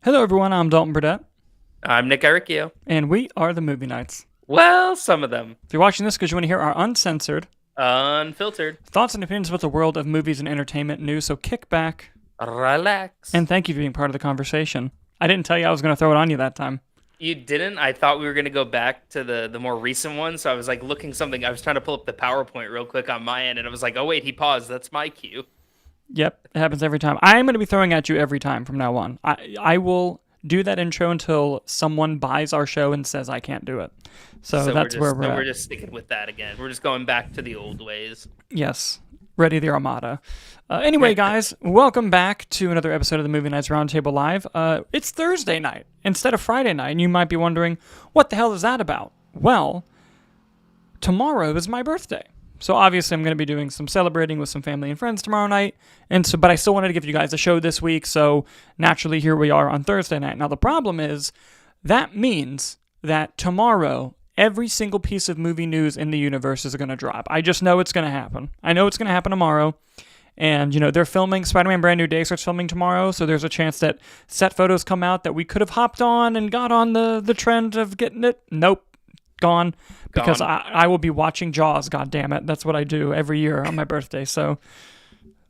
Hello, everyone. I'm Dalton Burdett, I'm Nick Ericchio. and we are the Movie Nights. Well, some of them. If you're watching this because you want to hear our uncensored Unfiltered. thoughts and opinions about the world of movies and entertainment news, so kick back Relax. and thank you for being part of the conversation. I didn't tell you I was going to throw it on you that time. You didn't? I thought we were going to go back to the more recent one, so I was like looking something. I was trying to pull up the PowerPoint real quick on my end, and I was like, oh, wait, he paused. That's my cue. Yep, it happens every time. I am going to be throwing at you every time from now on. I will do that intro until someone buys our show and says I can't do it. So that's where we're at. We're just sticking with that again. We're just going back to the old ways. Yes. Ready the Armada. Anyway, guys, welcome back to another episode of the Movie Nights Roundtable Live. It's Thursday night instead of Friday night, and you might be wondering, what the hell is that about? Well, tomorrow is my birthday. So obviously I'm going to be doing some celebrating with some family and friends tomorrow night, but I still wanted to give you guys a show this week, so naturally here we are on Thursday night. Now the problem is, that means that tomorrow every single piece of movie news in the universe is going to drop. I just know it's going to happen. I know it's going to happen tomorrow. And, they're filming, Spider-Man Brand New Day starts filming tomorrow, so there's a chance that set photos come out that we could have hopped on and got on the trend of getting it. Nope. Gone. Because I will be watching Jaws, goddammit. That's what I do every year on my birthday, so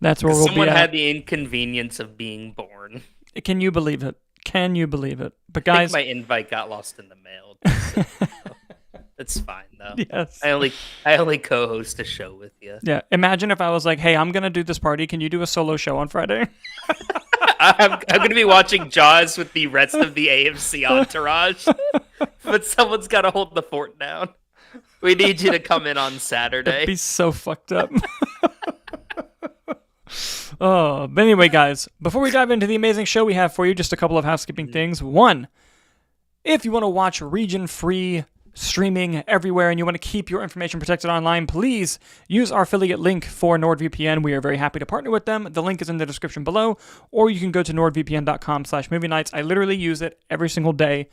that's where we'll be at. Someone had the inconvenience of being born. Can you believe it? Can you believe it? But guys, I think my invite got lost in the mail. It's fine though. Yes. I only co-host a show with you. Yeah. Imagine if I was like, "Hey, I'm gonna do this party. Can you do a solo show on Friday?" I'm going to be watching Jaws with the rest of the AMC entourage, but someone's got to hold the fort down. We need you to come in on Saturday. That'd be so fucked up. But anyway, guys, before we dive into the amazing show we have for you, just a couple of housekeeping things. One, if you want to watch region-free streaming everywhere and you want to keep your information protected online, please use our affiliate link for NordVPN. We are very happy to partner with them. The link is in the description below, or you can go to nordvpn.com/movie nights. I literally use it every single day.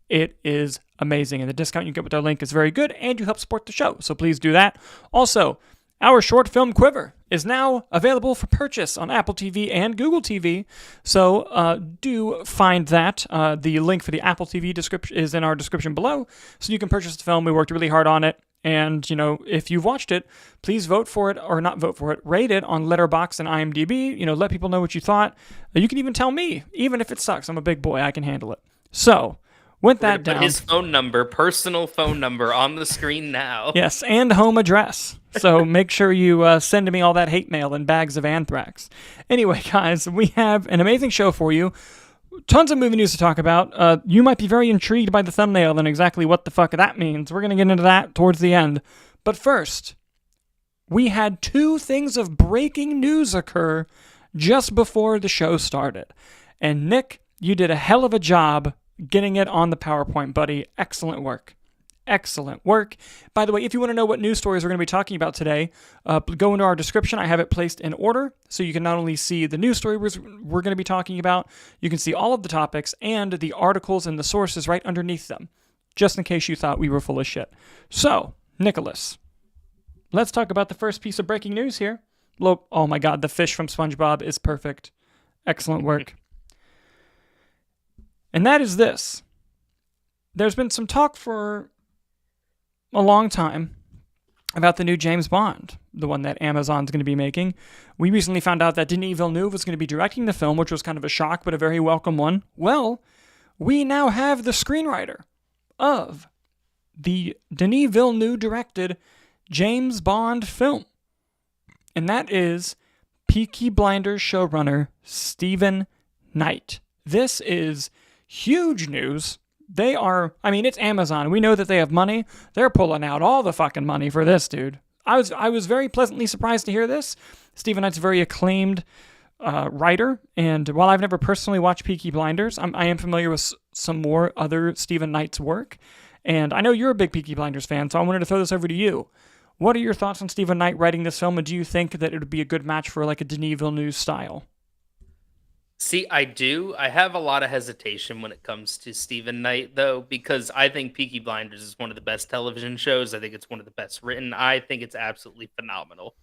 It is amazing, and the discount you get with our link is very good, and you help support the show, so please do that. Also, our short film Quiver is now available for purchase on Apple TV and Google TV, so do find that. The link for the Apple TV description is in our description below, so you can purchase the film. We worked really hard on it, and, if you've watched it, please vote for it, or not vote for it, rate it on Letterboxd and IMDb. Let people know what you thought. You can even tell me, even if it sucks. I'm a big boy. I can handle it. So, with that down, put his personal phone number on the screen now. Yes, and home address. So make sure you send me all that hate mail in bags of anthrax. Anyway, guys, we have an amazing show for you. Tons of movie news to talk about. You might be very intrigued by the thumbnail and exactly what the fuck that means. We're going to get into that towards the end. But first, we had two things of breaking news occur just before the show started. And Nick, you did a hell of a job getting it on the PowerPoint, buddy. Excellent work. Excellent work. By the way, if you want to know what news stories we're going to be talking about today, go into our description. I have it placed in order, so you can not only see the news story we're going to be talking about, you can see all of the topics and the articles and the sources right underneath them, just in case you thought we were full of shit. So, Nicholas, let's talk about the first piece of breaking news here. Oh my god, the fish from SpongeBob is perfect. Excellent work. And that is this. There's been some talk for a long time about the new James Bond, the one that Amazon's going to be making. We recently found out that Denis Villeneuve was going to be directing the film, which was kind of a shock, but a very welcome one. Well, we now have the screenwriter of the Denis Villeneuve-directed James Bond film, and that is Peaky Blinders showrunner Stephen Knight. This is huge news. It's Amazon. We know that they have money. They're pulling out all the fucking money for this, dude. I was very pleasantly surprised to hear this. Stephen Knight's a very acclaimed writer, and while I've never personally watched Peaky Blinders, I am familiar with some more other Stephen Knight's work, and I know you're a big Peaky Blinders fan, so I wanted to throw this over to you. What are your thoughts on Stephen Knight writing this film, and do you think that it would be a good match for like a Denis Villeneuve style? See, I do. I have a lot of hesitation when it comes to Stephen Knight, though, because I think Peaky Blinders is one of the best television shows. I think it's one of the best written. I think it's absolutely phenomenal.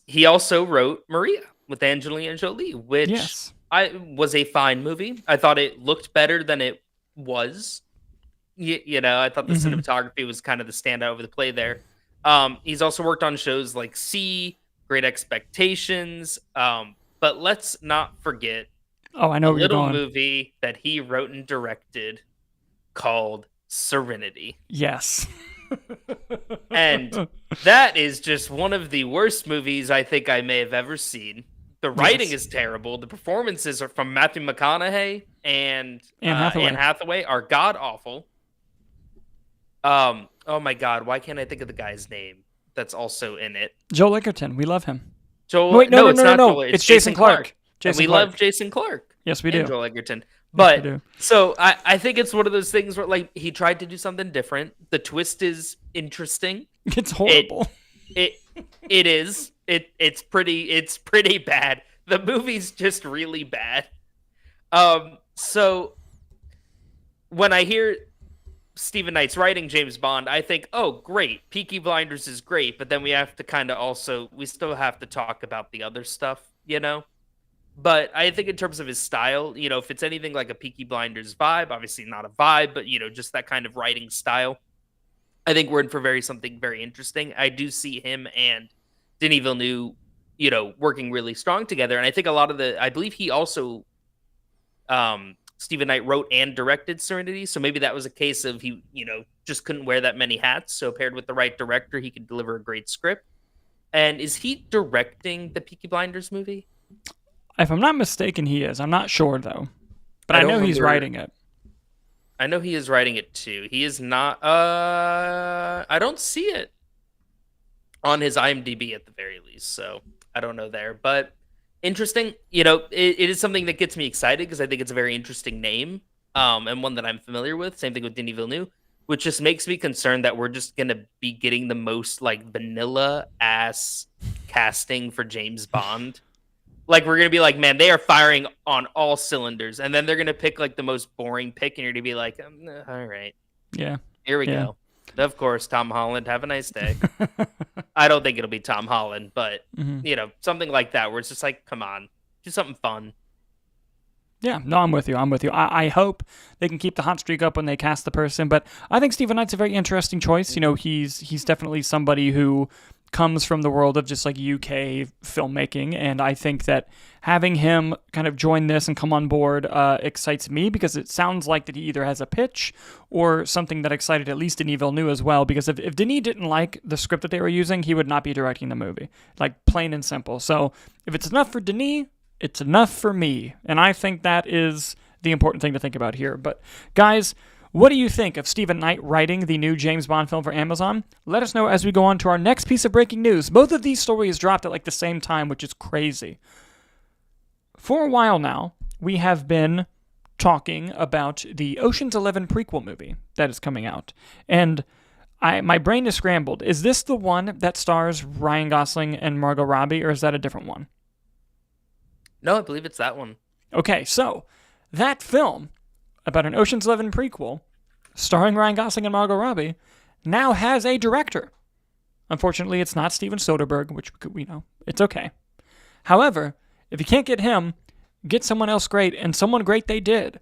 He also wrote Maria with Angelina Jolie, which was a fine movie. I thought it looked better than it was. I thought the Mm-hmm. cinematography was kind of the standout over the play there. He's also worked on shows like C, Great Expectations. But let's not forget Oh, I know a where you're little going. movie that he wrote and directed called Serenity. Yes. And that is just one of the worst movies I think I may have ever seen. The writing Yes. is terrible. The performances are from Matthew McConaughey and Anne Anne Hathaway. Hathaway are god awful. Oh my god, why can't I think of the guy's name that's also in it? Joel Edgerton. We love him. Joel? Wait, no, No, no, it's no, no, not no. Joel. It's It's Jason Jason Clarke, Clarke. and Jason we love Clarke. Jason Clarke Yes, we and do. Joel Edgerton. Yes, we But do. so I think it's one of those things where like he tried to do something different. The twist is interesting. It's It horrible. it it is. It's pretty bad. The movie's just really bad. So when I hear Stephen Knight's writing James Bond, I think, oh, great. Peaky Blinders is great, but then we have to kind of also, we still have to talk about the other stuff. But I think in terms of his style, if it's anything like a Peaky Blinders vibe, obviously not a vibe, but, just that kind of writing style, I think we're in for something very interesting. I do see him and Denis Villeneuve, working really strong together. And I think I believe he also Stephen Knight wrote and directed Serenity, so maybe that was a case of he, just couldn't wear that many hats. So paired with the right director, he could deliver a great script. And is he directing the Peaky Blinders movie? If I'm not mistaken, he is. I'm not sure though, but I I don't know he's remember. writing it. I know he is writing it too. He is not. I don't see it on his IMDb at the very least, so I don't know there. But interesting. It is something that gets me excited because I think it's a very interesting name, and one that I'm familiar with. Same thing with Denis Villeneuve, which just makes me concerned that we're just gonna be getting the most like vanilla ass casting for James Bond. Like we're gonna be like, man, they are firing on all cylinders, and then they're gonna pick like the most boring pick, and you're gonna be like, all right, Yeah. here we Yeah. go. Of course, Tom Holland. Have a nice day. I don't think it'll be Tom Holland, but Hmm. something like that where it's just like, come on, do something fun. Yeah, no, I'm with you. I'm with you. I hope they can keep the hot streak up when they cast the person, but I think Stephen Knight's a very interesting choice. He's definitely somebody who comes from the world of just like UK filmmaking, and I think that having him kind of join this and come on board excites me because it sounds like that he either has a pitch or something that excited at least Denis Villeneuve as well. Because if Denis didn't like the script that they were using, he would not be directing the movie, like plain and simple. So if it's enough for Denis, it's enough for me. And I think that is the important thing to think about here. But guys, what do you think of Stephen Knight writing the new James Bond film for Amazon? Let us know as we go on to our next piece of breaking news. Both of these stories dropped at like the same time, which is crazy. For a while now, we have been talking about the Ocean's 11 prequel movie that is coming out. And my brain is scrambled. Is this the one that stars Ryan Gosling and Margot Robbie, or is that a different one? No, I believe it's that one. Okay, so that film about an Ocean's 11 prequel starring Ryan Gosling and Margot Robbie now has a director. Unfortunately, it's not Steven Soderbergh, which we know. It's okay. However, if you can't get him, get someone else great, and someone great they did.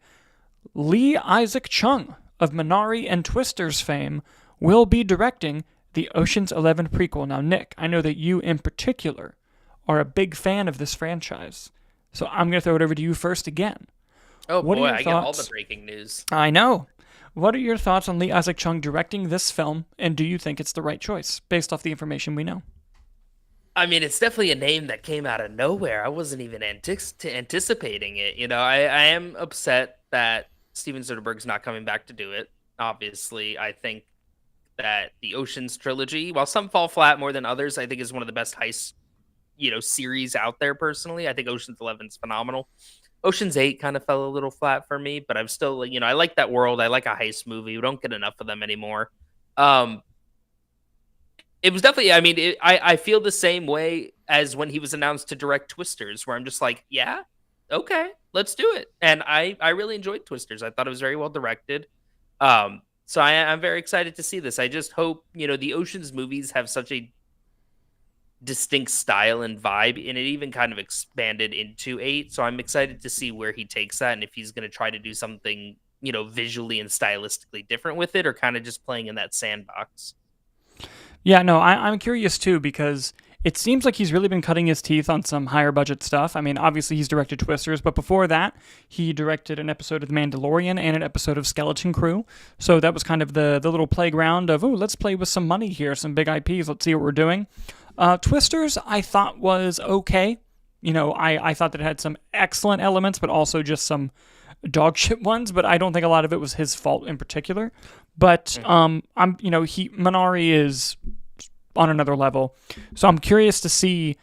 Lee Isaac Chung of Minari and Twisters fame will be directing the Ocean's 11 prequel. Now, Nick, I know that you in particular are a big fan of this franchise. So I'm going to throw it over to you first again. Oh What are boy, your I get all thoughts? the breaking news. I know. What are your thoughts on Lee Isaac Chung directing this film, and do you think it's the right choice based off the information we know? I mean, it's definitely a name that came out of nowhere. I wasn't even anticipating it. I am upset that Steven Soderbergh's not coming back to do it. Obviously, I think that the Ocean's trilogy, while some fall flat more than others, I think is one of the best heist, series out there. Personally, I think Ocean's 11 is phenomenal. Ocean's 8 kind of fell a little flat for me, but I'm still, I like that world. I like a heist movie. We don't get enough of them anymore. Um, it was definitely, I mean, I feel the same way as when he was announced to direct Twisters, where I'm just like, yeah, okay, let's do it. And I really enjoyed Twisters. I thought it was very well directed. So I'm very excited to see this. I just hope, the Ocean's movies have such a distinct style and vibe, and it even kind of expanded into 8. So I'm excited to see where he takes that and if he's going to try to do something, visually and stylistically different with it, or kind of just playing in that sandbox. Yeah, no, I'm curious too because it seems like he's really been cutting his teeth on some higher budget stuff. I mean, obviously he's directed Twisters, but before that, he directed an episode of The Mandalorian and an episode of Skeleton Crew. So that was kind of the little playground of, oh, let's play with some money here, some big IPs, let's see what we're doing. Twisters, I thought was okay. I thought that it had some excellent elements, but also just some dog shit ones, but I don't think a lot of it was his fault in particular. But Minari is on another level. So I'm curious to see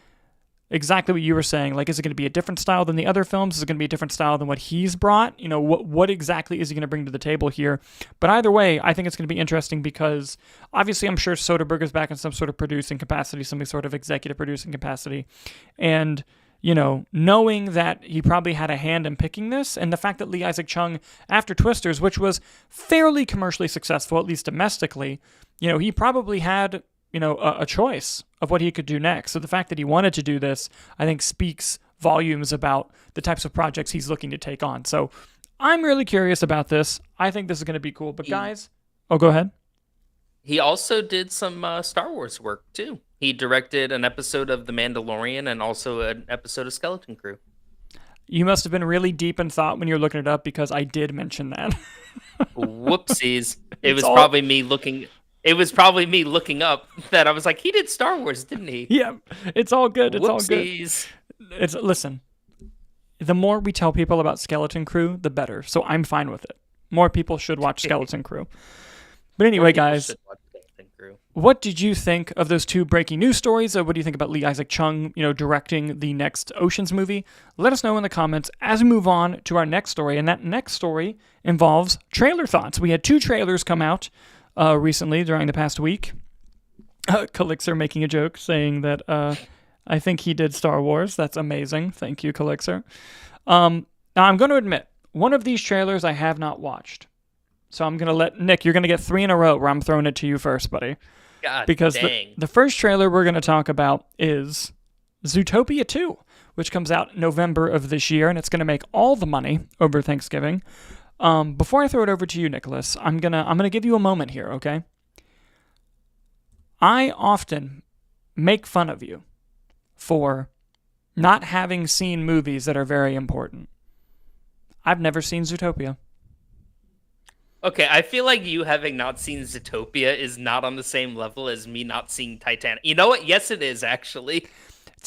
exactly what you were saying. Like, is it going to be a different style than the other films? Is it going to be a different style than what he's brought? What exactly is he going to bring to the table here? But either way, I think it's going to be interesting because obviously I'm sure Soderbergh is back in some sort of producing capacity, some sort of executive producing capacity. And knowing that he probably had a hand in picking this, and the fact that Lee Isaac Chung, after Twisters, which was fairly commercially successful, at least domestically, he probably had, a choice of what he could do next. So the fact that he wanted to do this, I think, speaks volumes about the types of projects he's looking to take on. So I'm really curious about this. I think this is going to be cool. But guys, go ahead. He also did some Star Wars work too. He directed an episode of The Mandalorian and also an episode of Skeleton Crew. You must have been really deep in thought when you were looking it up because I did mention that. Whoopsies. It was probably me looking up that I was like, he did Star Wars, didn't he? Yeah, it's all good. It's Whoopsies. all good. Listen, the more we tell people about Skeleton Crew, the better. So I'm fine with it. More people should watch Skeleton Crew. But anyway, guys, what did you think of those two breaking news stories? What do you think about Lee Isaac Chung, directing the next Oceans movie? Let us know in the comments as we move on to our next story. And that next story involves trailer thoughts. We had 2 trailers come out recently during the past week. Calixer making a joke saying that I think he did Star Wars. That's amazing. Thank you, Calixer. Now, I'm going to admit, one of these trailers I have not watched. So I'm going to let Nick, you're going to get 3 in a row where I'm throwing it to you first, buddy. God because dang. The first trailer we're going to talk about is Zootopia 2, which comes out November of this year, and it's going to make all the money over Thanksgiving. Before I throw it over to you, Nicholas, I'm gonna give you a moment here, okay? I often make fun of you for not having seen movies that are very important. I've never seen Zootopia. Okay, I feel like you having not seen Zootopia is not on the same level as me not seeing Titanic. You know what? Yes, it is, actually.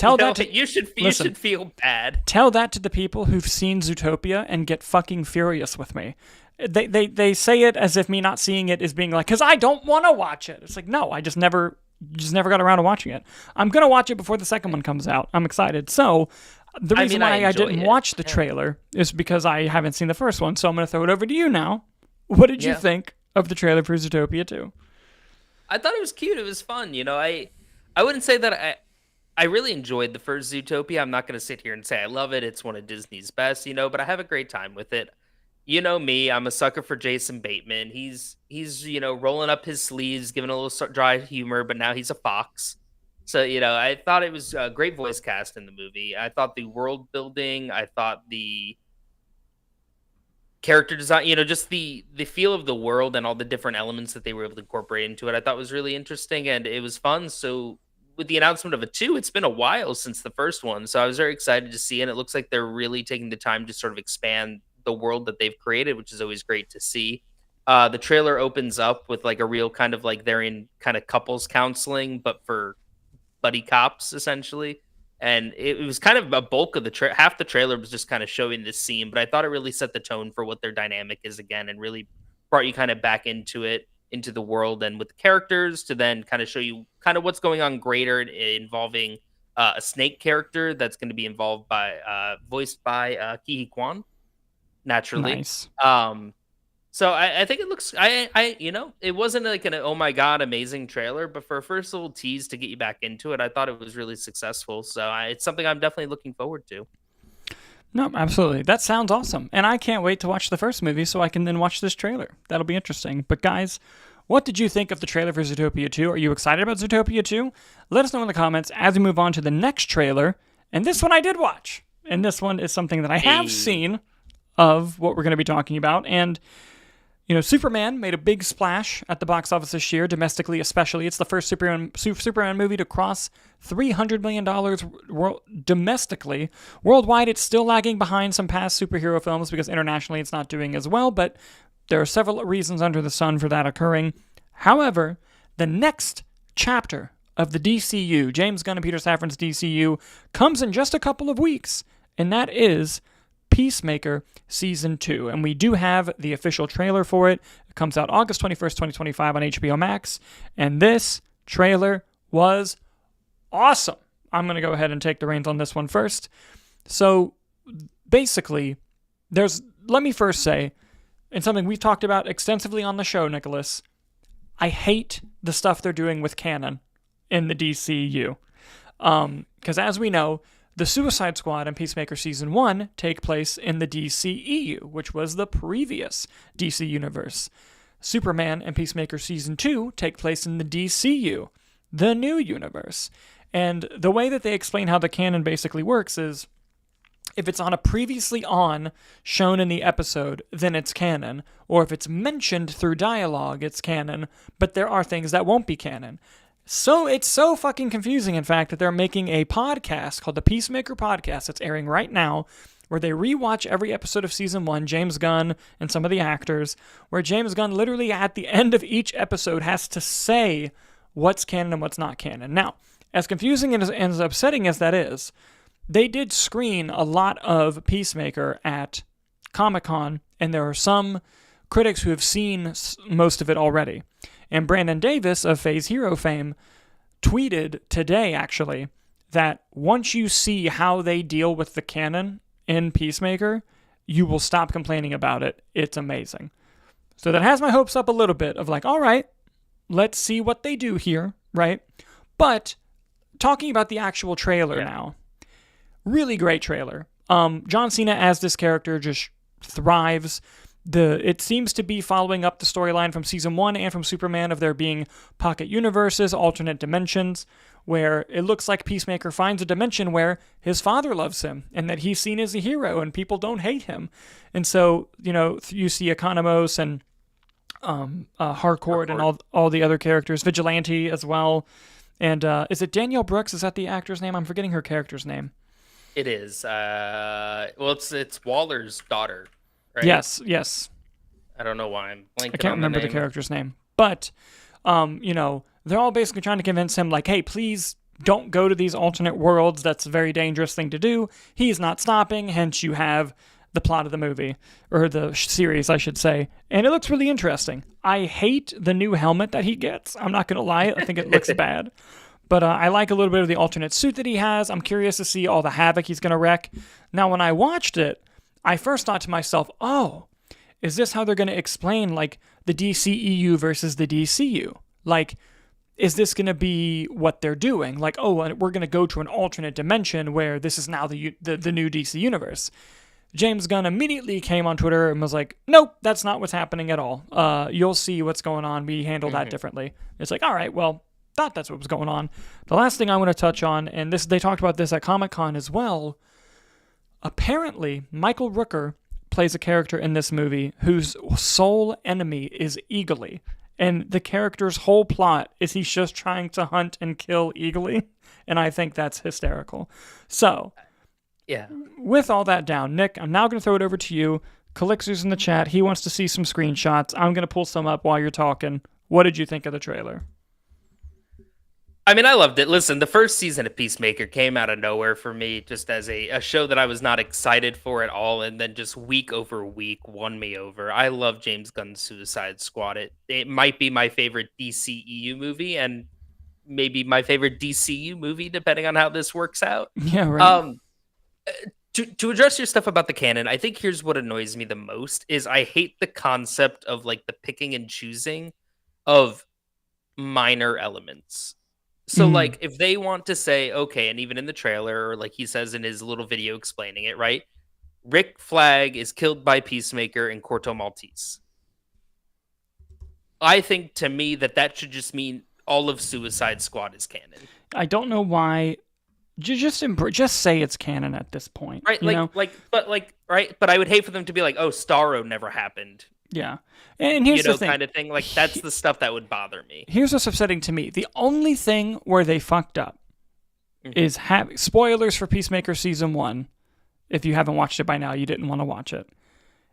You should feel bad. Tell that to the people who've seen Zootopia and get fucking furious with me. They say it as if me not seeing it is being like, because I don't want to watch it. It's like, no, I just never got around to watching it. I'm going to watch it before the second one comes out. I'm excited. So the reason why I didn't watch the trailer is because I haven't seen the first one. So I'm going to throw it over to you now. What did you think of the trailer for Zootopia 2? I thought it was cute. It was fun. I wouldn't say that I really enjoyed the first Zootopia. I'm not going to sit here and say I love it. It's one of Disney's best, but I have a great time with it. You know me, I'm a sucker for Jason Bateman. He's rolling up his sleeves, giving a little dry humor, but now he's a fox. So, I thought it was a great voice cast in the movie. I thought the world building, I thought the character design, just the feel of the world and all the different elements that they were able to incorporate into it, I thought was really interesting and it was fun. So with the announcement of a 2, it's been a while since the first one. So I was very excited to see, and it looks like they're really taking the time to sort of expand the world that they've created, which is always great to see. The trailer opens up with like a real kind of like they're in kind of couples counseling, but for buddy cops essentially. And it was kind of a bulk of half the trailer was just kind of showing this scene, but I thought it really set the tone for what their dynamic is again, and really brought you kind of back into it, into the world and with the characters, to then kind of show you kind of what's going on greater involving a snake character that's going to be involved by voiced by Ki Kwan, naturally. Nice. So I think it looks, it wasn't like an, oh my God, amazing trailer, but for a first little tease to get you back into it, I thought it was really successful. So it's something I'm definitely looking forward to. No, absolutely. That sounds awesome. And I can't wait to watch the first movie so I can then watch this trailer. That'll be interesting. But guys, What did you think of the trailer for Zootopia 2? Are you excited about Zootopia 2? Let us know in the comments as we move on to the next trailer. And this one I did watch. And this one is something that I have seen of what we're going to be talking about. And, you know, Superman made a big splash at the box office this year, domestically especially. It's the first Superman movie to cross $300 million domestically. Worldwide, it's still lagging behind some past superhero films because internationally it's not doing as well, but there are several reasons under the sun for that occurring. However, the next chapter of the DCU, James Gunn and Peter Safran's DCU, comes in just a couple of weeks, and that is Peacemaker Season 2. And we do have the official trailer for it. It comes out August 21st, 2025 on HBO Max. And this trailer was awesome. I'm going to go ahead and take the reins on this one first. So basically, let me first say, and something we've talked about extensively on the show, Nicholas, I hate the stuff they're doing with canon in the DCU. Because as we know, the Suicide Squad and Peacemaker Season 1 take place in the DCEU, which was the previous DC universe. Superman and Peacemaker Season 2 take place in the DCU, the new universe. And the way that they explain how the canon basically works is, if it's on a previously on shown in the episode, then it's canon. Or if it's mentioned through dialogue, it's canon. But there are things that won't be canon. So it's so fucking confusing, in fact, that they're making a podcast called the Peacemaker Podcast that's airing right now, where they rewatch every episode of Season 1, James Gunn and some of the actors, where James Gunn literally at the end of each episode has to say what's canon and what's not canon. Now, as confusing and as upsetting as that is, they did screen a lot of Peacemaker at Comic-Con, and there are some critics who have seen most of it already. And Brandon Davis of Phase Hero fame tweeted today, actually, that once you see how they deal with the canon in Peacemaker, you will stop complaining about it. It's amazing. So that has my hopes up a little bit of like, all right, let's see what they do here, right? But talking about the actual trailer now, really great trailer. John Cena as this character just thrives. It seems to be following up the storyline from Season 1 and from Superman of there being pocket universes, alternate dimensions, where it looks like Peacemaker finds a dimension where his father loves him and that he's seen as a hero and people don't hate him. And so, you know, you see Economos and Harcourt and all the other characters, Vigilante as well. And is it Danielle Brooks? Is that the actor's name? I'm forgetting her character's name. It is. Well, it's Waller's daughter. Right? Yes. I don't know why I'm blanking. I can't remember the character's name. But, you know, they're all basically trying to convince him, like, hey, please don't go to these alternate worlds. That's a very dangerous thing to do. He's not stopping. Hence, you have the plot of the movie, or the series, I should say. And it looks really interesting. I hate the new helmet that he gets. I'm not going to lie. I think it looks bad. But I like a little bit of the alternate suit that he has. I'm curious to see all the havoc he's going to wreak. Now, when I watched it, I first thought to myself, oh, is this how they're going to explain, like, the DCEU versus the DCU? Like, is this going to be what they're doing? Like, oh, we're going to go to an alternate dimension where this is now the new DC universe. James Gunn immediately came on Twitter and was like, nope, that's not what's happening at all. You'll see what's going on. We handle that differently. It's like, all right, well, thought that's what was going on. The last thing I want to touch on, and they talked about this at Comic-Con as well, apparently, Michael Rooker plays a character in this movie whose sole enemy is Eagly. And the character's whole plot is he's just trying to hunt and kill Eagly. And I think that's hysterical. So, yeah. With all that down, Nick, I'm now going to throw it over to you. Calixer's in the chat. He wants to see some screenshots. I'm going to pull some up while you're talking. What did you think of the trailer? I mean, I loved it. Listen, the first season of Peacemaker came out of nowhere for me, just as a show that I was not excited for at all, and then just week over week won me over. I love James Gunn's Suicide Squad. It might be my favorite DCEU movie, and maybe my favorite DCU movie, depending on how this works out. Yeah, right. To address your stuff about the canon, I think here's what annoys me the most is I hate the concept of like the picking and choosing of minor elements. So, like, if they want to say, okay, and even in the trailer, or like he says in his little video explaining it, right? Rick Flag is killed by Peacemaker in Corto Maltese. I think to me that should just mean all of Suicide Squad is canon. I don't know why. Just say it's canon at this point, Right? you know? Right? But I would hate for them to be like, oh, Starro never happened. Yeah. And here's the thing. Kind of thing. Like, that's the stuff that would bother me. Here's what's upsetting to me. The only thing where they fucked up is spoilers for Peacemaker Season 1. If you haven't watched it by now, you didn't want to watch it.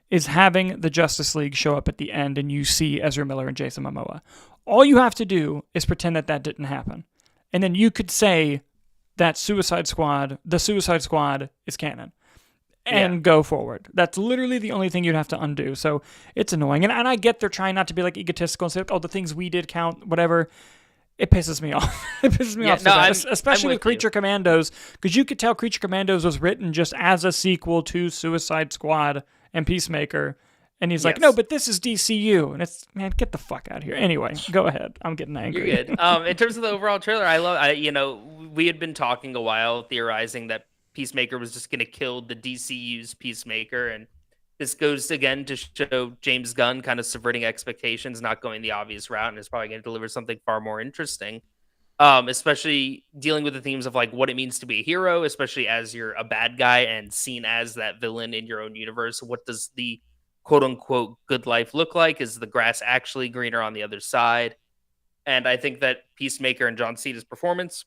Is having the Justice League show up at the end and you see Ezra Miller and Jason Momoa. All you have to do is pretend that didn't happen. And then you could say that the Suicide Squad is canon. And go forward. That's literally the only thing you'd have to undo. So it's annoying. And I get they're trying not to be like egotistical and say, oh, the things we did count, whatever. It pisses me off. It pisses me off so bad. Especially with Creature Commandos, because you could tell Creature Commandos was written just as a sequel to Suicide Squad and Peacemaker. And he's like, no, but this is DCU. And it's, man, get the fuck out of here. Anyway, go ahead. I'm getting angry. You're good. In terms of the overall trailer, we had been talking a while, theorizing that Peacemaker was just going to kill the DCU's Peacemaker. And this goes again to show James Gunn kind of subverting expectations, not going the obvious route, and is probably going to deliver something far more interesting. Especially dealing with the themes of like what it means to be a hero, especially as you're a bad guy and seen as that villain in your own universe. What does the quote unquote good life look like? Is the grass actually greener on the other side? And I think that Peacemaker and John Cena's performance,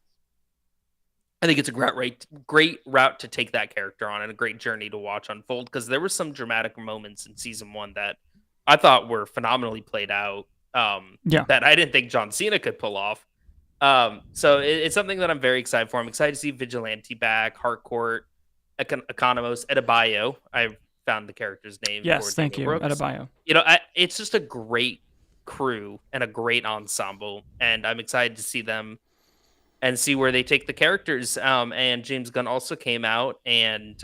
I think it's a great route to take that character on and a great journey to watch unfold, because there were some dramatic moments in season 1 that I thought were phenomenally played out that I didn't think John Cena could pull off. So it's something that I'm very excited for. I'm excited to see Vigilante back, Harcourt, Economos, Adebayo. I found the character's name. Yes, thank you, Adebayo. It's just a great crew and a great ensemble, and I'm excited to see them and see where they take the characters. And James Gunn also came out and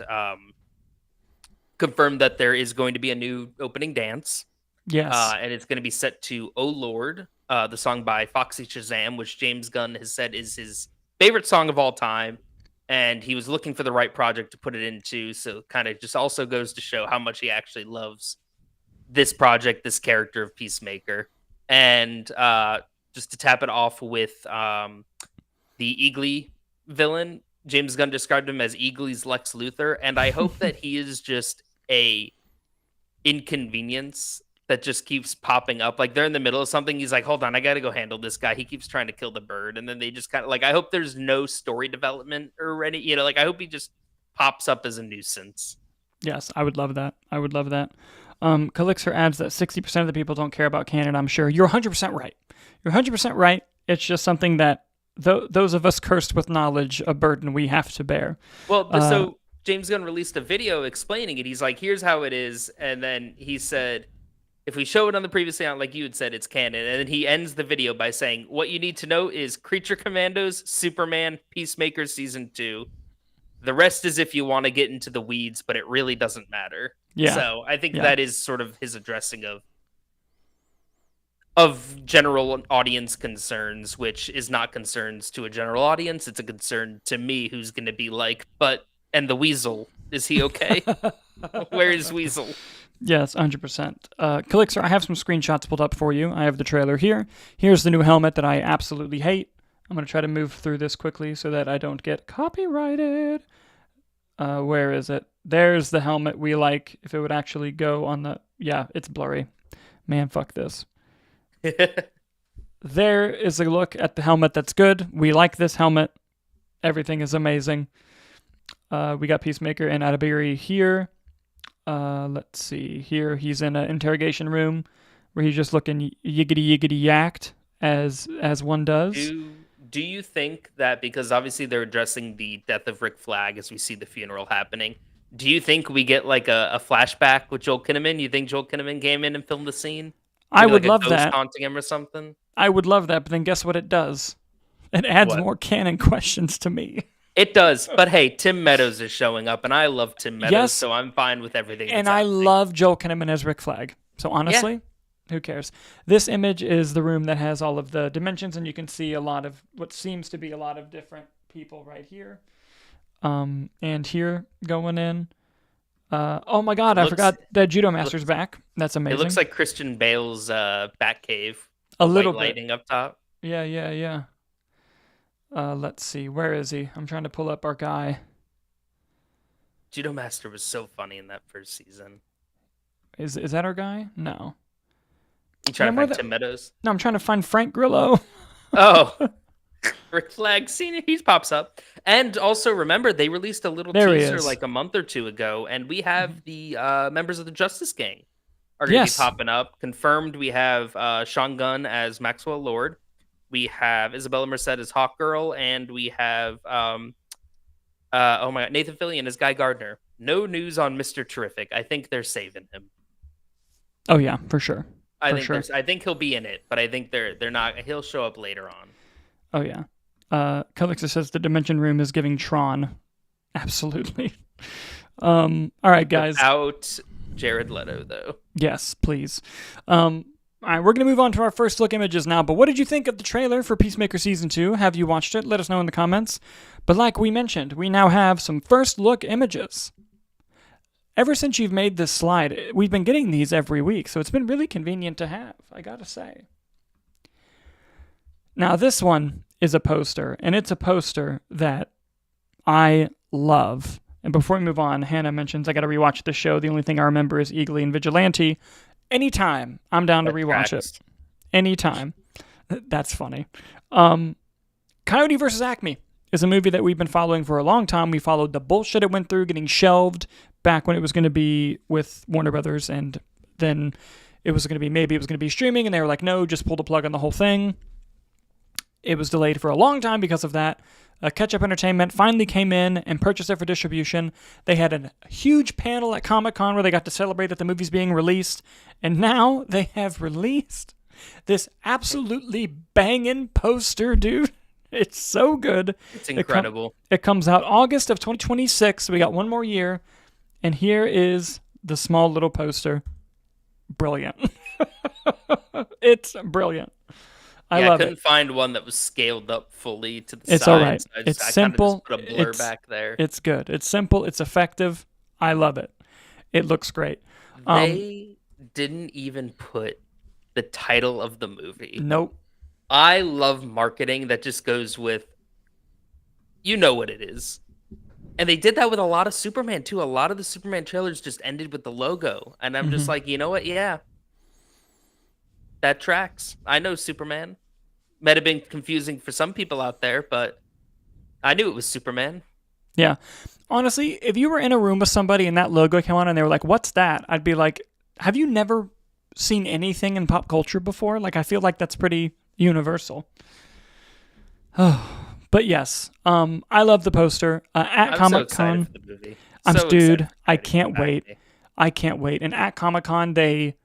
confirmed that there is going to be a new opening dance. Yes. And it's going to be set to Oh Lord, the song by Foxy Shazam, which James Gunn has said is his favorite song of all time. And he was looking for the right project to put it into. So kind of just also goes to show how much he actually loves this project, this character of Peacemaker. And just to tap it off with the Eagly villain, James Gunn described him as Eagly's Lex Luthor. And I hope that he is just a inconvenience that just keeps popping up. Like they're in the middle of something. He's like, hold on, I got to go handle this guy. He keeps trying to kill the bird. And then they just kind of like, I hope there's no story development or any, like I hope he just pops up as a nuisance. Yes, I would love that. I would love that. Calixer adds that 60% of the people don't care about canon. I'm sure you're 100% right. You're 100% right. It's just something that those of us cursed with knowledge, a burden we have to bear. Well, so James Gunn released a video explaining it. He's like, here's how it is. And then he said, if we show it on the previously on, like you had said, it's canon. And then he ends the video by saying, what you need to know is Creature Commandos, Superman, Peacemaker Season 2. The rest is if you want to get into the weeds, but it really doesn't matter. Yeah. So I think that is sort of his addressing of general audience concerns, which is not concerns to a general audience. It's a concern to me, who's going to be like, and the Weasel, is he okay? Where is Weasel? Yes, 100%. Calixer, I have some screenshots pulled up for you. I have the trailer here. Here's the new helmet that I absolutely hate. I'm going to try to move through this quickly so that I don't get copyrighted. Where is it? There's the helmet we like. If it would actually go on the... Yeah, it's blurry. Man, fuck this. There is a look at the helmet that's good. We like this helmet. Everything is amazing. We got Peacemaker and Adebayo here. Let's see. Here he's in an interrogation room where he's just looking yiggity yacked as one does. Do you think that, because obviously they're addressing the death of Rick Flag as we see the funeral happening, do you think we get like a flashback with Joel Kinnaman? You think Joel Kinnaman came in and filmed the scene? I would love that. Haunting him or something? I would love that, but then guess what it does? It adds more canon questions to me. It does, but hey, Tim Meadows is showing up, and I love Tim Meadows, so I'm fine with everything. And I love Joel Kinnaman as Rick Flag. So honestly, who cares? This image is the room that has all of the dimensions, and you can see a lot of what seems to be a lot of different people right here. And here going in. Oh my God, I forgot that Judo Master's back. That's amazing. It looks like Christian Bale's Batcave. A little white bit. lighting up top. Yeah. Let's see. Where is he? I'm trying to pull up our guy. Judo Master was so funny in that first season. Is that our guy? No. You trying to find Tim Meadows? No, I'm trying to find Frank Grillo. Oh. Rick Flag Senior, he pops up. And also remember, they released a little teaser like a month or two ago, and we have the members of the Justice Gang are going to be popping up. Confirmed, we have Sean Gunn as Maxwell Lord. We have Isabella Merced as Hawkgirl, and we have oh my God, Nathan Fillion as Guy Gardner. No news on Mr. Terrific. I think they're saving him. Oh yeah, for sure. I think he'll be in it, but I think they're not. He'll show up later on. Oh yeah. Calixtus says the Dimension Room is giving Tron. Absolutely. All right, guys. Without Jared Leto, though. Yes, please. All right, we're going to move on to our first look images now. But what did you think of the trailer for Peacemaker Season 2? Have you watched it? Let us know in the comments. But like we mentioned, we now have some first look images. Ever since you've made this slide, we've been getting these every week, so it's been really convenient to have, I gotta say. Now, this one is a poster, and it's a poster that I love. And before we move on, Hannah mentions I gotta rewatch the show. The only thing I remember is Eagly and Vigilante. Anytime, I'm down to rewatch it. Anytime. That's funny. Coyote versus Acme is a movie that we've been following for a long time. We followed the bullshit it went through, getting shelved back when it was going to be with Warner Brothers, and then it was going to be streaming, and they were like, no, just pull the plug on the whole thing. It was delayed for a long time because of that. Ketchup Entertainment finally came in and purchased it for distribution. They had a huge panel at Comic-Con where they got to celebrate that the movie's being released, and now they have released this absolutely banging poster, dude. It's so good. It's incredible. It comes out August of 2026, so we got one more year. And here is the small little poster. Brilliant. It's brilliant. I love it. I couldn't find one that was scaled up fully to the side. It's all right. So it's simple. Put a blur back there. It's good. It's simple. It's effective. I love it. It looks great. They didn't even put the title of the movie. Nope. I love marketing that just goes with, you know what it is. And they did that with a lot of Superman, too. A lot of the Superman trailers just ended with the logo. And I'm just like, you know what? Yeah. That tracks. I know Superman. Might have been confusing for some people out there, but I knew it was Superman. Yeah. Honestly, if you were in a room with somebody and that logo came on and they were like, what's that? I'd be like, have you never seen anything in pop culture before? Like, I feel like that's pretty universal. But yes, I love the poster. At Comic-Con, I can't wait. I can't wait. And at Comic-Con, they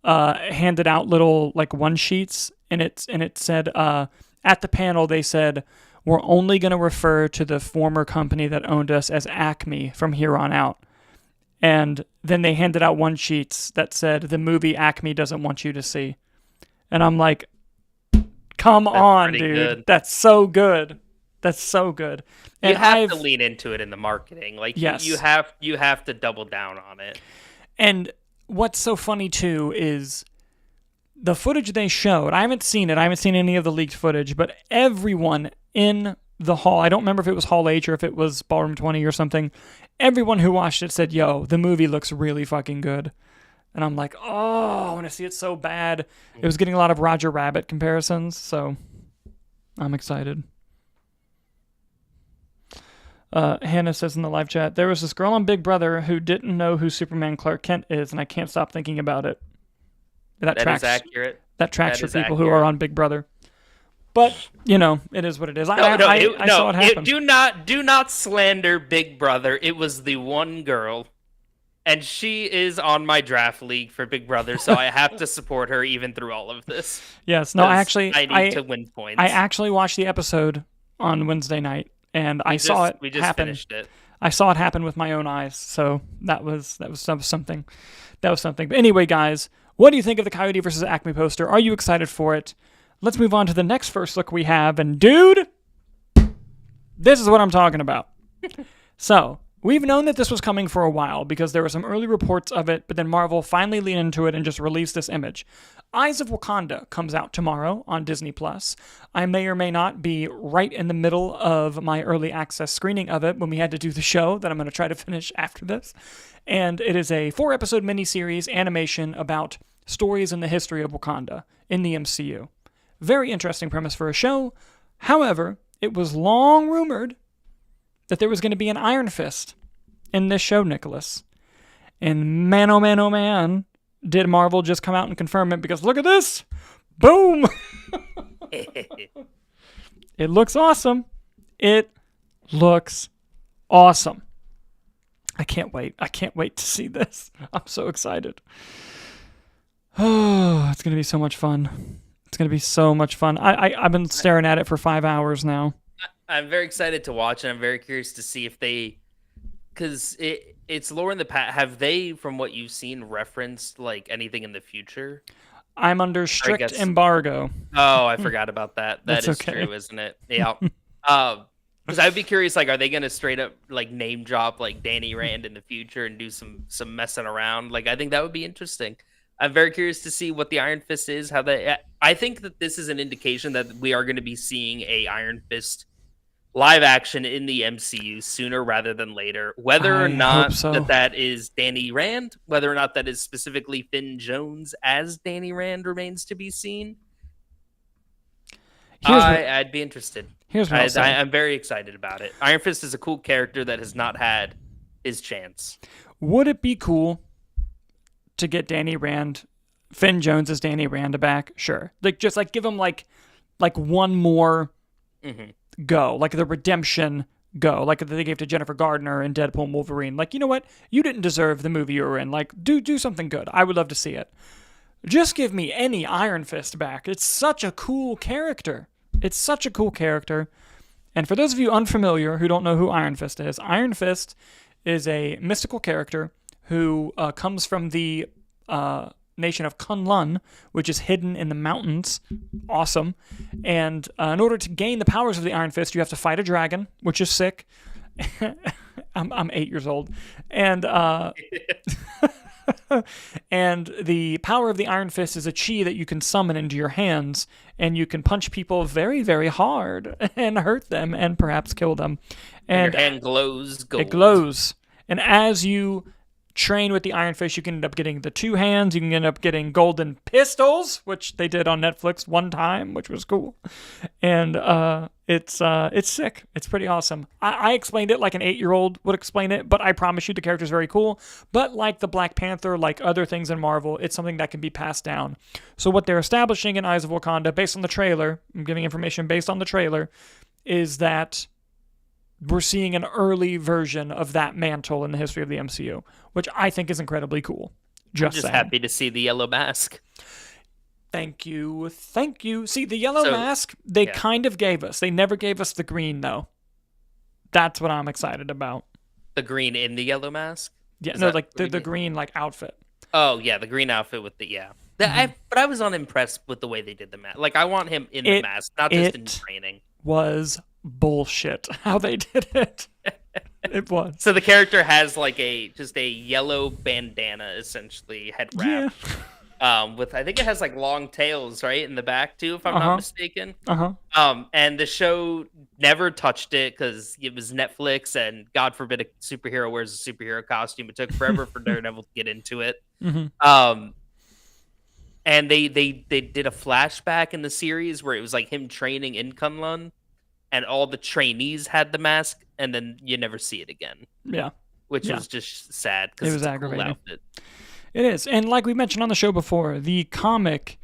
handed out little like one sheets, and it said at the panel they said, we're only going to refer to the former company that owned us as Acme from here on out. And then they handed out one sheets that said the movie Acme doesn't want you to see. And I'm like, come on, dude. Good. That's so good. That's so good. And you have to lean into it in the marketing. Like, yes. you have to double down on it. And what's so funny too is the footage they showed. I haven't seen it. I haven't seen any of the leaked footage, but everyone in the hall, I don't remember if it was Hall H or if it was Ballroom 20 or something, everyone who watched it said, yo, the movie looks really fucking good. And I'm like, oh, I want to see it so bad. It was getting a lot of Roger Rabbit comparisons, so I'm excited. Hannah says in the live chat, there was this girl on Big Brother who didn't know who Superman Clark Kent is, and I can't stop thinking about it. That tracks, is accurate. That tracks for people who are on Big Brother. But, you know, it is what it is. I saw it happen. Do not slander Big Brother. It was the one girl, and she is on my draft league for Big Brother, so I have to support her even through all of this. Yes, no, I need to win points. I actually watched the episode on Wednesday night. And I saw it happen. Finished it. I saw it happen with my own eyes, so that was something. That was something. But anyway, guys, what do you think of the Coyote versus Acme poster? Are you excited for it? Let's move on to the next first look we have. And dude, this is what I'm talking about. So We've known that this was coming for a while because there were some early reports of it, but then Marvel finally leaned into it and just released this image. Eyes of Wakanda comes out tomorrow on Disney+. I may or may not be right in the middle of my early access screening of it when we had to do the show that I'm going to try to finish after this. And it is a 4-episode miniseries animation about stories in the history of Wakanda in the MCU. Very interesting premise for a show. However, it was long rumored that there was going to be an Iron Fist in this show, Nicholas. And man, oh man, oh man, did Marvel just come out and confirm it, because look at this! Boom! It looks awesome. It looks awesome. I can't wait. I can't wait to see this. I'm so excited. Oh, it's going to be so much fun. It's going to be so much fun. I've been staring at it for 5 hours now. I'm very excited to watch, and I'm very curious to see if they, because it's lore in the past. Have they, from what you've seen, referenced like anything in the future? I'm under strict embargo. Oh, I forgot about that. That That's is okay. true, isn't it? Yeah. Because I'd be curious, like, are they gonna straight up like name drop like Danny Rand in the future and do some messing around? Like, I think that would be interesting. I'm very curious to see what the Iron Fist is. How they, I think that this is an indication that we are going to be seeing a Iron Fist live action in the MCU sooner rather than later. Whether or not that is Danny Rand, whether or not that is specifically Finn Jones as Danny Rand remains to be seen. I'd be interested. Here's what I'm very excited about it. Iron Fist is a cool character that has not had his chance. Would it be cool to get Danny Rand, Finn Jones as Danny Rand back? Sure. Like, just like give him like one more go, like the redemption go, like they gave to Jennifer Gardner in Deadpool and Wolverine. Like, you know what? You didn't deserve the movie you were in. Like, do something good. I would love to see it. Just give me any Iron Fist back. It's such a cool character. It's such a cool character. And for those of you unfamiliar who don't know who Iron Fist is a mystical character who comes from the nation of Kunlun, which is hidden in the mountains. Awesome. And in order to gain the powers of the Iron Fist, you have to fight a dragon, which is sick. I'm 8 years old. And and the power of the Iron Fist is a chi that you can summon into your hands, and you can punch people very, very hard and hurt them and perhaps kill them. And your hand glows gold. It glows. And as you train with the Iron Fist, you can end up getting the 2 hands. You can end up getting golden pistols, which they did on Netflix one time, which was cool. And it's sick. It's pretty awesome. I explained it like an 8-year-old would explain it, but I promise you the character's very cool. But like the Black Panther, like other things in Marvel, it's something that can be passed down. So what they're establishing in Eyes of Wakanda, based on the trailer, I'm giving information based on the trailer, is that we're seeing an early version of that mantle in the history of the MCU, which I think is incredibly cool. I'm just happy to see the yellow mask. Thank you. See, the yellow mask, they kind of gave us. They never gave us the green, though. That's what I'm excited about. The green in the yellow mask? Yeah, no, like the green like outfit. Oh, yeah, the green outfit with the, But I was unimpressed with the way they did the mask. Like, I want him in the mask, not just in training. Was bullshit how they did it. It was. So the character has like just a yellow bandana, essentially head wrap. Yeah. With I think it has like long tails right in the back too, if I'm not mistaken. And the show never touched it because it was Netflix, and God forbid a superhero wears a superhero costume. It took forever for Daredevil to get into it. And they did a flashback in the series where it was like him training in Kunlun, and all the trainees had the mask, and then you never see it again. Yeah. Which is just sad because it was aggravating. Cool, it is. And like we mentioned on the show before, the comic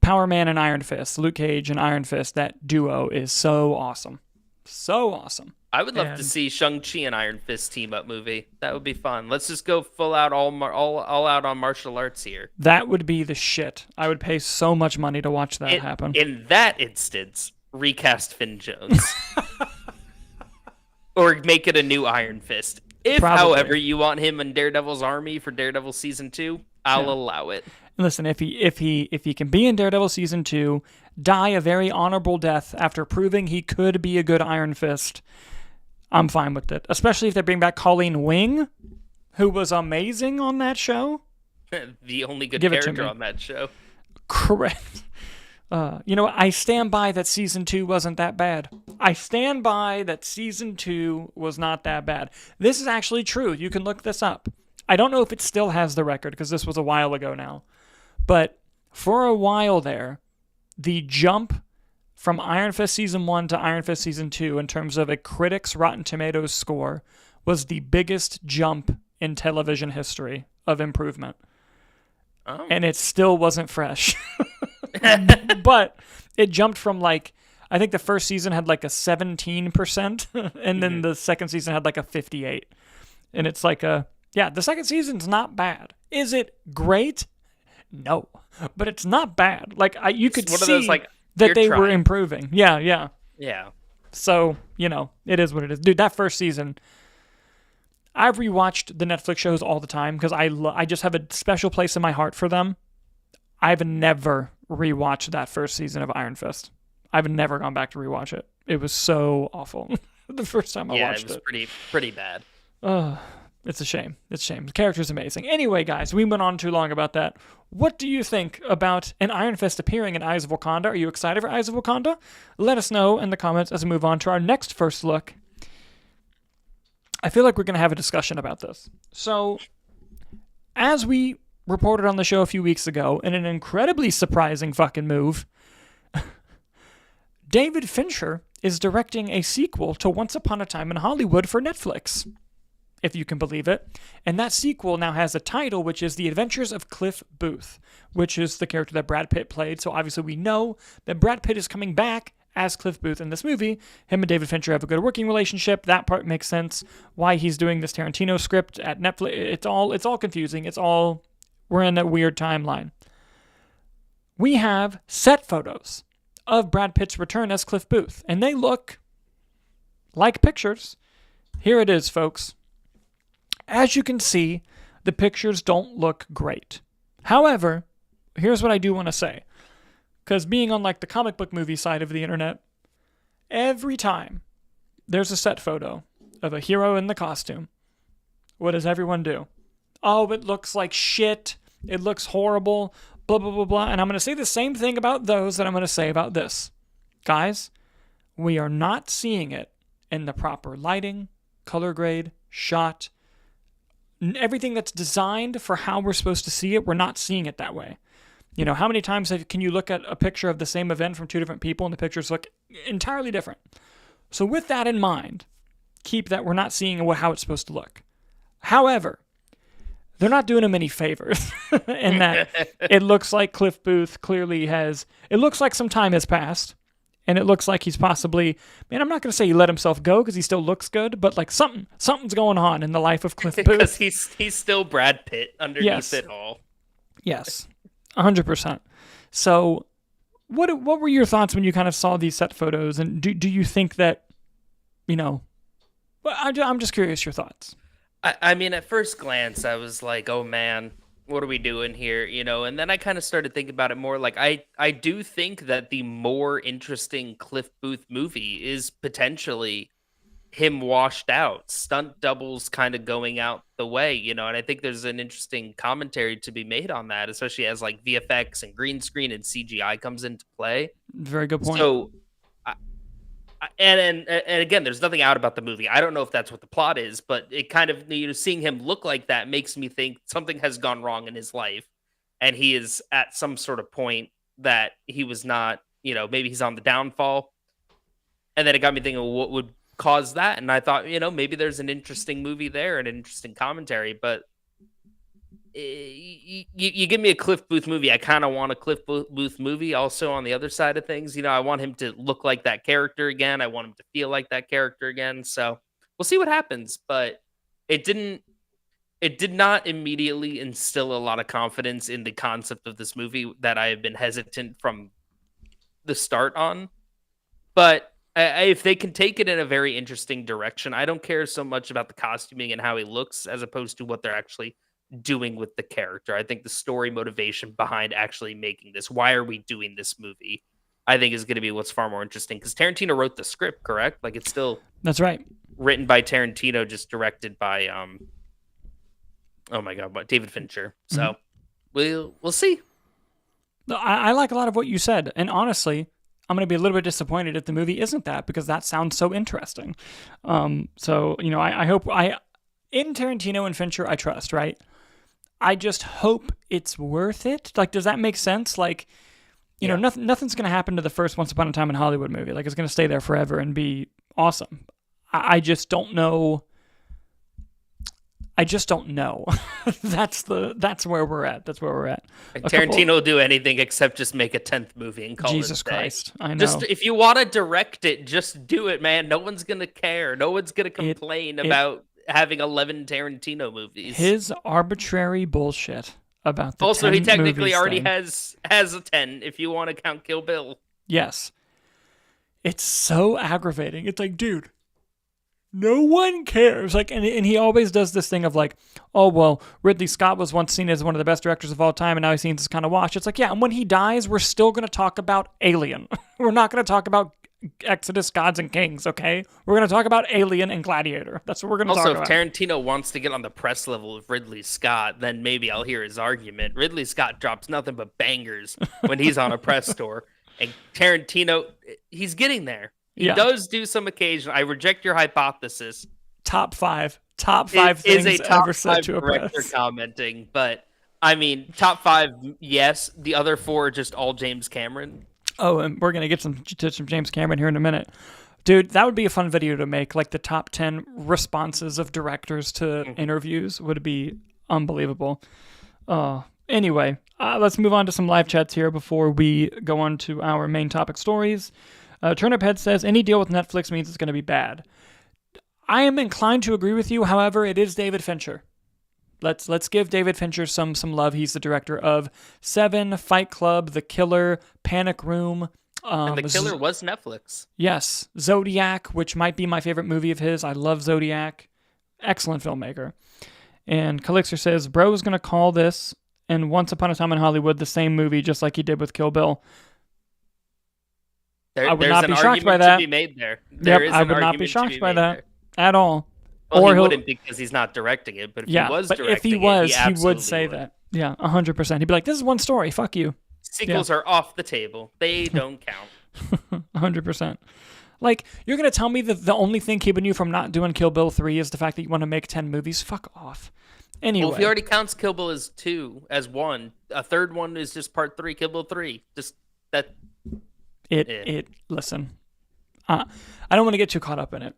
Power Man and Iron Fist, Luke Cage and Iron Fist, that duo is so awesome. So awesome. I would love to see Shang-Chi and Iron Fist team up movie. That would be fun. Let's just go full out all out on martial arts here. That would be the shit. I would pay so much money to watch that happen. In that instance, recast Finn Jones. Or make it a new Iron Fist. If, however, you want him in Daredevil's army for Daredevil Season 2, I'll allow it. Listen, if he can be in Daredevil Season 2, die a very honorable death after proving he could be a good Iron Fist, I'm fine with it, especially if they bring back Colleen Wing, who was amazing on that show. The only good Give it to character me. on that show. Correct. I stand by that season 2 wasn't that bad. I stand by that season 2 was not that bad. This is actually true. You can look this up. I don't know if it still has the record because this was a while ago now. But for a while there, the jump from Iron Fist Season 1 to Iron Fist Season 2 in terms of a critic's Rotten Tomatoes score was the biggest jump in television history of improvement. Oh. And it still wasn't fresh. But it jumped from like, I think the first season had like a 17%, and then the second season had like a 58. And it's like the second season's not bad. Is it great? No. But it's not bad. Like you could see those, like, that they were trying. improving. Yeah. Yeah. So, it is what it is. Dude, that first season, I've rewatched the Netflix shows all the time because I just have a special place in my heart for them. I've never rewatched that first season of Iron Fist. I've never gone back to rewatch it. It was so awful the first time I watched it. Yeah, it was pretty bad. It's a shame. It's a shame. The character's amazing. Anyway, guys, we went on too long about that. What do you think about an Iron Fist appearing in Eyes of Wakanda? Are you excited for Eyes of Wakanda? Let us know in the comments as we move on to our next first look. I feel like we're going to have a discussion about this. So, as we reported on the show a few weeks ago, in an incredibly surprising fucking move, David Fincher is directing a sequel to Once Upon a Time in Hollywood for Netflix, if you can believe it. And that sequel now has a title, which is The Adventures of Cliff Booth, which is the character that Brad Pitt played. So obviously we know that Brad Pitt is coming back as Cliff Booth in this movie. Him and David Fincher have a good working relationship. That part makes sense. Why he's doing this Tarantino script at Netflix, it's all confusing. We're in a weird timeline. We have set photos of Brad Pitt's return as Cliff Booth, and they look like pictures. Here it is, folks. As you can see, the pictures don't look great. However, here's what I do want to say. Because being on like the comic book movie side of the internet, every time there's a set photo of a hero in the costume, what does everyone do? Oh, it looks like shit. It looks horrible. Blah, blah, blah, blah. And I'm going to say the same thing about those that I'm going to say about this. Guys, we are not seeing it in the proper lighting, color grade, shot. Everything that's designed for how we're supposed to see it, we're not seeing it that way. How many times can you look at a picture of the same event from two different people and the pictures look entirely different? So with that in mind, keep that we're not seeing how it's supposed to look. However, they're not doing him any favors in that it looks like Cliff Booth it looks like some time has passed, and it looks like he's possibly, I'm not going to say he let himself go because he still looks good, but like something's going on in the life of Cliff Booth. Because he's still Brad Pitt underneath it all. Yes. 100%. So what were your thoughts when you kind of saw these set photos, and do you think that, I'm just curious your thoughts. I mean, at first glance, I was like, oh man, what are we doing here? And then I kind of started thinking about it more. Like, I do think that the more interesting Cliff Booth movie is potentially him washed out, stunt doubles kind of going out the way, and I think there's an interesting commentary to be made on that, especially as like VFX and green screen and CGI comes into play. Very good point. So, and again, there's nothing out about the movie. I don't know if that's what the plot is, but it kind of, seeing him look like that makes me think something has gone wrong in his life, and he is at some sort of point that he was not, maybe he's on the downfall. And then it got me thinking, well, what would cause that? And I thought, maybe there's an interesting movie there and an interesting commentary, but you give me a Cliff Booth movie, I kind of want a Cliff Booth movie also on the other side of things. I want him to look like that character again. I want him to feel like that character again. So we'll see what happens, but it did not immediately instill a lot of confidence in the concept of this movie that I have been hesitant from the start on. But if they can take it in a very interesting direction, I don't care so much about the costuming and how he looks as opposed to what they're actually doing with the character. I think the story motivation behind actually making this, why are we doing this movie, I think is going to be what's far more interesting, because Tarantino wrote the script, correct? Like, it's still... That's right. written by Tarantino, just directed by oh my god, what, David Fincher. So we'll see. No, I like a lot of what you said, and honestly, I'm going to be a little bit disappointed if the movie isn't that, because that sounds so interesting. So, you know, I hope in Tarantino and Fincher, I trust, right? I just hope it's worth it. Like, does that make sense? Like, you know, nothing's going to happen to the first Once Upon a Time in Hollywood movie. Like, it's going to stay there forever and be awesome. I just don't know. I just don't know. That's where we're at. That's where we're at. Tarantino will do anything except just make a 10th movie and call Jesus it a day. Christ. I know. Just if you want to direct it, just do it, man. No one's gonna care. No one's gonna complain about having 11 Tarantino movies. His arbitrary bullshit about the also 10 he technically movies already thing. has a 10 if you want to count Kill Bill. Yes. It's so aggravating. It's like, dude, no one cares. Like, and he always does this thing of like, oh, well, Ridley Scott was once seen as one of the best directors of all time, and now he's seen this kind of wash. It's like, yeah, and when he dies, we're still going to talk about Alien. We're not going to talk about Exodus, Gods and Kings, okay? We're going to talk about Alien and Gladiator. That's what we're going to talk about. Also, if Tarantino wants to get on the press level of Ridley Scott, then maybe I'll hear his argument. Ridley Scott drops nothing but bangers when he's on a press tour. And Tarantino, he's getting there. He does do some occasion. I reject your hypothesis. Top five things is a top ever said five to a director press. commenting, but I mean, top 5, yes. The other 4 are just all James Cameron. Oh, and we're gonna get to some James Cameron here in a minute, dude. That would be a fun video to make. Like the top 10 responses of directors to interviews would be unbelievable. Anyway, let's move on to some live chats here before we go on to our main topic stories. Turniphead says, any deal with Netflix means it's going to be bad. I am inclined to agree with you. However, it is David Fincher. Let's give David Fincher some love. He's the director of Seven, Fight Club, The Killer, Panic Room. And The Killer was Netflix. Yes. Zodiac, which might be my favorite movie of his. I love Zodiac. Excellent filmmaker. And Calixer says, bro is going to call this and Once Upon a Time in Hollywood the same movie, just like he did with Kill Bill. I would not be shocked by that. To be made there. I would not be shocked by that at all. Well, he wouldn't because he's not directing it, but if he was directing it, he would say that. Yeah, 100%. He'd be like, this is one story. Fuck you. Sequels are off the table. They don't count. 100%. Like, you're going to tell me that the only thing keeping you from not doing Kill Bill 3 is the fact that you want to make 10 movies? Fuck off. Anyway. Well, if he already counts Kill Bill as 2, as 1, a third one is just part 3, Kill Bill 3. Just that... Listen, I don't want to get too caught up in it.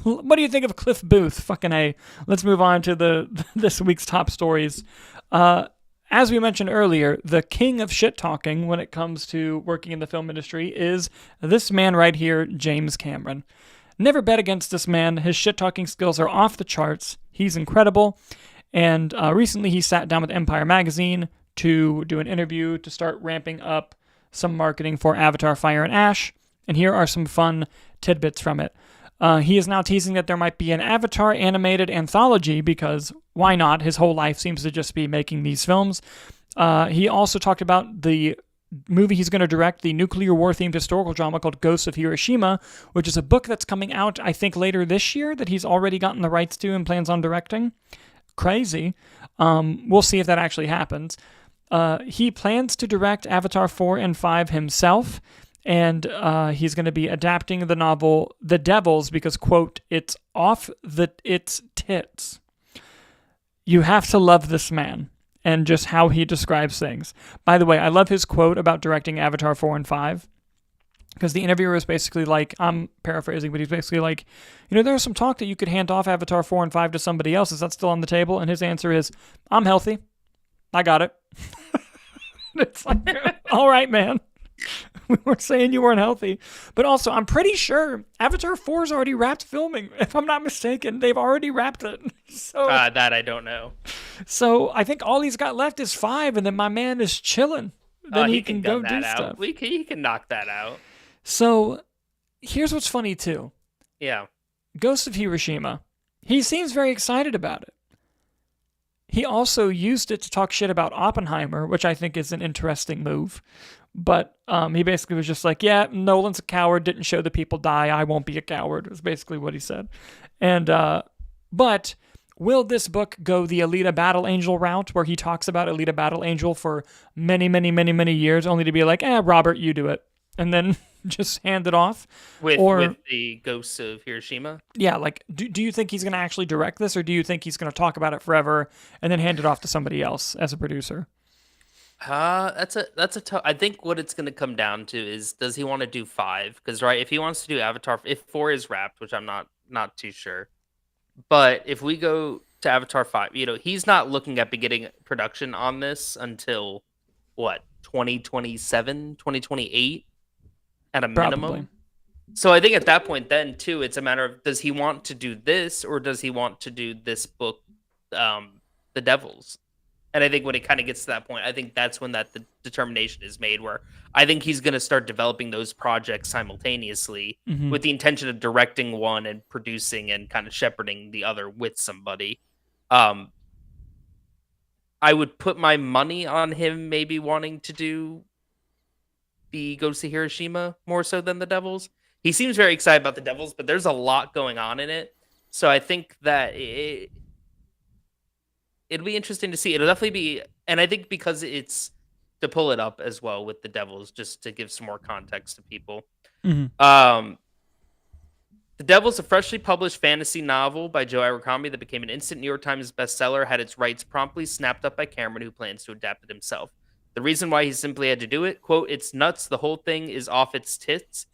What do you think of Cliff Booth? Fucking A. Let's move on to this week's top stories. As we mentioned earlier, the king of shit talking when it comes to working in the film industry is this man right here, James Cameron. Never bet against this man. His shit talking skills are off the charts. He's incredible. And recently he sat down with Empire Magazine to do an interview to start ramping up some marketing for Avatar Fire and Ash. And here are some fun tidbits from it. He is now teasing that there might be an Avatar animated anthology because why not? His whole life seems to just be making these films. He also talked about the movie he's going to direct, the nuclear war-themed historical drama called Ghosts of Hiroshima, which is a book that's coming out, I think, later this year that he's already gotten the rights to and plans on directing. Crazy. We'll see if that actually happens. He plans to direct Avatar 4 and 5 himself, and he's going to be adapting the novel The Devils because, quote, it's off its tits. You have to love this man and just how he describes things. By the way, I love his quote about directing Avatar 4 and 5 because the interviewer is basically like, I'm paraphrasing, but he's basically like, there's some talk that you could hand off Avatar 4 and 5 to somebody else. Is that still on the table? And his answer is, I'm healthy. I got it. It's like, all right, man. We weren't saying you weren't healthy. But also, I'm pretty sure Avatar 4's already wrapped filming. If I'm not mistaken, they've already wrapped it. So that I don't know. So I think all he's got left is 5, and then my man is chilling. Then he can go do stuff. He can knock that out. So here's what's funny, too. Yeah. Ghost of Hiroshima. He seems very excited about it. He also used it to talk shit about Oppenheimer, which I think is an interesting move. But he basically was just like, yeah, Nolan's a coward, didn't show the people die, I won't be a coward, was basically what he said. And but will this book go the Alita Battle Angel route, where he talks about Alita Battle Angel for many, many, many, many years, only to be like, Robert, you do it, and then just hand it off? With the ghosts of Hiroshima? Yeah, like, do you think he's going to actually direct this, or do you think he's going to talk about it forever and then hand it off to somebody else as a producer? That's a tough. I think what it's going to come down to is, does he want to do 5? Because right, if he wants to do Avatar, if 4 is wrapped, which I'm not too sure, but if we go to Avatar 5, he's not looking at beginning production on this until what, 2027, 2028 at a minimum. Probably. So I think at that point, then too, it's a matter of, does he want to do this, or does he want to do this book, The Devils? And I think when it kind of gets to that point, I think that's when the determination is made, where I think he's going to start developing those projects simultaneously with the intention of directing one and producing and kind of shepherding the other with somebody. I would put my money on him maybe wanting to do the Ghost of Hiroshima more so than the Devils. He seems very excited about the Devils, but there's a lot going on in it. So I think that it'll be interesting to see. It'll definitely be, and I think because it's to pull it up as well with the Devils, just to give some more context to people. The Devils, a freshly published fantasy novel by Joe Abercrombie that became an instant New York Times bestseller, had its rights promptly snapped up by Cameron, who plans to adapt it himself. The reason why he simply had to do it, quote, "It's nuts. The whole thing is off its tits."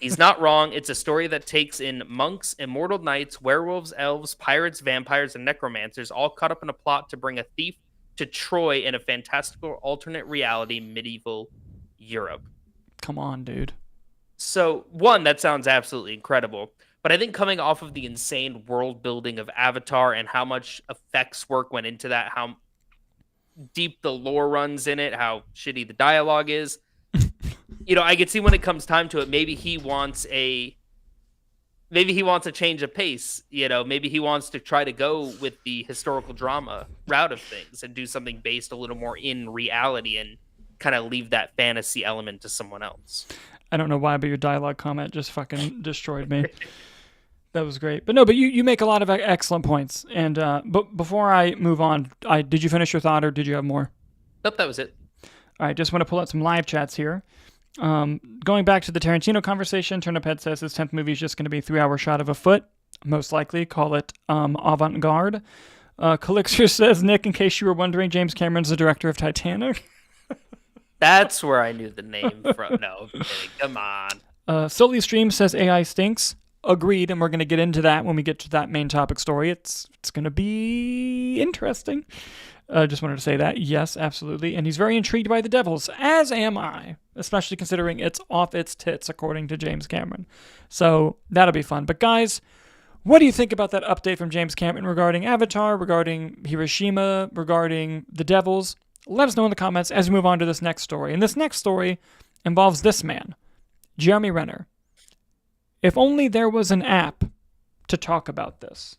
He's not wrong. It's a story that takes in monks, immortal knights, werewolves, elves, pirates, vampires, and necromancers, all caught up in a plot to bring a thief to Troy in a fantastical alternate reality medieval Europe. Come on, dude. So, one, that sounds absolutely incredible. But I think coming off of the insane world building of Avatar and how much effects work went into that, how deep the lore runs in it, how shitty the dialogue is, I could see when it comes time to it, maybe he wants a change of pace. Maybe he wants to try to go with the historical drama route of things and do something based a little more in reality and kind of leave that fantasy element to someone else. I don't know why, but your dialogue comment just fucking destroyed me. That was great. But you make a lot of excellent points. And but before I move on, did you finish your thought, or did you have more? Nope, that was it. All right, just want to pull out some live chats here. Going back to the Tarantino conversation, Turniphead says his 10th movie is just going to be a 3-hour shot of a foot. Most likely, call it avant-garde. Calixer says, Nick, in case you were wondering, James Cameron's the director of Titanic. That's where I knew the name from. No, I'm kidding. Come on. Sully Stream says AI stinks. Agreed, and we're going to get into that when we get to that main topic story. It's going to be interesting. Just wanted to say that. Yes, absolutely. And he's very intrigued by the Devils, as am I, especially considering it's off its tits, according to James Cameron. So that'll be fun. But guys, what do you think about that update from James Cameron regarding Avatar, regarding Hiroshima, regarding the Devils? Let us know in the comments as we move on to this next story. And this next story involves this man, Jeremy Renner. If only there was an app to talk about this.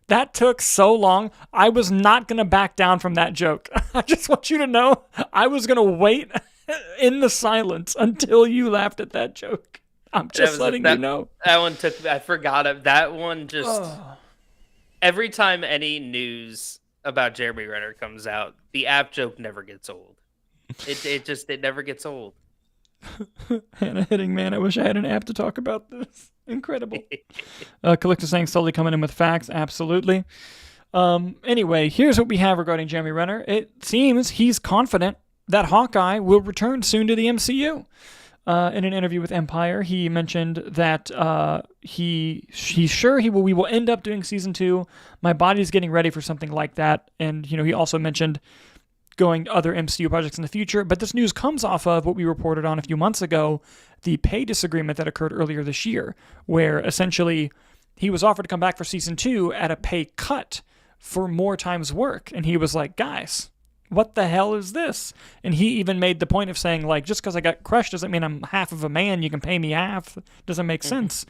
That took so long. I was not going to back down from that joke. I just want you to know I was going to wait in the silence until you laughed at that joke. I'm just letting you know. That one took, I forgot it. That one just, every time any news about Jeremy Renner comes out, the app joke never gets old. It never gets old. Hannah hitting, man, I wish I had an app to talk about this. Incredible. Collector saying slowly coming in with facts. Absolutely. Anyway, here's what we have regarding Jeremy Renner. It seems he's confident that Hawkeye will return soon to the MCU. In an interview with Empire, he mentioned that he's sure we will end up doing season 2. My body's getting ready for something like that. And, he also mentioned going to other MCU projects in the future. But this news comes off of what we reported on a few months ago, the pay disagreement that occurred earlier this year, where essentially he was offered to come back for season 2 at a pay cut for more time's work. And he was like, guys, what the hell is this? And he even made the point of saying, like, just because I got crushed doesn't mean I'm half of a man. You can pay me half. Doesn't make sense.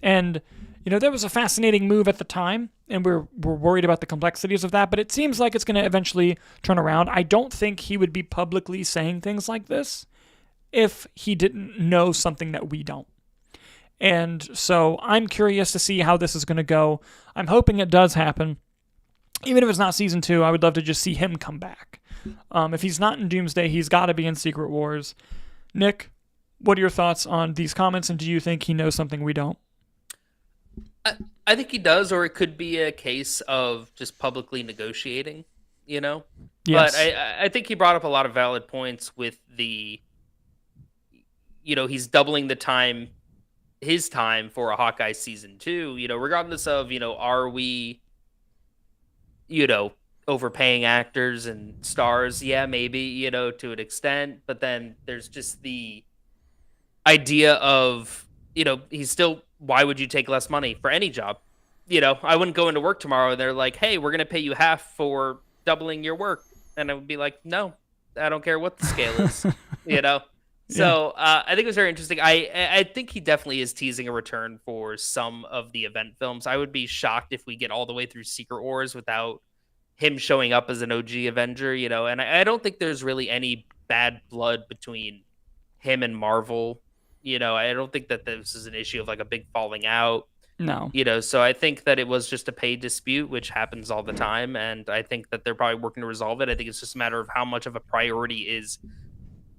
And, That was a fascinating move at the time, and we're worried about the complexities of that, but it seems like it's going to eventually turn around. I don't think he would be publicly saying things like this if he didn't know something that we don't. And so I'm curious to see how this is going to go. I'm hoping it does happen. Even if it's not season 2, I would love to just see him come back. If he's not in Doomsday, he's got to be in Secret Wars. Nick, what are your thoughts on these comments, and do you think he knows something we don't? I think he does, or it could be a case of just publicly negotiating, Yes. But I think he brought up a lot of valid points with the, he's doubling his time for a Hawkeye season 2, regardless of, are we, overpaying actors and stars? Yeah, maybe, to an extent. But then there's just the idea of, he's still, why would you take less money for any job? I wouldn't go into work tomorrow and they're like, hey, we're going to pay you half for doubling your work. And I would be like, no, I don't care what the scale is, So I think it was very interesting. I think he definitely is teasing a return for some of the event films. I would be shocked if we get all the way through Secret Wars without him showing up as an OG Avenger, and I don't think there's really any bad blood between him and Marvel. I don't think that this is an issue of like a big falling out. No. So I think that it was just a pay dispute, which happens all the time. And I think that they're probably working to resolve it. I think it's just a matter of how much of a priority is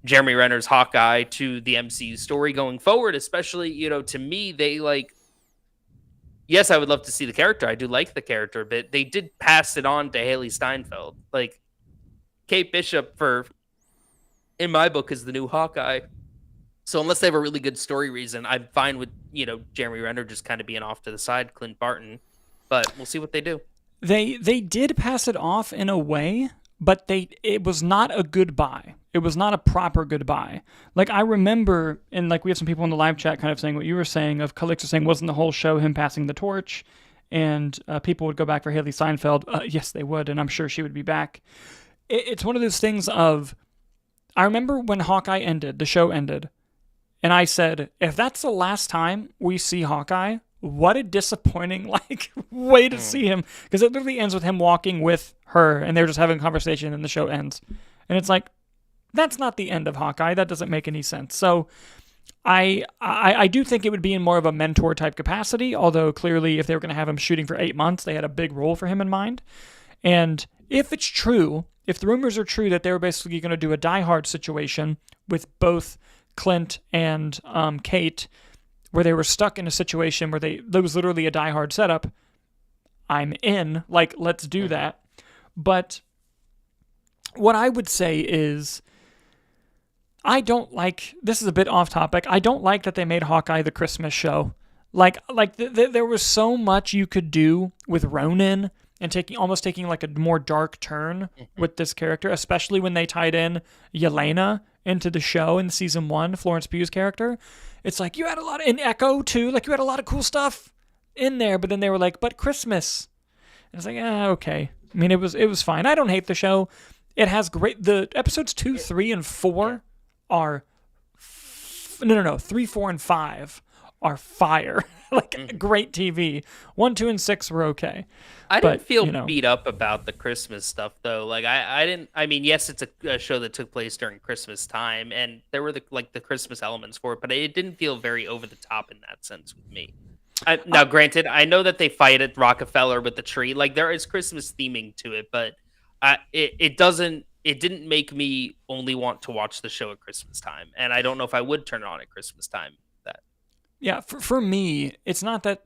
Jeremy Renner's Hawkeye to the MCU story going forward, especially, to me, they yes, I would love to see the character. I do like the character, but they did pass it on to Haley Steinfeld. Like, Kate Bishop, in my book, is the new Hawkeye. So unless they have a really good story reason, I'm fine with, Jeremy Renner just kind of being off to the side, Clint Barton. But we'll see what they do. They did pass it off in a way, but it was not a goodbye. It was not a proper goodbye. Like, I remember, and we have some people in the live chat kind of saying what you were saying, of Calixto saying, wasn't the whole show him passing the torch? And people would go back for Haley Steinfeld. Yes, they would, and I'm sure she would be back. It's one of those things of, I remember when Hawkeye ended, the show ended, and I said, if that's the last time we see Hawkeye, what a disappointing way to see him, because it literally ends with him walking with her, and they're just having a conversation, and the show ends. And it's like, that's not the end of Hawkeye. That doesn't make any sense. So I do think it would be in more of a mentor type capacity, although clearly if they were going to have him shooting for 8 months, they had a big role for him in mind. And if it's true, if the rumors are true that they were basically going to do a Die Hard situation with both Clint and Kate, where they were stuck in a situation where there was literally a Die Hard setup, I'm in. Let's do that. But what I would say is, I don't this is a bit off topic, I don't like that they made Hawkeye the Christmas show. There was so much you could do with Ronin and almost taking a more dark turn with this character, especially when they tied in Yelena into the show in season 1, Florence Pugh's character. It's you had a lot in Echo too, you had a lot of cool stuff in there, but then they were but Christmas. And it's okay. I mean, it was fine. I don't hate the show. It has the episodes 2, 3, and 4 are, 3, 4, and 5 are fire. Great TV. 1, 2, and 6 were okay. I didn't feel beat up about the Christmas stuff, though. Yes, it's a show that took place during Christmas time, and there were the Christmas elements for it, but it didn't feel very over the top in that sense with me. Now, granted, I know that they fight at Rockefeller with the tree. There is Christmas theming to it, but it didn't make me only want to watch the show at Christmas time, and I don't know if I would turn it on at Christmas time. Yeah, for me, it's not that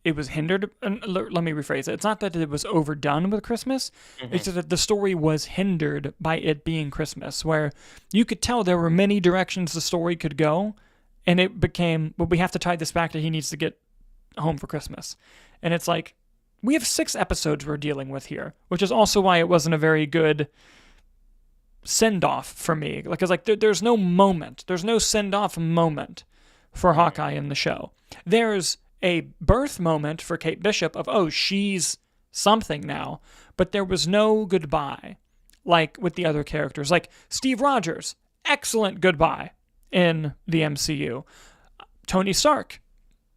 it was hindered. Let me rephrase it. It's not that it was overdone with Christmas. Mm-hmm. It's just that the story was hindered by it being Christmas, where you could tell there were many directions the story could go, and it became, well, we have to tie this back to he needs to get home for Christmas. And it's we have 6 episodes we're dealing with here, which is also why it wasn't a very good send-off for me. Because there's no moment. There's no send-off moment for Hawkeye in the show. There's a birth moment for Kate Bishop of, she's something now, but there was no goodbye with the other characters. Steve Rogers, excellent goodbye in the MCU. Tony Stark,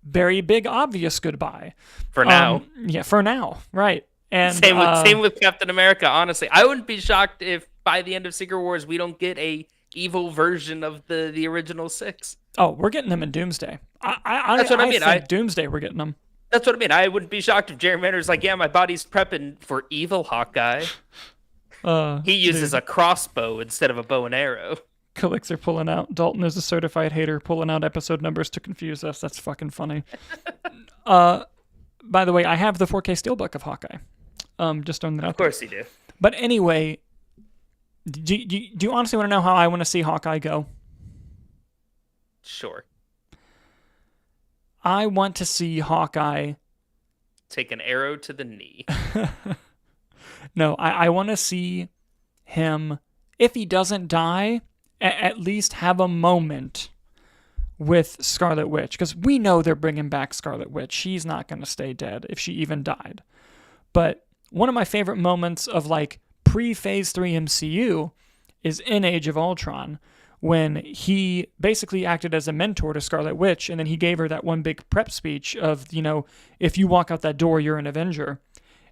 very big, obvious goodbye. For now. Yeah, for now, right. And same with Captain America, honestly. I wouldn't be shocked if by the end of Secret Wars we don't get a evil version of the original 6. Oh, we're getting them in Doomsday. That's what I mean. Think Doomsday, we're getting them. That's what I mean. I wouldn't be shocked if Jeremy Renner's like, yeah, my body's prepping for evil Hawkeye. He uses a crossbow instead of a bow and arrow. Clicks are pulling out. Dalton is a certified hater, pulling out episode numbers to confuse us. That's fucking funny. By the way, I have the 4K Steelbook of Hawkeye. Just throwing that out. Of course you do. But anyway, do you honestly want to know how I want to see Hawkeye go? Sure. I want to see Hawkeye take an arrow to the knee. No, I want to see him, if he doesn't die, at least have a moment with Scarlet Witch. Because we know they're bringing back Scarlet Witch. She's not going to stay dead if she even died. But one of my favorite moments of like pre-Phase 3 MCU is in Age of Ultron, when he basically acted as a mentor to Scarlet Witch, and then he gave her that one big prep speech of, if you walk out that door, you're an Avenger.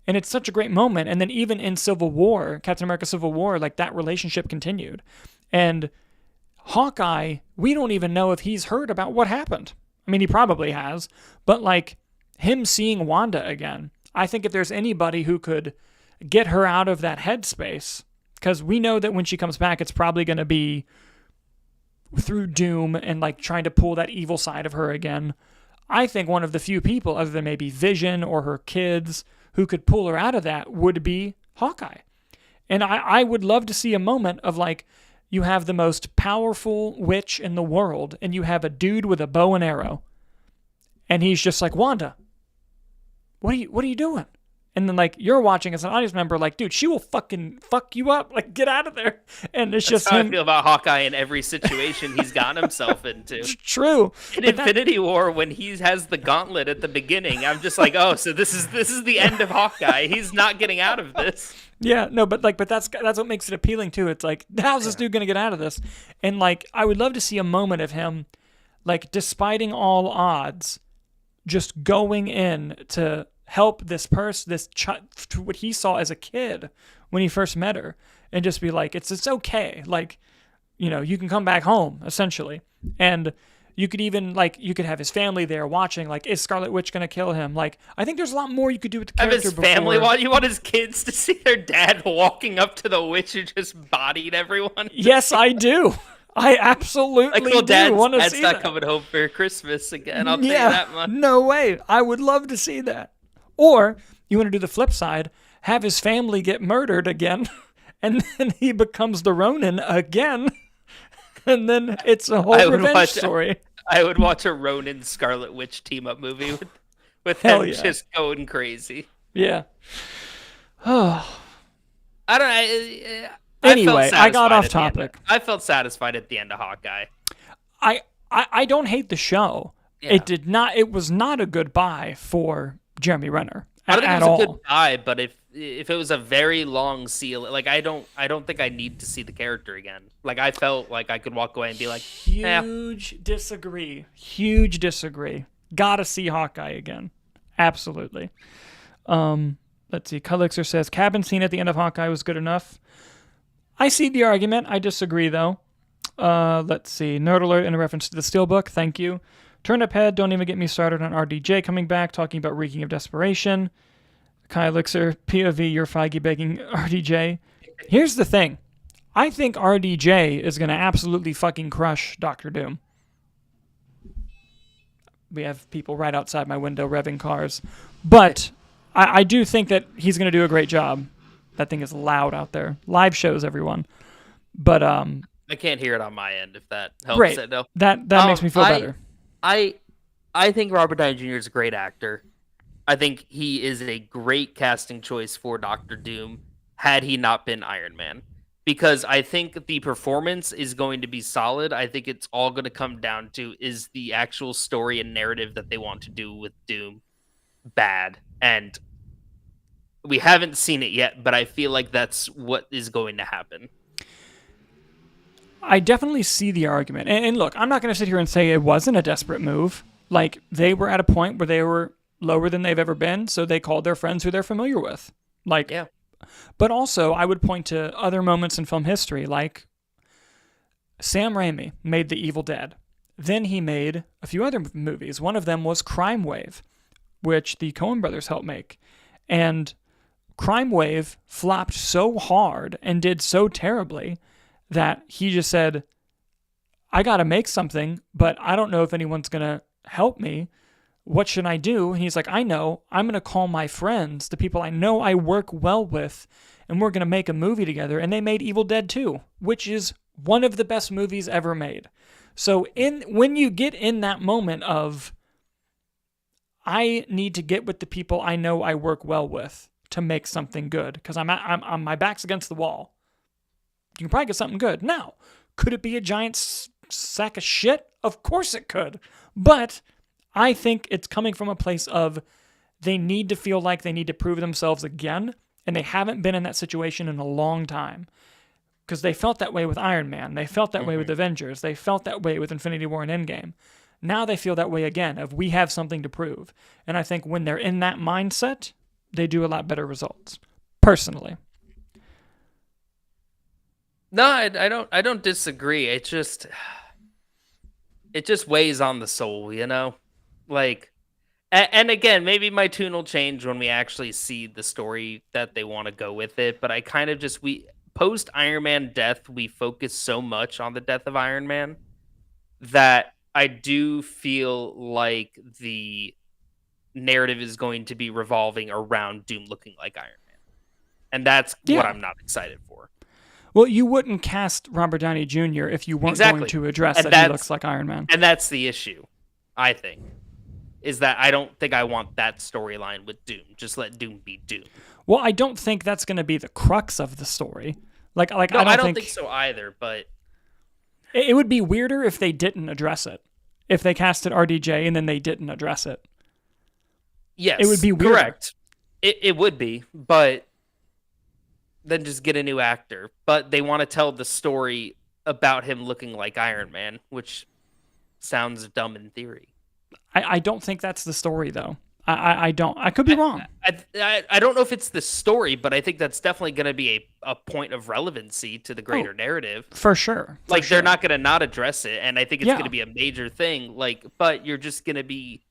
And it's such a great moment. And then even in Civil War, Captain America Civil War, like that relationship continued. And Hawkeye, we don't even know if he's heard about what happened. I mean, he probably has, but like him seeing Wanda again, I think if there's anybody who could get her out of that headspace, because we know that when she comes back, it's probably going to be through Doom and like trying to pull that evil side of her again. I think one of the few people, other than maybe Vision or her kids, who could pull her out of that would be Hawkeye. And I would love to see a moment of like, you have the most powerful witch in the world, and you have a dude with a bow and arrow, and he's just like, Wanda, what are you doing? And then, like, you're watching as an audience member, like, dude, she will fucking fuck you up. Like, get out of there. And it's That's just how him. I feel about Hawkeye in every situation he's gotten himself into. True. In Infinity War, when he has the gauntlet at the beginning, I'm just like, oh, so this is the end of Hawkeye. He's not getting out of this. Yeah, no, but that's what makes it appealing too. It's like, how's this dude gonna get out of this? And like, I would love to see a moment of him, like, despiting all odds, just going in to help this person, what he saw as a kid when he first met her, and just be like, it's okay. Like, you can come back home, essentially. And you could even, like, you could have his family there watching, like, is Scarlet Witch going to kill him? Like, I think there's a lot more you could do with the character. Have his family, you want his kids to see their dad walking up to the witch who just bodied everyone? Yes, I do. I absolutely do want to see that. Dad's not coming home for Christmas again, I'll tell you that much. No way. I would love to see that. Or you want to do the flip side, have his family get murdered again, and then he becomes the Ronin again, and then it's a whole revenge story. I would watch a Ronin Scarlet Witch team-up movie with Hell them yeah. just going crazy. Yeah. I don't know. Anyway, I got off topic. I felt satisfied at the end of Hawkeye. I don't hate the show. Yeah. It was not a good buy for Jeremy Renner I don't think at it was all. a good buy, but if it was a very long seal, like I don't think I need to see the character again. Like I felt like I could walk away and be like, Huge disagree. Gotta see Hawkeye again. Absolutely. Let's see. Culixer says cabin scene at the end of Hawkeye was good enough. I see the argument. I disagree though. Let's see. Nerd alert in reference to the Steelbook. Thank you. Turn up head. Don't even get me started on RDJ coming back, talking about reeking of desperation. Kai Elixir, POV, you're Feige begging RDJ. Here's the thing. I think RDJ is going to absolutely fucking crush Doctor Doom. We have people right outside my window revving cars. But I do think that he's going to do a great job. That thing is loud out there. Live shows, everyone. But I can't hear it on my end if that helps. Great. It, no. That makes me feel better. I think Robert Downey Jr. is a great actor. I think he is a great casting choice for Doctor Doom had he not been Iron Man. Because I think the performance is going to be solid. I think it's all going to come down to is the actual story and narrative that they want to do with Doom bad. And we haven't seen it yet, but I feel like that's what is going to happen. I definitely see the argument. And look, I'm not going to sit here and say it wasn't a desperate move. Like, they were at a point where they were lower than they've ever been, so they called their friends who they're familiar with. Like, Yeah. But also, I would point to other moments in film history, like Sam Raimi made The Evil Dead. Then he made a few other movies. One of them was Crime Wave, which the Coen brothers helped make. And Crime Wave flopped so hard and did so terribly that he just said, I got to make something, but I don't know if anyone's going to help me. What should I do? And he's like, I know. I'm going to call my friends, the people I know I work well with, and we're going to make a movie together. And they made Evil Dead 2, which is one of the best movies ever made. So when you get in that moment of, I need to get with the people I know I work well with to make something good, because I'm my back's against the wall. You can probably get something good. Now, could it be a giant sack of shit? Of course it could. But I think it's coming from a place of they need to feel like they need to prove themselves again, and they haven't been in that situation in a long time. Because they felt that way with Iron Man. They felt that way with Avengers. They felt that way with Infinity War and Endgame. Now they feel that way again, of we have something to prove. And I think when they're in that mindset, they do a lot better results. Personally. No, I don't disagree. It just weighs on the soul, you know? Like, and again, maybe my tune will change when we actually see the story that they want to go with it, but I kind of just, post Iron Man death, we focus so much on the death of Iron Man that I do feel like the narrative is going to be revolving around Doom looking like Iron Man. And that's what I'm not excited for. Well, you wouldn't cast Robert Downey Jr. if you weren't going to address that he looks like Iron Man. And that's the issue, I think, is that I don't think I want that storyline with Doom. Just let Doom be Doom. Well, I don't think that's going to be the crux of the story. No, I don't think so either, but it would be weirder if they didn't address it. If they casted RDJ and then they didn't address it. Yes, it would be weirder. Correct. It would be, but then just get a new actor. But they want to tell the story about him looking like Iron Man, which sounds dumb in theory. I don't think that's the story, though. I don't. I could be wrong. I don't know if it's the story, but I think that's definitely going to be a point of relevancy to the greater narrative. For sure. They're not going to not address it, and I think it's going to be a major thing. But you're just going to be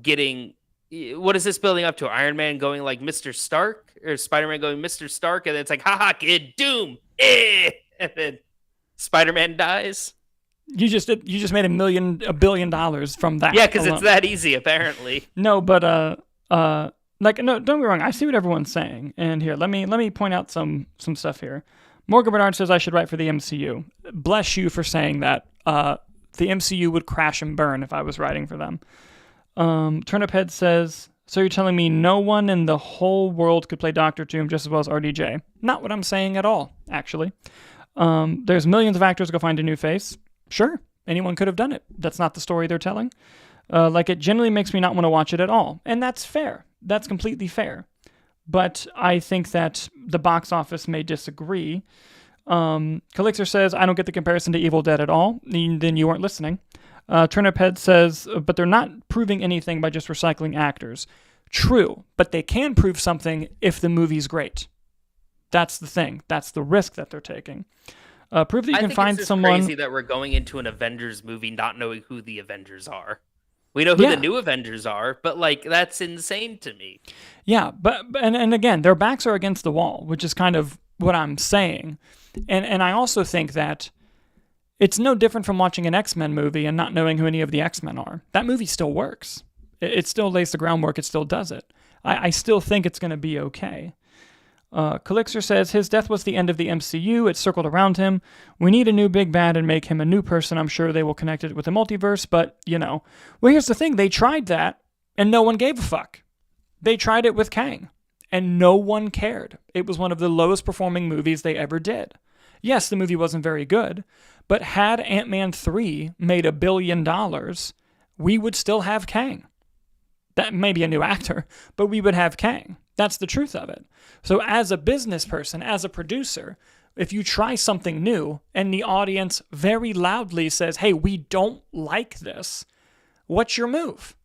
getting... What is this building up to? Iron Man going like Mr. Stark? Or Spider-Man going Mr. Stark, and then it's like, haha, kid, Doom! Eh! And then Spider-Man dies. You just made $1 billion from that. Yeah, because it's that easy, apparently. No, but no, don't get me wrong. I see what everyone's saying, and here, let me point out some stuff here. Morgan Bernard says I should write for the MCU. Bless you for saying that. The MCU would crash and burn if I was writing for them. Turnip Head says, so you're telling me no one in the whole world could play Doctor Doom just as well as RDJ? Not what I'm saying at all, actually. There's millions of actors go find a new face. Sure, anyone could have done it. That's not the story they're telling. It generally makes me not want to watch it at all. And that's fair. That's completely fair. But I think that the box office may disagree. Calixer says, I don't get the comparison to Evil Dead at all. Then you weren't listening. Turnip Head says, but they're not proving anything by just recycling actors. True, but they can prove something if the movie's great. That's the thing. That's the risk that they're taking. Prove that you can find someone. It's crazy that we're going into an Avengers movie not knowing who the Avengers are. We know who the new Avengers are, but that's insane to me. Yeah, but and again, their backs are against the wall, which is kind of what I'm saying. And I also think that it's no different from watching an X-Men movie and not knowing who any of the X-Men are. That movie still works. It still lays the groundwork. It still does it. I still think it's going to be okay. Calixer says, his death was the end of the MCU. It circled around him. We need a new big bad and make him a new person. I'm sure they will connect it with the multiverse, but, Well, here's the thing. They tried that, and no one gave a fuck. They tried it with Kang, and no one cared. It was one of the lowest performing movies they ever did. Yes, the movie wasn't very good, but had Ant-Man 3 made $1 billion, we would still have Kang. That may be a new actor, but we would have Kang. That's the truth of it. So as a business person, as a producer, if you try something new and the audience very loudly says, hey, we don't like this, What's your move?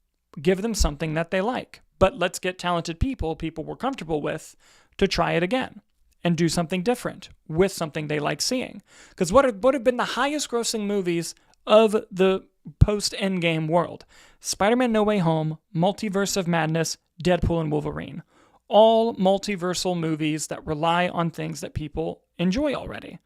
Give them something that they like. But let's get talented people we're comfortable with, to try it again and do something different with something they like seeing. Because what have been the highest grossing movies of the post-Endgame world? Spider-Man No Way Home, Multiverse of Madness, Deadpool, and Wolverine. All multiversal movies that rely on things that people enjoy already.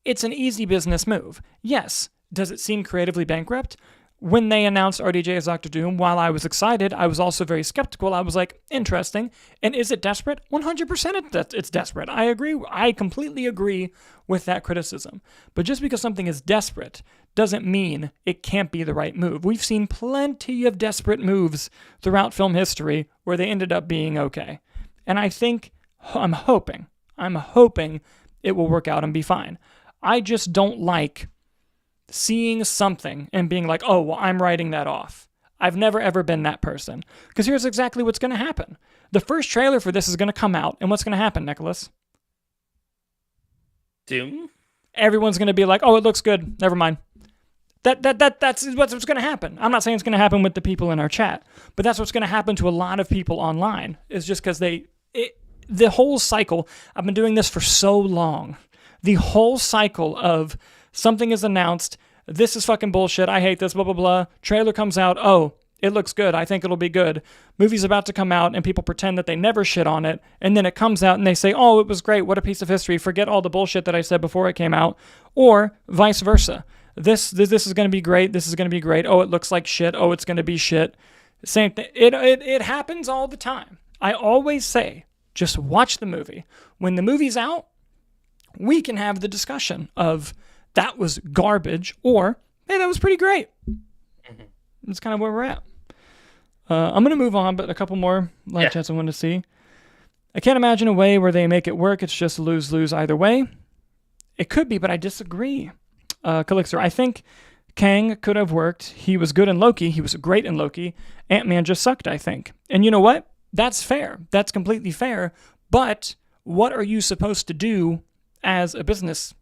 It's an easy business move. Yes, does it seem creatively bankrupt? When they announced RDJ as Doctor Doom, while I was excited, I was also very skeptical. I was like, interesting. And is it desperate? 100% it's desperate. I agree. I completely agree with that criticism. But just because something is desperate doesn't mean it can't be the right move. We've seen plenty of desperate moves throughout film history where they ended up being okay. And I'm hoping it will work out and be fine. I just don't like seeing something and being like, oh, well, I'm writing that off. I've never, ever been that person. Because here's exactly what's going to happen. The first trailer for this is going to come out, and what's going to happen, Nicholas? Doom? Everyone's going to be like, oh, it looks good. Never mind. That's what's going to happen. I'm not saying it's going to happen with the people in our chat, but that's what's going to happen to a lot of people online. Is just because the whole cycle, I've been doing this for so long. The whole cycle of something is announced, this is fucking bullshit, I hate this, blah, blah, blah. Trailer comes out, oh, it looks good, I think it'll be good. Movie's about to come out, and people pretend that they never shit on it, and then it comes out, and they say, oh, it was great, what a piece of history, forget all the bullshit that I said before it came out. Or vice versa. This is going to be great, this is going to be great, oh, it looks like shit, oh, it's going to be shit. Same thing. It happens all the time. I always say, just watch the movie. When the movie's out, we can have the discussion of, that was garbage, or, hey, that was pretty great. That's kind of where we're at. I'm going to move on, but a couple more live chats I want to see. I can't imagine a way where they make it work. It's just lose-lose either way. It could be, but I disagree. Calixer, I think Kang could have worked. He was good in Loki. He was great in Loki. Ant-Man just sucked, I think. And you know what? That's fair. That's completely fair. But what are you supposed to do as a business?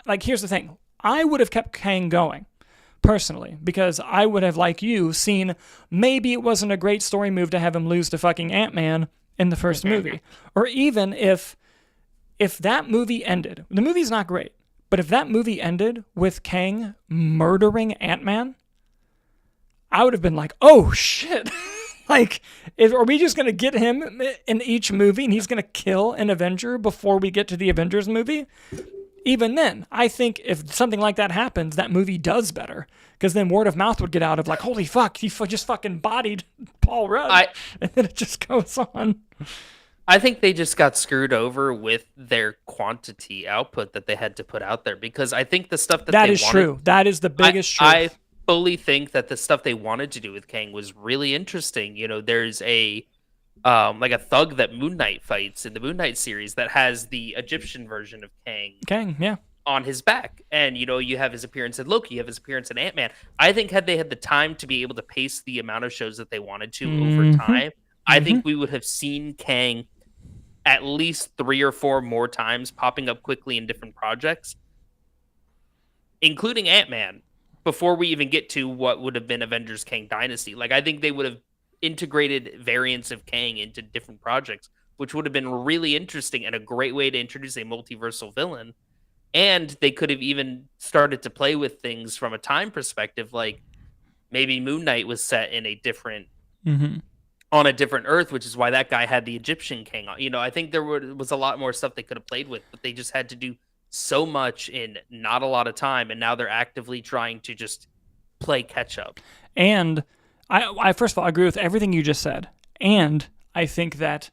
Like, here's the thing. I would have kept Kang going, personally, because I would have, like you, seen maybe it wasn't a great story move to have him lose to fucking Ant-Man in the first movie. Or even if that movie ended, the movie's not great, but if that movie ended with Kang murdering Ant-Man, I would have been like, oh, shit. Like, are we just going to get him in each movie and he's going to kill an Avenger before we get to the Avengers movie? Even then, I think if something like that happens, that movie does better. Because then word of mouth would get out of like, holy fuck, he just fucking bodied Paul Rudd. And then it just goes on. I think they just got screwed over with their quantity output that they had to put out there. Because I think the stuff that is true. That is the biggest truth. I fully think that the stuff they wanted to do with Kang was really interesting. You know, there's a thug that Moon Knight fights in the Moon Knight series that has the Egyptian version of Kang, yeah, on his back. And, you know, you have his appearance in Loki, you have his appearance in Ant-Man. I think had they had the time to be able to pace the amount of shows that they wanted to over time, I think we would have seen Kang at least 3 or 4 more times popping up quickly in different projects, including Ant-Man, before we even get to what would have been Avengers Kang Dynasty. Like, I think they would have integrated variants of Kang into different projects, which would have been really interesting and a great way to introduce a multiversal villain. And they could have even started to play with things from a time perspective, like maybe Moon Knight was set in a different on a different Earth, which is why that guy had the Egyptian Kang on. You know, I think there was a lot more stuff they could have played with, but they just had to do so much in not a lot of time, and now they're actively trying to just play catch up. And I first of all agree with everything you just said, and I think that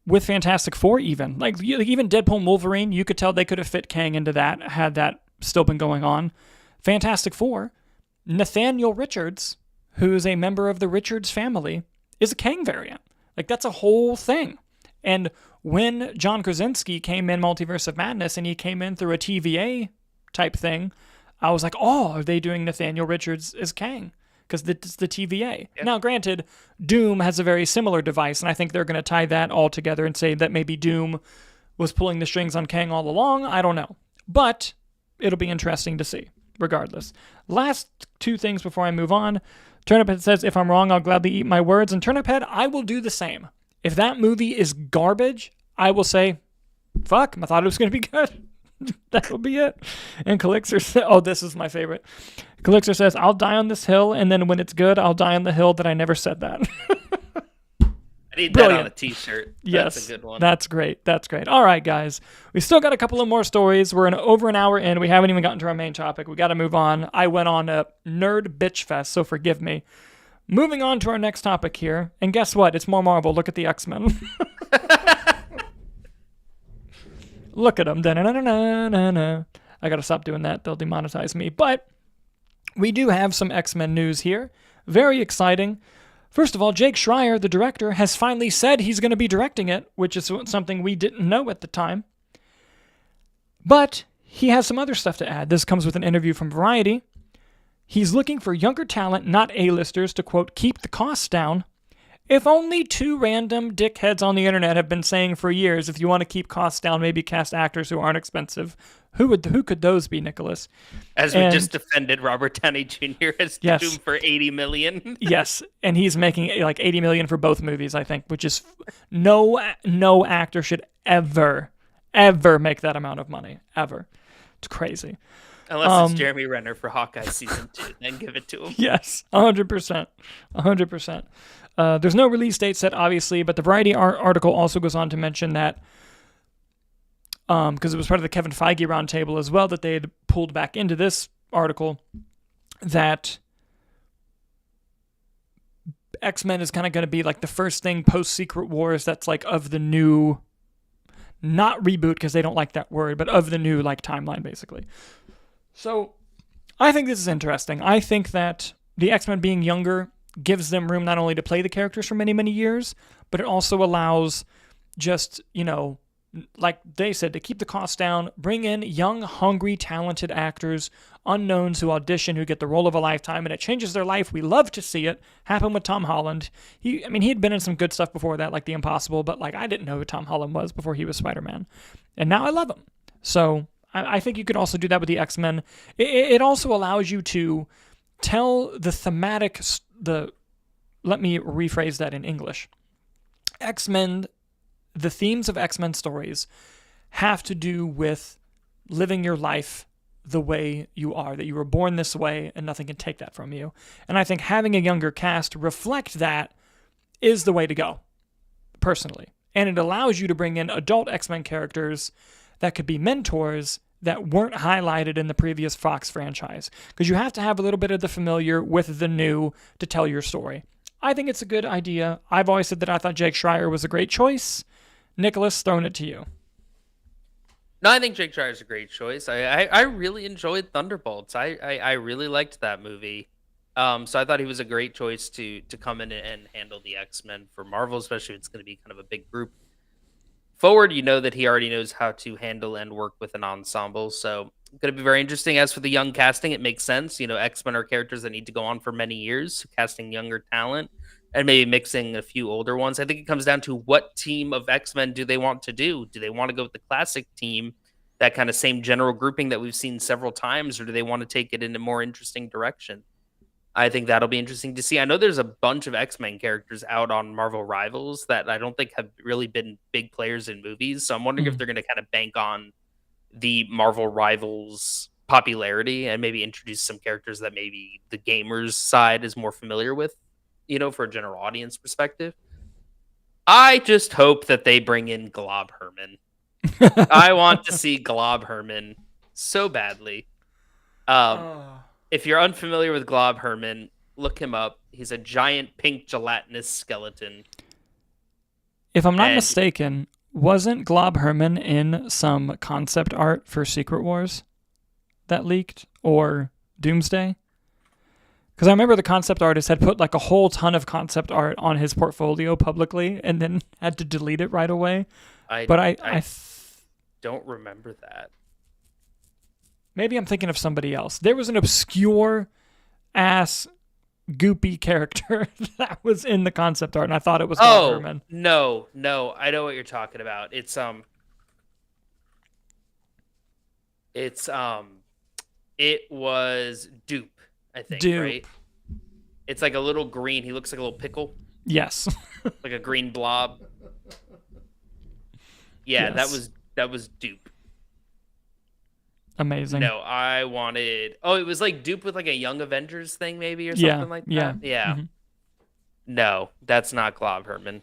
with Fantastic Four, even Deadpool and Wolverine, you could tell they could have fit Kang into that had that still been going on. Fantastic Four, Nathaniel Richards, who is a member of the Richards family, is a Kang variant. Like, that's a whole thing. And when John Krasinski came in Multiverse of Madness and he came in through a TVA type thing, I was like, oh, are they doing Nathaniel Richards as Kang? Because it's the TVA. Yep. Now, granted, Doom has a very similar device, and I think they're going to tie that all together and say that maybe Doom was pulling the strings on Kang all along. I don't know. But it'll be interesting to see. regardless. Last two things before I move on. Turniphead says, if I'm wrong, I'll gladly eat my words. And Turniphead, I will do the same. If that movie is garbage, I will say, fuck, I thought it was going to be good. That'll be it. And Calixer says, oh, this is my favorite. Calixer says, I'll die on this hill, and then when it's good, I'll die on the hill that I never said that. I need that on a t-shirt. Yes, that's a good one. That's great. That's great. All right, guys. We still got a couple of more stories. We're over an hour in. We haven't even gotten to our main topic. We got to move on. I went on a nerd bitch fest, so forgive me. Moving on to our next topic here. And guess what? It's more Marvel. Look at the X-Men. Look at them. I got to stop doing that. They'll demonetize me. But we do have some X-Men news here. Very exciting. First of all, Jake Schreier, the director, has finally said he's going to be directing it, which is something we didn't know at the time. But he has some other stuff to add. This comes with an interview from Variety. He's looking for younger talent, not A-listers, to, quote, keep the costs down. If only two random dickheads on the internet have been saying for years, if you want to keep costs down, maybe cast actors who aren't expensive. Who could those be, Nicholas? As we just defended Robert Downey Jr. as Doom for $80 million. Yes, and he's making like $80 million for both movies, I think, which is no actor should ever make that amount of money, ever. It's crazy. Unless it's Jeremy Renner for Hawkeye season 2, then give it to him. Yes, 100%. 100%. There's no release date set, obviously, but the Variety article also goes on to mention that because it was part of the Kevin Feige roundtable as well, that they had pulled back into this article, that X-Men is kind of going to be like the first thing post-Secret Wars that's like of the new, not reboot because they don't like that word, but of the new like timeline, basically. So I think this is interesting. I think that the X-Men being younger gives them room not only to play the characters for many, many years, but it also allows just, like they said, to keep the costs down, bring in young, hungry, talented actors, unknowns who audition, who get the role of a lifetime, and it changes their life. We love to see it happen with Tom Holland. He had been in some good stuff before that, like The Impossible, but like I didn't know who Tom Holland was before he was Spider-Man. And now I love him. So I think you could also do that with the X-Men. It also allows you to tell the thematic, let me rephrase that in English. X-Men, the themes of X-Men stories have to do with living your life the way you are, that you were born this way and nothing can take that from you. And I think having a younger cast reflect that is the way to go, personally. And it allows you to bring in adult X-Men characters that could be mentors that weren't highlighted in the previous Fox franchise. Because you have to have a little bit of the familiar with the new to tell your story. I think it's a good idea. I've always said that I thought Jake Schreier was a great choice. Nicholas, throwing it to you. No, I think Jake Schreier is a great choice. I really enjoyed Thunderbolts. I really liked that movie. So I thought he was a great choice to come in and handle the X-Men for Marvel, especially if it's going to be kind of a big group. Forward, that he already knows how to handle and work with an ensemble. So it's going to be very interesting. As for the young casting, it makes sense. X-Men are characters that need to go on for many years. So casting younger talent and maybe mixing a few older ones. I think it comes down to what team of X-Men do they want to do? Do they want to go with the classic team, that kind of same general grouping that we've seen several times, or do they want to take it in a more interesting direction? I think that'll be interesting to see. I know there's a bunch of X-Men characters out on Marvel Rivals that I don't think have really been big players in movies. So I'm wondering if they're going to kind of bank on the Marvel Rivals popularity and maybe introduce some characters that maybe the gamers side is more familiar with, for a general audience perspective. I just hope that they bring in Glob Herman. I want to see Glob Herman so badly. If you're unfamiliar with Glob Herman, look him up. He's a giant pink gelatinous skeleton. If I'm not mistaken, wasn't Glob Herman in some concept art for Secret Wars that leaked, or Doomsday? Because I remember the concept artist had put like a whole ton of concept art on his portfolio publicly and then had to delete it right away. I don't remember that. Maybe I'm thinking of somebody else. There was an obscure ass goopy character that was in the concept art, and I thought it was Glob Herman. No, I know what you're talking about. It's It was Dupe, I think, right? Dupe. It's like a little green. He looks like a little pickle, Yes. like a green blob. Yeah, Yes. that was Dupe. Amazing. No, I wanted. Oh, it was like Dupe with like a Young Avengers thing, maybe, or Yeah. something like Yeah. that. Yeah. hmm No, that's not Glob Herman.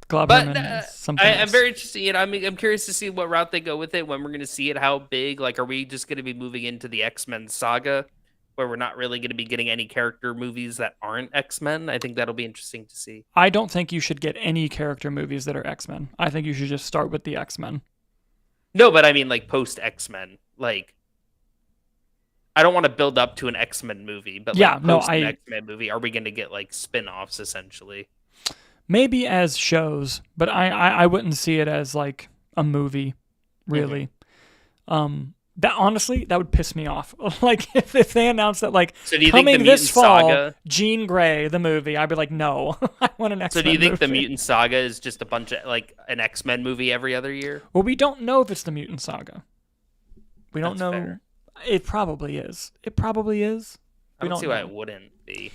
Glob But Herman is something I'm else. very interested. You know, I mean, I'm curious to see what route they go with it. When we're going to see it, how big? Like, are we just going to be moving into the X-Men saga, where we're not really going to be getting any character movies that aren't X-Men? I think that'll be interesting to see. I don't think you should get any character movies that are X-Men. I think you should just start with the X-Men. No, but I mean, like post X-Men. Like, I don't want to build up to an X-Men movie, but Yeah, like no, post an X-Men movie, are we going to get like spin-offs essentially? maybe as shows, but I wouldn't see it as like a movie, really. That honestly, that would piss me off. Like if they announced that like So do you think the coming Mutant this fall, Saga? Jean Grey the movie, I'd be like, no, I want an So X-Men do you think movie. the Mutant Saga is just a bunch of like an X-Men movie every other year? Well, we don't know if it's the Mutant Saga. We don't That's know. fair. It probably is. It probably is. I We don't don't see why know. it wouldn't be.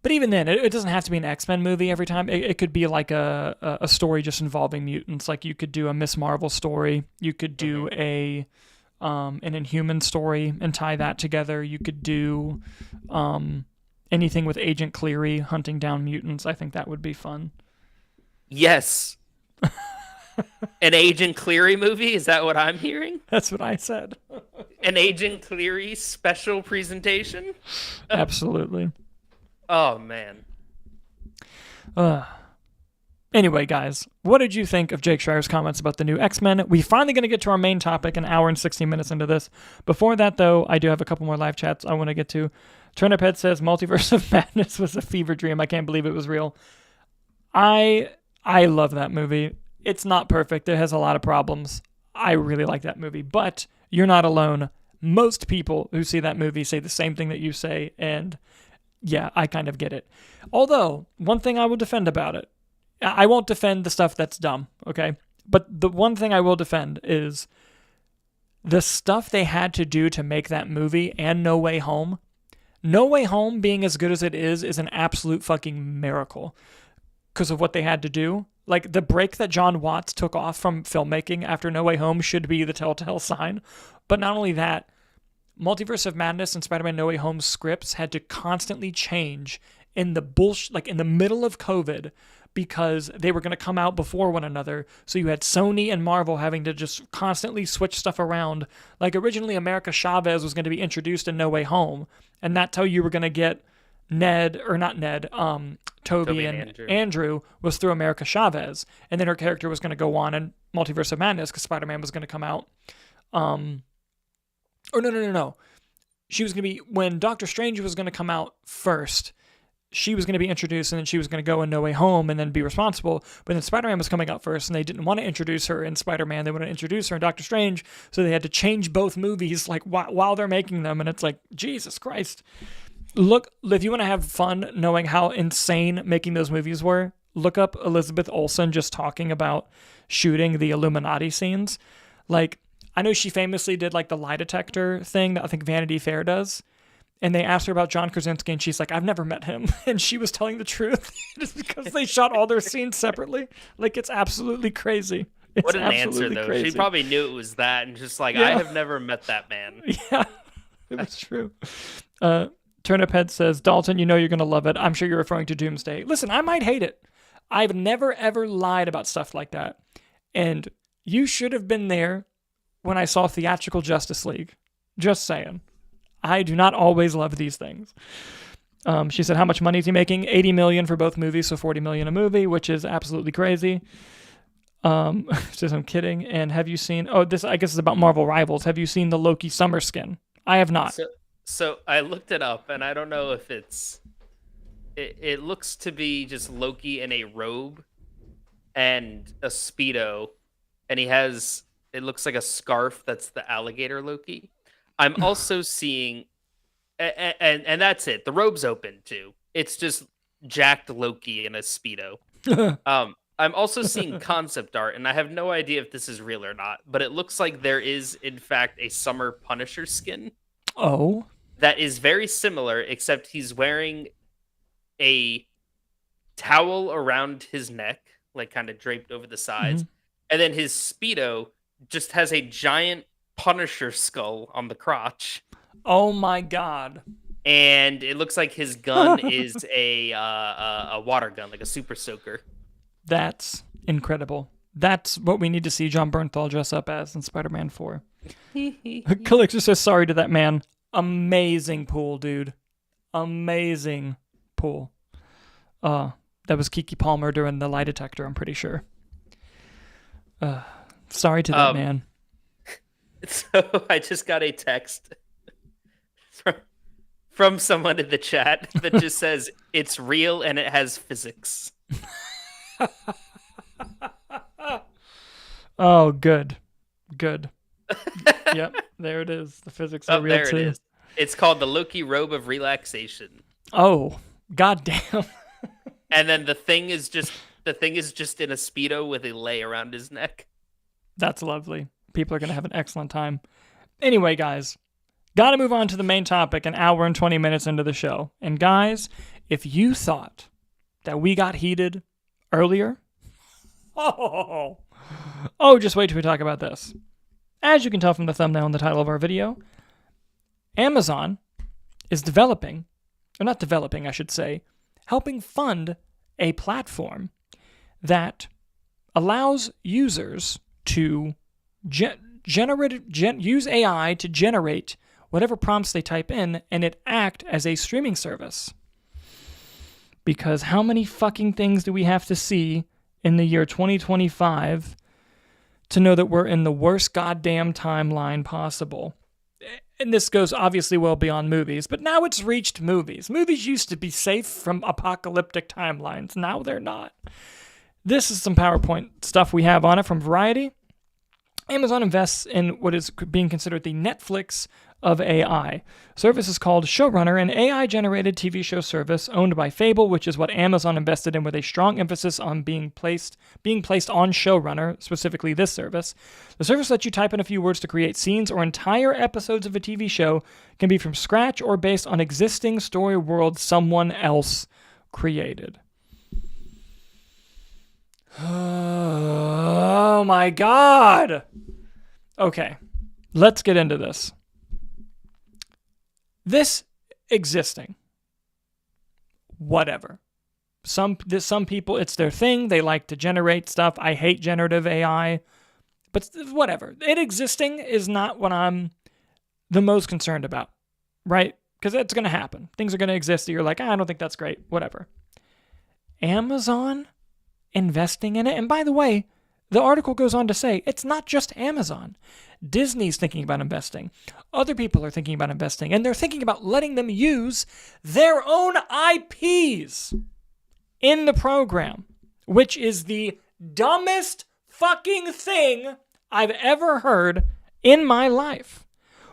But even then, it doesn't have to be an X-Men movie every time. It could be like a story just involving mutants. Like you could do a Miss Marvel story. You could do an Inhuman story and tie that together. You could do anything with Agent Cleary hunting down mutants. I think that would be fun. Yes. An Agent Cleary movie? Is that what I'm hearing? That's what I said. An Agent Cleary special presentation? Absolutely. Oh man. Anyway, guys, what did you think of Jake Schreier's comments about the new X-Men? We're finally going to get to our main topic an hour and 16 minutes into this. Before that, though, I do have a couple more live chats I want to get to. Turniphead says Multiverse of Madness was a fever dream. I can't believe it was real. I love that movie. It's not perfect. It has a lot of problems. I really like that movie, but you're not alone. Most people who see that movie say the same thing that you say, and yeah, I kind of get it. Although, one thing I will defend about it, I won't defend the stuff that's dumb, okay? But the one thing I will defend is the stuff they had to do to make that movie and No Way Home. No Way Home being as good as it is an absolute fucking miracle because of what they had to do. Like, the break that John Watts took off from filmmaking after No Way Home should be the telltale sign. But not only that, Multiverse of Madness and Spider-Man No Way Home scripts had to constantly change in the like in the middle of COVID because they were going to come out before one another. So you had Sony and Marvel having to just constantly switch stuff around. Like originally America Chavez was going to be introduced in No Way Home, and that's how you were going to get Toby and Andrew was through America Chavez, and then her character was going to go on in Multiverse of Madness because Spider-Man was going to come out. No. She was going to be, when Doctor Strange was going to come out first, she was going to be introduced, and then she was going to go in No Way Home and then be responsible. But then Spider-Man was coming out first, and they didn't want to introduce her in Spider-Man. They wanted to introduce her in Doctor Strange, so they had to change both movies like while they're making them, and it's like, Jesus Christ. Look, if you want to have fun knowing how insane making those movies were, look up Elizabeth Olsen just talking about shooting the Illuminati scenes. Like, I know she famously did like the lie detector thing that I think Vanity Fair does. And they asked her about John Krasinski, and she's like, I've never met him. And she was telling the truth just because they shot all their scenes separately. Like, it's absolutely crazy. It's what an answer, though. Crazy. She probably knew it was that and just like, Yeah. I have never met that man. Yeah, it was true. Turniphead says, Dalton, you know you're going to love it. I'm sure you're referring to Doomsday. Listen, I might hate it. I've never, ever lied about stuff like that. And you should have been there when I saw Theatrical Justice League. Just saying. I do not always love these things. She said, how much money is he making? $80 million for both movies, so $40 million a movie, which is absolutely crazy. Says, I'm kidding. And have you seen, this I guess is about Marvel Rivals. Have you seen the Loki summer skin? I have not. So I looked it up, and I don't know if it looks to be just Loki in a robe and a Speedo, and it looks like a scarf that's the alligator Loki. I'm also seeing, and that's it. The robe's open too. It's just jacked Loki in a Speedo. I'm also seeing concept art, and I have no idea if this is real or not, but it looks like there is, in fact, a Summer Punisher skin Oh. that is very similar, except he's wearing a towel around his neck, like kind of draped over the sides, Mhm. and then his Speedo just has a giant Punisher skull on the crotch. Oh my god. And it looks like his gun is a water gun, like a super soaker. That's incredible. That's what we need to see John Bernthal dress up as in Spider-Man 4. Calixtus says sorry to that man. Amazing pool, dude. Amazing pool. That was Kiki Palmer during the lie detector, I'm pretty sure. Sorry to that man. So I just got a text from someone in the chat that just says it's real and it has physics. Oh, good. Yep, there it is. The physics are real there too. It is. It's called the Loki robe of relaxation. Oh, goddamn. And then the thing is just in a Speedo with a lei around his neck. That's lovely. People are going to have an excellent time. Anyway, guys, got to move on to the main topic an hour and 20 minutes into the show. And guys, if you thought that we got heated earlier, just wait till we talk about this. As you can tell from the thumbnail and the title of our video, Amazon is developing, or not developing, I should say, helping fund a platform that allows users to use AI to generate whatever prompts they type in, and it act as a streaming service. Because how many fucking things do we have to see in the year 2025 to know that we're in the worst goddamn timeline possible? And this goes obviously well beyond movies, but now it's reached movies. Movies used to be safe from apocalyptic timelines. Now they're not. This is some PowerPoint stuff we have on it from Variety. Amazon invests in what is being considered the Netflix of AI. Service is called Showrunner, an AI-generated TV show service owned by Fable, which is what Amazon invested in with a strong emphasis on being placed on Showrunner, specifically this service. The service lets you type in a few words to create scenes or entire episodes of a TV show, can be from scratch or based on existing story worlds someone else created. Oh my god! Okay, let's get into this. This existing, whatever. Some people, it's their thing. They like to generate stuff. I hate generative AI, but whatever. It existing is not what I'm the most concerned about, right? Because it's going to happen. Things are going to exist that you're like, I don't think that's great. Whatever. Amazon investing in it. And by the way, the article goes on to say it's not just Amazon. Disney's thinking about investing. Other people are thinking about investing. And they're thinking about letting them use their own IPs in the program, which is the dumbest fucking thing I've ever heard in my life.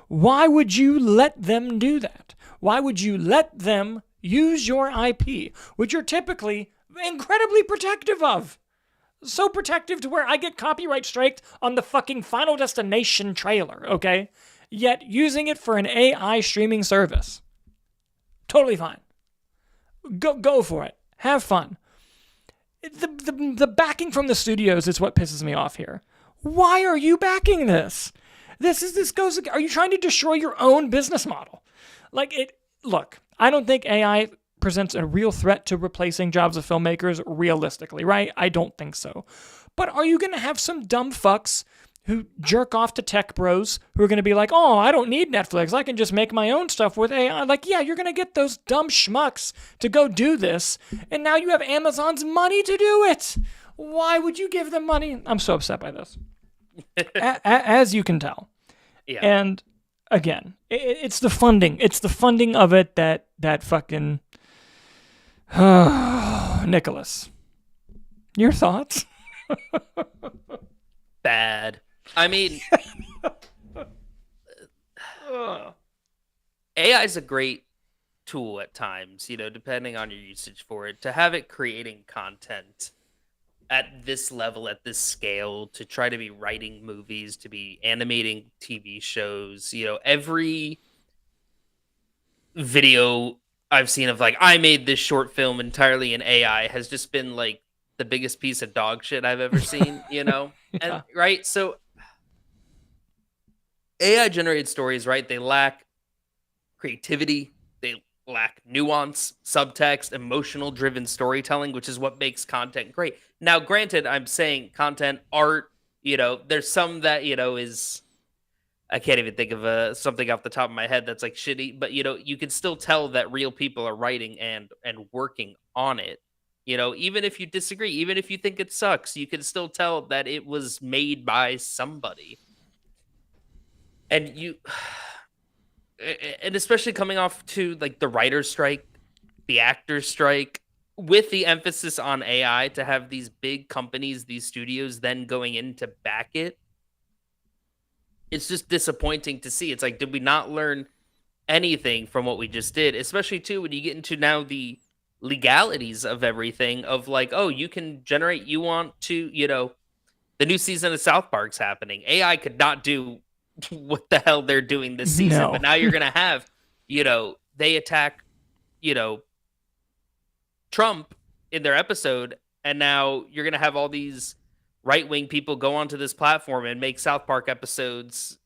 Why would you let them do that? Why would you let them use your IP, which you're typically incredibly protective of? So protective to where I get copyright striked on the fucking Final Destination trailer, okay? Yet using it for an AI streaming service. Totally fine. Go for it. Have fun. The backing from the studios is what pisses me off here. Why are you backing this? Are you trying to destroy your own business model? Look, I don't think AI presents a real threat to replacing jobs of filmmakers realistically, right? I don't think so. But are you going to have some dumb fucks who jerk off to tech bros who are going to be like, oh, I don't need Netflix. I can just make my own stuff with AI. Like, yeah, you're going to get those dumb schmucks to go do this. And now you have Amazon's money to do it. Why would you give them money? I'm so upset by this. As you can tell. Yeah. And again, it's the funding. It's the funding of it that fucking... Nicholas, your thoughts? Bad. I mean, AI is a great tool at times, depending on your usage for it. To have it creating content at this level, at this scale, to try to be writing movies, to be animating TV shows. Every video I've seen of like, I made this short film entirely in AI has just been like the biggest piece of dog shit I've ever seen. And Yeah. right. So AI generated stories, right? They lack creativity, they lack nuance, subtext, emotional driven storytelling, which is what makes content great. Now, granted, I'm saying content, art, there's some that, is I can't even think of something off the top of my head that's like shitty, but you can still tell that real people are writing and working on it. Even if you disagree, even if you think it sucks, you can still tell that it was made by somebody. And and especially coming off to like the writer's strike, the actor's strike, with the emphasis on AI, to have these big companies, these studios then going in to back it, it's just disappointing to see. It's like, did we not learn anything from what we just did? Especially too when you get into now the legalities of everything, of like, oh, you can generate, you want to, the new season of South Park's happening. AI could not do what the hell they're doing this season, but No. now you're gonna have, they attack, you know, Trump in their episode, and now you're gonna have all these right wing people go onto this platform and make South Park episodes,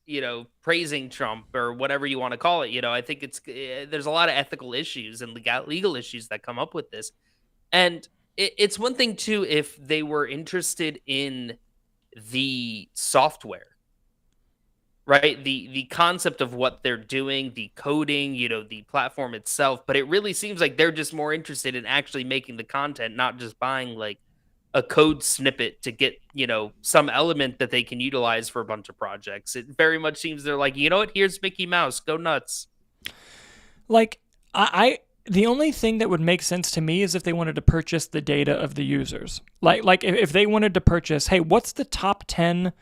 praising Trump or whatever you want to call it. I think there's a lot of ethical issues and legal issues that come up with this, and it's one thing too if they were interested in the software, right? The concept of what they're doing, the coding, the platform itself, but it really seems like they're just more interested in actually making the content, not just buying like a code snippet to get, some element that they can utilize for a bunch of projects. It very much seems they're like, you know what, here's Mickey Mouse, go nuts. Like, I the only thing that would make sense to me is if they wanted to purchase the data of the users. Like if they wanted to purchase, hey, what's the top 10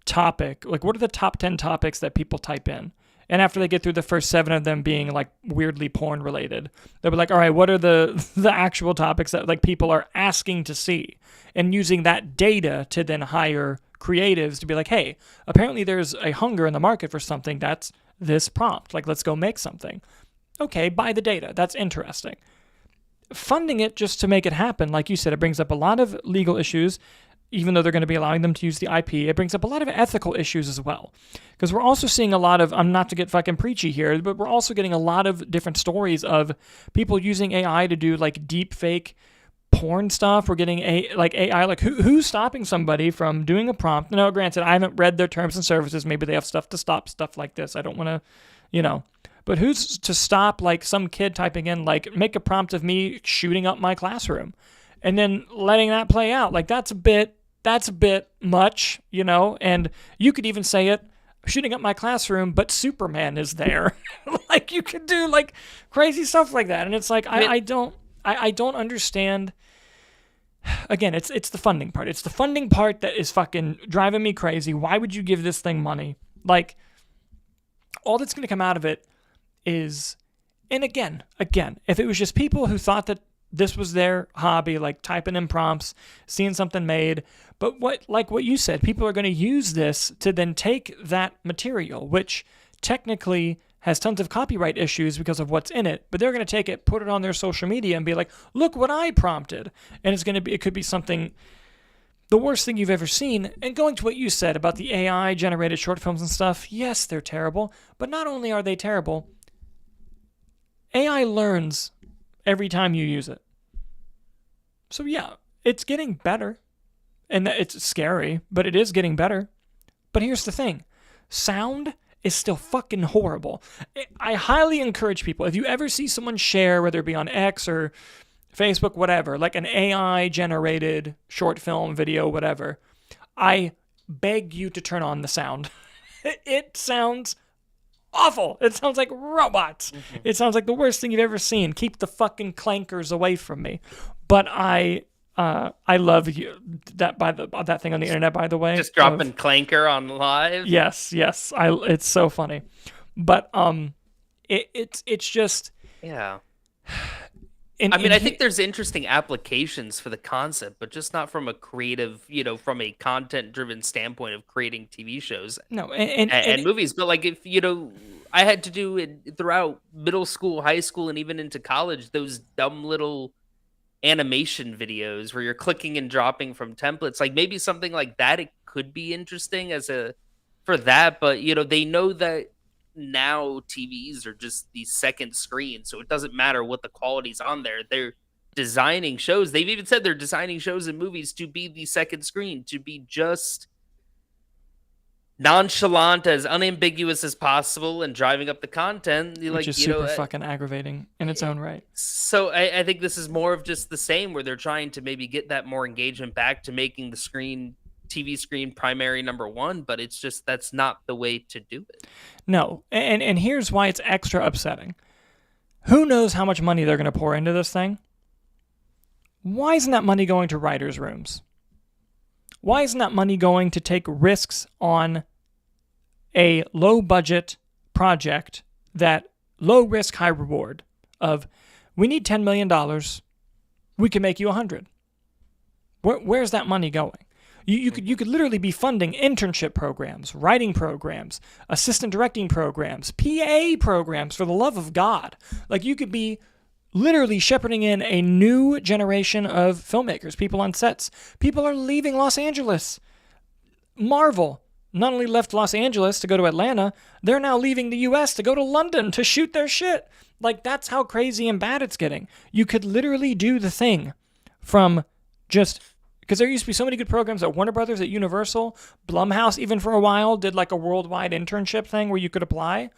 topic? Like, what are the top 10 topics that people type in? And after they get through the first 7 of them being like weirdly porn related, they'll be like, all right, what are the actual topics that like people are asking to see? And using that data to then hire creatives to be like, hey, apparently there's a hunger in the market for something that's this prompt. Like, let's go make something. Okay, buy the data. That's interesting. Funding it just to make it happen, like you said, it brings up a lot of legal issues, even though they're going to be allowing them to use the IP. It brings up a lot of ethical issues as well. Because we're also seeing a lot of, I'm not to get fucking preachy here, but we're also getting a lot of different stories of people using AI to do like deep fake porn stuff. We're getting AI, like who's stopping somebody from doing a prompt? No, granted, I haven't read their terms and services. Maybe they have stuff to stop stuff like this. I don't want to, But who's to stop like some kid typing in like make a prompt of me shooting up my classroom and then letting that play out? Like that's a bit much, and you could even say it shooting up my classroom, but Superman is there. Like you could do like crazy stuff like that. And it's like, I don't understand. Again, it's the funding part. It's the funding part that is fucking driving me crazy. Why would you give this thing money? Like all that's going to come out of it is, and again, if it was just people who thought that this was their hobby, like typing in prompts, seeing something made, but what you said, people are going to use this to then take that material, which technically has tons of copyright issues because of what's in it, but they're going to take it, put it on their social media and be like, look what I prompted. And it could be something, the worst thing you've ever seen. And going to what you said about the AI generated short films and stuff, yes, they're terrible, but not only are they terrible, AI learns every time you use it. So yeah, it's getting better. And it's scary, but it is getting better. But here's the thing. Sound is still fucking horrible. I highly encourage people, if you ever see someone share, whether it be on X or Facebook, whatever, like an AI generated short film, video, whatever, I beg you to turn on the sound. It sounds awful. It sounds like robots. Mm-hmm. It sounds like the worst thing you've ever seen. Keep the fucking clankers away from me. But I love you that thing on the internet, by the way. Just dropping clanker on live. Yes. It's so funny. But it's just yeah. I mean, I think there's interesting applications for the concept, but just not from a creative, from a content-driven standpoint of creating TV shows no, and movies. But like, if I had to do it throughout middle school, high school, and even into college, those dumb little animation videos where you're clicking and dropping from templates, like maybe something like that, it could be interesting for that. But they know that now TVs are just the second screen, so it doesn't matter what the quality's on there. They're designing shows. They've even said they're designing shows and movies to be the second screen, to be just nonchalant, as unambiguous as possible, and driving up the content. Which is super fucking aggravating in its own right. So I think this is more of just the same, where they're trying to maybe get that more engagement back to making the TV screen primary number one, but it's just that's not the way to do it. No, and here's why it's extra upsetting. Who knows how much money they're going to pour into this thing? Why isn't that money going to writers' rooms? Why isn't that money going to take risks on a low-budget project, that low-risk, high-reward of, we need $10 million, we can make you 100? Where's that money going? You could literally be funding internship programs, writing programs, assistant directing programs, PA programs, for the love of God. Like, you could be literally shepherding in a new generation of filmmakers, people on sets. People are leaving Los Angeles. Marvel not only left Los Angeles to go to Atlanta, they're now leaving the US to go to London to shoot their shit. Like, that's how crazy and bad it's getting. You could literally do the thing from just... Because there used to be so many good programs at Warner Brothers, at Universal, Blumhouse, even for a while, did like a worldwide internship thing where you could apply.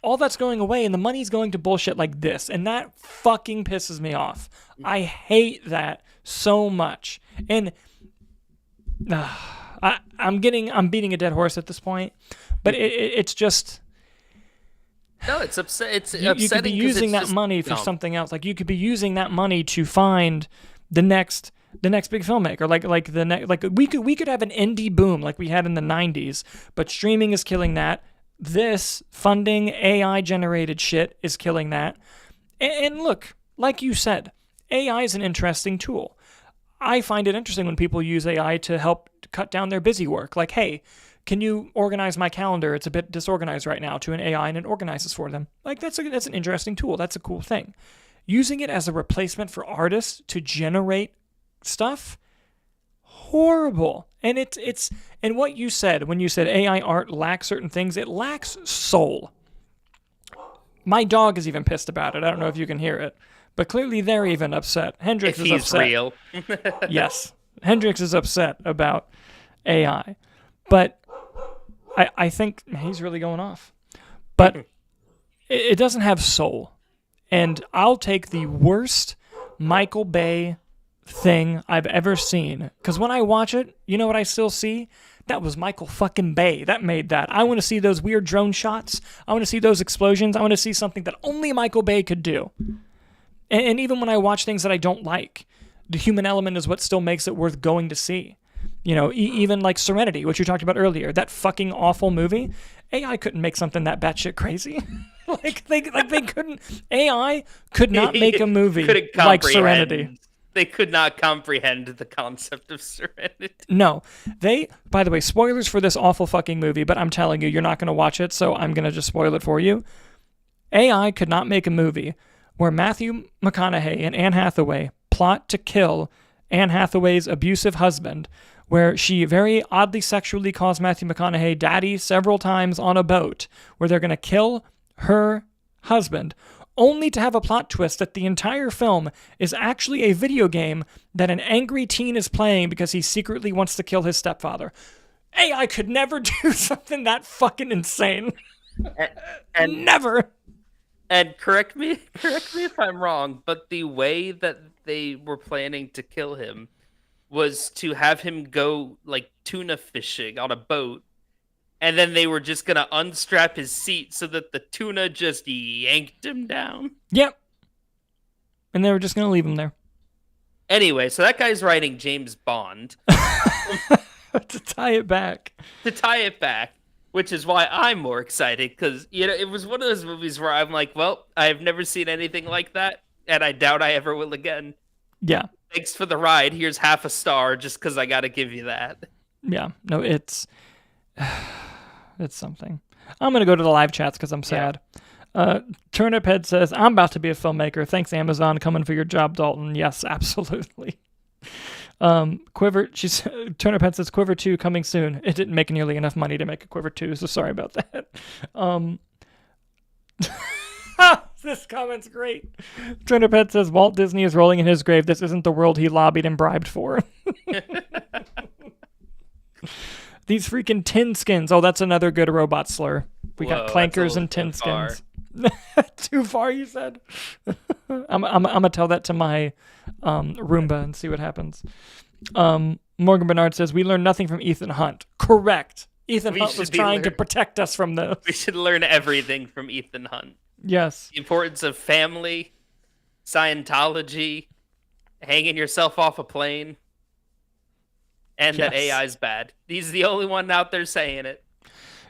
All that's going away, and the money's going to bullshit like this, and that fucking pisses me off. I hate that so much. And I'm beating a dead horse at this point, but it's just... No, it's upset. It's upsetting. You could be using that money for something else. Like, you could be using that money to find the next big filmmaker, we could have an indie boom like we had in the 90s, but streaming is killing that. This funding AI generated shit is killing that. And look, like you said, AI is an interesting tool. I find it interesting when people use AI to help cut down their busy work. Like, hey, can you organize my calendar? It's a bit disorganized right now, to an AI, and it organizes for them. Like, that's an interesting tool. That's a cool thing. Using it as a replacement for artists to generate stuff, horrible. And it's and what you said when you said AI art lacks certain things, it lacks soul. My dog is even pissed about it. I don't know if you can hear it, but clearly they're even upset. Hendrix is upset. Real. Yes, Hendrix is upset about AI, but I think he's really going off. But it doesn't have soul, and I'll take the worst Michael Bay thing I've ever seen, because when I watch it, you know what I still see? That was Michael fucking Bay that made that. I want to see those weird drone shots. I want to see those explosions. I want to see something that only Michael Bay could do. And even when I watch things that I don't like, the human element is what still makes it worth going to see. Even like Serenity, which you talked about earlier, that fucking awful movie. AI couldn't make something that batshit crazy. they couldn't. AI could not make a movie like Serenity. They could not comprehend the concept of Serenity. No. By the way, spoilers for this awful fucking movie, but I'm telling you, you're not going to watch it, so I'm going to just spoil it for you. AI could not make a movie where Matthew McConaughey and Anne Hathaway plot to kill Anne Hathaway's abusive husband, where she very oddly sexually calls Matthew McConaughey daddy several times on a boat, where they're going to kill her husband, only to have a plot twist that the entire film is actually a video game that an angry teen is playing because he secretly wants to kill his stepfather. AI could never do something that fucking insane. And never. And correct me if I'm wrong, but the way that they were planning to kill him was to have him go like tuna fishing on a boat, and then they were just going to unstrap his seat so that the tuna just yanked him down. Yep. And they were just going to leave him there. Anyway, so that guy's writing James Bond. To tie it back. Which is why I'm more excited, because, it was one of those movies where I'm like, well, I've never seen anything like that. and I doubt I ever will again. Yeah. Thanks for the ride. Here's half a star just because I got to give you that. Yeah. No, it's something. I'm going to go to the live chats because I'm sad. Turnip Head says, I'm about to be a filmmaker. Thanks, Amazon. Coming for your job, Dalton. Yes, absolutely. Turnip Head says, Quiver 2 coming soon. It didn't make nearly enough money to make a Quiver 2, so sorry about that. This comment's great. Turnip Head says, Walt Disney is rolling in his grave. This isn't the world he lobbied and bribed for. These freaking tin skins. Oh, that's another good robot slur. We got clankers and tin skins. Too far, you said? I'm gonna tell that to my Roomba and see what happens. Morgan Bernard says, we learned nothing from Ethan Hunt. Correct. Ethan Hunt was trying to protect us from this. We should learn everything from Ethan Hunt. Yes. The importance of family, Scientology, hanging yourself off a plane, and that AI is bad. He's the only one out there saying it.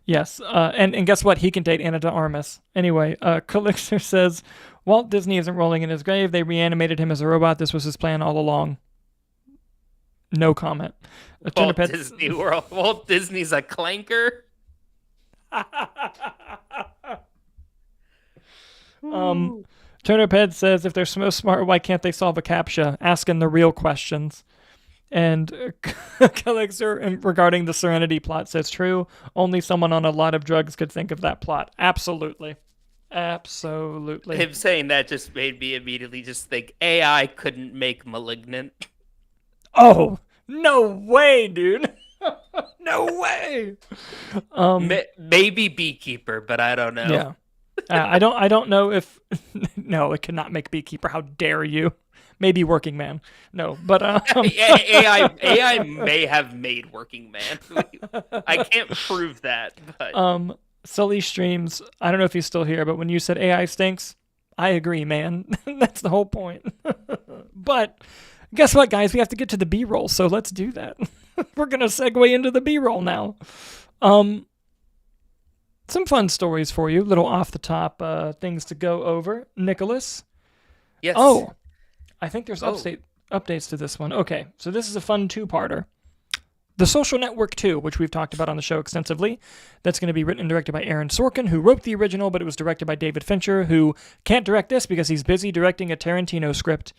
Yes, and guess what? He can date Ana de Armas. Anyway, Calixer says, Walt Disney isn't rolling in his grave. They reanimated him as a robot. This was his plan all along. No comment. Walt Disney's a clanker? Turnip Head says, if they're so smart, why can't they solve a CAPTCHA? Asking the real questions. And Calixer, regarding the Serenity plot, says, true, only someone on a lot of drugs could think of that plot. Absolutely. Absolutely. Him saying that just made me immediately just think AI couldn't make Malignant. Oh, no way, dude. No way. Maybe Beekeeper, but I don't know. Yeah. I don't know if... No, it could not make Beekeeper. How dare you? Maybe Working Man. No, but... AI may have made Working Man. I can't prove that, but... Sully Streams, I don't know if he's still here, but when you said AI stinks, I agree, man. That's the whole point. But guess what, guys? We have to get to the B-roll, so let's do that. We're going to segue into the B-roll now. Some fun stories for you, little off-the-top things to go over. Nicholas? Yes. Oh, I think there's updates to this one. Okay, so this is a fun two-parter. The Social Network 2, which we've talked about on the show extensively, that's going to be written and directed by Aaron Sorkin, who wrote the original, but it was directed by David Fincher, who can't direct this because he's busy directing a Tarantino script.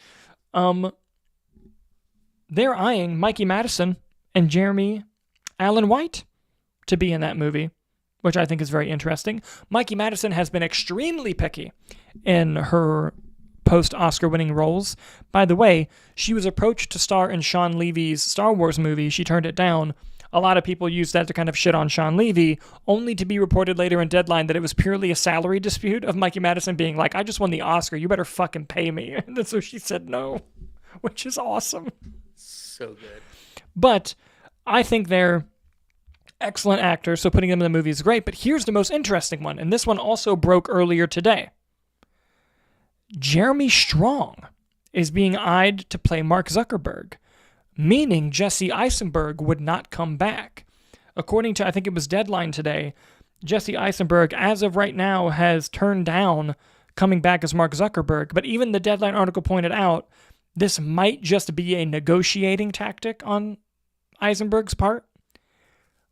They're eyeing Mikey Madison and Jeremy Allen White to be in that movie, which I think is very interesting. Mikey Madison has been extremely picky in her post-Oscar winning roles. By the way, she was approached to star in Sean Levy's Star Wars movie. She turned it down. A lot of people used that to kind of shit on Sean Levy, only to be reported later in Deadline that it was purely a salary dispute of Mikey Madison being like, I just won the Oscar, you better fucking pay me. And so she said no, which is awesome. So good. But I think they're excellent actors, so putting them in the movie is great. But here's the most interesting one, and this one also broke earlier today. Jeremy Strong is being eyed to play Mark Zuckerberg, meaning Jesse Eisenberg would not come back. According to, I think it was Deadline today, Jesse Eisenberg, as of right now, has turned down coming back as Mark Zuckerberg. But even the Deadline article pointed out this might just be a negotiating tactic on Eisenberg's part,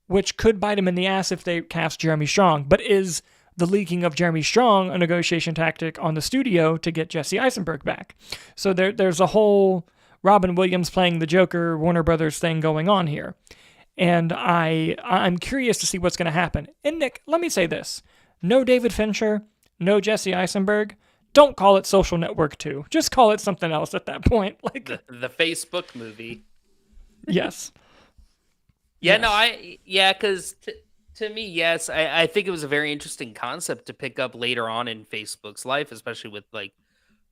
which could bite him in the ass if they cast Jeremy Strong. But is the leaking of Jeremy Strong a negotiation tactic on the studio to get Jesse Eisenberg back? So there's a whole Robin Williams playing the Joker, Warner Brothers thing going on here. And I'm curious to see what's going to happen. And Nick, let me say this. No David Fincher, no Jesse Eisenberg. Don't call it Social Network 2. Just call it something else at that point. Like the Facebook movie. Yes. Yeah, yes. Because to me, yes, I think it was a very interesting concept to pick up later on in Facebook's life, especially with like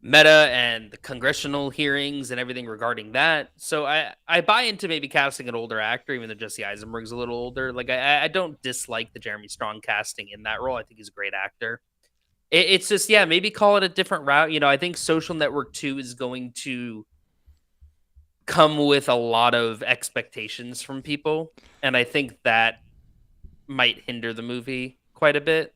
Meta and the congressional hearings and everything regarding that. So I buy into maybe casting an older actor, even though Jesse Eisenberg's a little older. Like I don't dislike the Jeremy Strong casting in that role. I think he's a great actor. It's just, yeah, maybe call it a different route. You know, I think Social Network 2 is going to come with a lot of expectations from people. And I think that might hinder the movie quite a bit.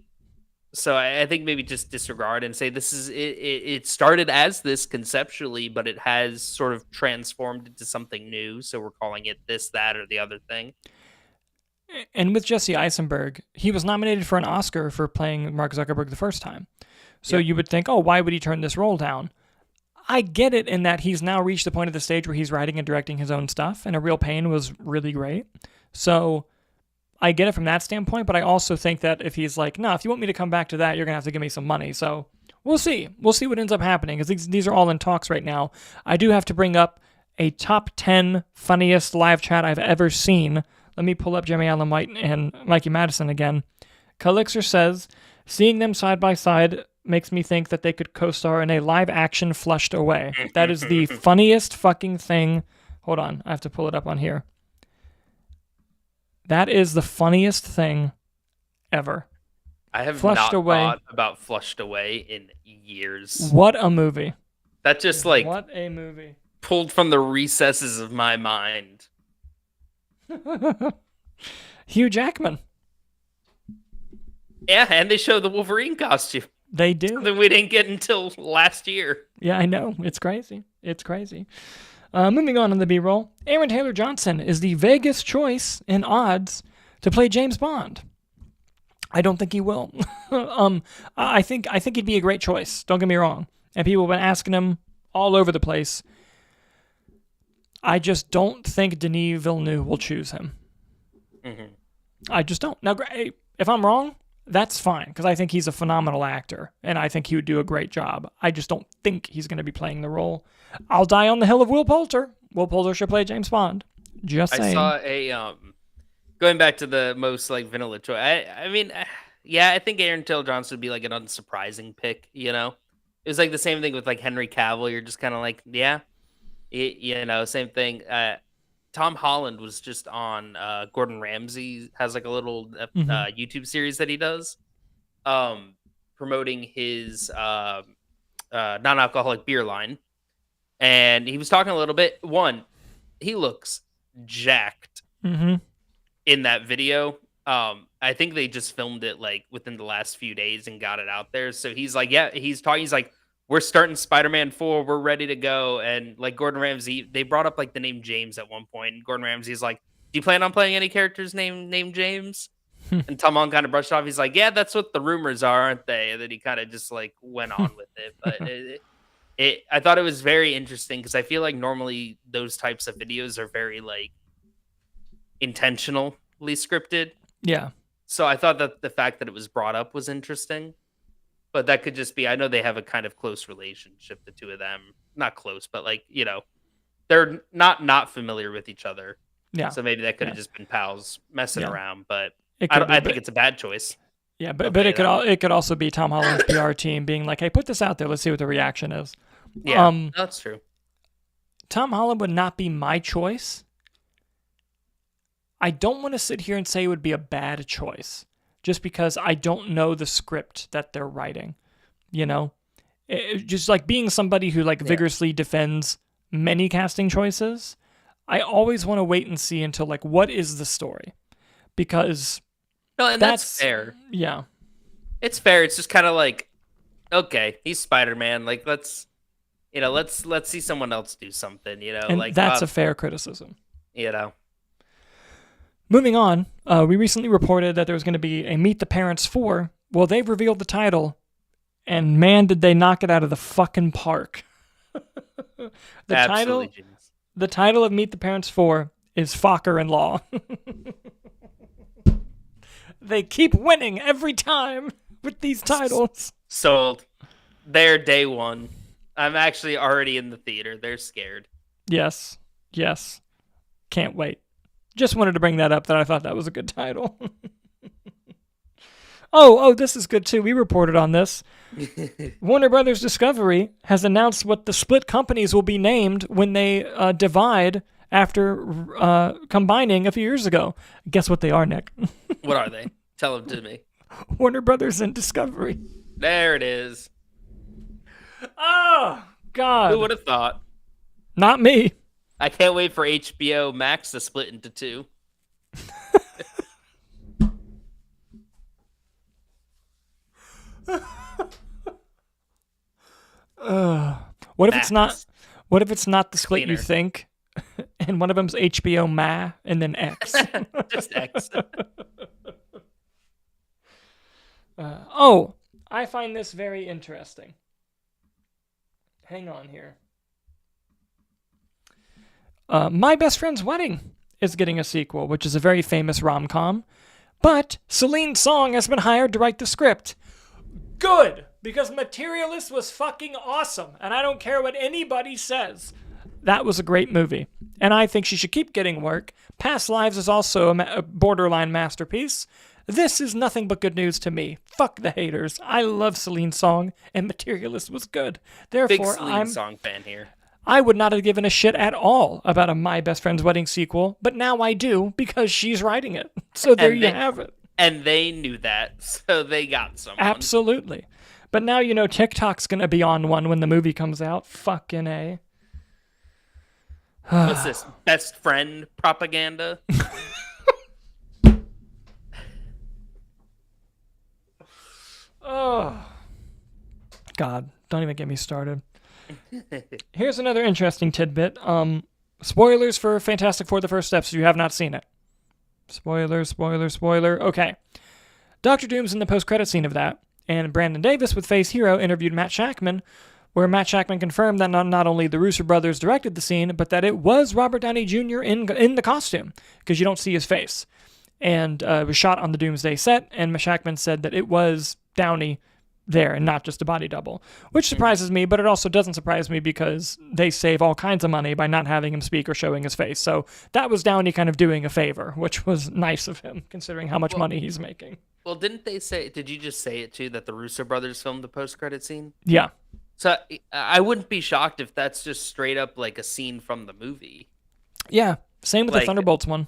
So I think maybe just disregard and say this is it started as this conceptually, but it has sort of transformed into something new. So we're calling it this, that, or the other thing. And with Jesse Eisenberg, he was nominated for an Oscar for playing Mark Zuckerberg the first time. So Yep. you would think, oh, why would he turn this role down? I get it in that he's now reached the point of the stage where he's writing and directing his own stuff, and A Real Pain was really great. So I get it from that standpoint, but I also think that if he's like, no, if you want me to come back to that, you're going to have to give me some money. So we'll see. We'll see what ends up happening, because these are all in talks right now. I do have to bring up a top 10 funniest live chat I've ever seen. Let me pull up Jimmy Allen White and Mikey Madison again. Calixer says, seeing them side by side makes me think that they could co-star in a live-action Flushed Away. That is the funniest fucking thing. Hold on, I have to pull it up on here. That is the funniest thing ever. I have Flushed not Away. thought about Flushed Away in years. What a movie. That just like What a movie. pulled from the recesses of my mind. Hugh Jackman. Yeah, and they show the Wolverine costume. They do. Something we didn't get until last year. Yeah, I know. It's crazy. It's crazy. Moving on the B-roll, Aaron Taylor Johnson is the Vegas choice in odds to play James Bond. I don't think he will. I think he'd be a great choice. Don't get me wrong. And people have been asking him all over the place. I just don't think Denis Villeneuve will choose him. Mm-hmm. I just don't. Now, if I'm wrong, that's fine, because I think he's a phenomenal actor, and I think he would do a great job. I just don't think he's going to be playing the role. I'll die on the hill of Will Poulter. Will Poulter should play James Bond. Just saying. I saw a going back to the most like vanilla choice. I mean, yeah, I think Aaron Taylor Johnson would be like an unsurprising pick. You know, it was like the same thing with like Henry Cavill. You're just kind of like, yeah, you know, same thing. Tom Holland was just on Gordon Ramsay has like a little YouTube series that he does, promoting his non-alcoholic beer line, and he was talking a little bit. One, he looks jacked in that video. I think they just filmed it like within the last few days and got it out there. So he's like, yeah, he's talking. He's like, we're starting Spider-Man 4. We're ready to go. And like Gordon Ramsay, they brought up like the name James at one point. And Gordon Ramsay's like, do you plan on playing any characters named James? And Tom Holland kind of brushed off. He's like, yeah, that's what the rumors are, aren't they? And then he kind of just like went on with it. But I thought it was very interesting, because I feel like normally those types of videos are very like intentionally scripted. Yeah. So I thought that the fact that it was brought up was interesting. But that could just be, I know they have a kind of close relationship, the two of them. Not close, but like, you know, they're not familiar with each other. Yeah. So maybe that could have just been pals messing around, but I think it's a bad choice. Yeah, but it could also be Tom Holland's PR team being like, hey, put this out there. Let's see what the reaction is. Yeah, that's true. Tom Holland would not be my choice. I don't want to sit here and say it would be a bad choice, just because I don't know the script that they're writing, you know? Just like being somebody who like vigorously defends many casting choices, I always want to wait and see until like, what is the story? Because that's fair. Yeah. It's fair. It's just kind of like, okay, he's Spider-Man. Like, let's see someone else do something, you know? And like that's a fair criticism. You know? Moving on, we recently reported that there was going to be a Meet the Parents 4. Well, they've revealed the title, and man, did they knock it out of the fucking park. The title of Meet the Parents 4 is Focker in Law. They keep winning every time with these titles. Sold. They're day one. I'm actually already in the theater. They're scared. Yes. Can't wait. Just wanted to bring that up, that I thought that was a good title. Oh, this is good too. We reported on this. Warner Brothers Discovery has announced what the split companies will be named when they divide after combining a few years ago. Guess what they are, Nick? What are they? Tell them to me. Warner Brothers and Discovery. There it is. Oh, God. Who would have thought? Not me. I can't wait for HBO Max to split into two. What if it's not? Max. What if it's not the split you Cleaner. think, and one of them's HBO Ma and then X? Just X. Oh, I find this very interesting. Hang on here. My Best Friend's Wedding is getting a sequel, which is a very famous rom-com. But Celine Song has been hired to write the script. Good! Because Materialist was fucking awesome, and I don't care what anybody says. That was a great movie, and I think she should keep getting work. Past Lives is also a borderline masterpiece. This is nothing but good news to me. Fuck the haters. I love Celine Song, and Materialist was good. Big Therefore, Celine Song fan here. I would not have given a shit at all about a My Best Friend's Wedding sequel, but now I do because she's writing it. So there you have it. And they knew that, so they got someone. Absolutely. But now you know TikTok's going to be on one when the movie comes out. Fucking A. What's this? Best friend propaganda? Oh. God, don't even get me started. Here's another interesting tidbit. Spoilers for Fantastic Four: The First Steps if you have not seen it. Spoiler. Okay. Doctor Doom's in the post-credit scene of that, and Brandon Davis with Phase Hero interviewed Matt Shakman, where Matt Shakman confirmed that not only the Russo brothers directed the scene, but that it was Robert Downey Jr. in the costume, because you don't see his face. And it was shot on the Doomsday set, and Shakman said that it was Downey there and not just a body double, which surprises me, but it also doesn't surprise me because they save all kinds of money by not having him speak or showing his face. So that was Downey kind of doing a favor, which was nice of him considering how much money he's making. Well, did you just say it too, that the Russo brothers filmed the post-credit scene? Yeah. So I wouldn't be shocked if that's just straight up like a scene from the movie. Yeah. Same with the Thunderbolts one.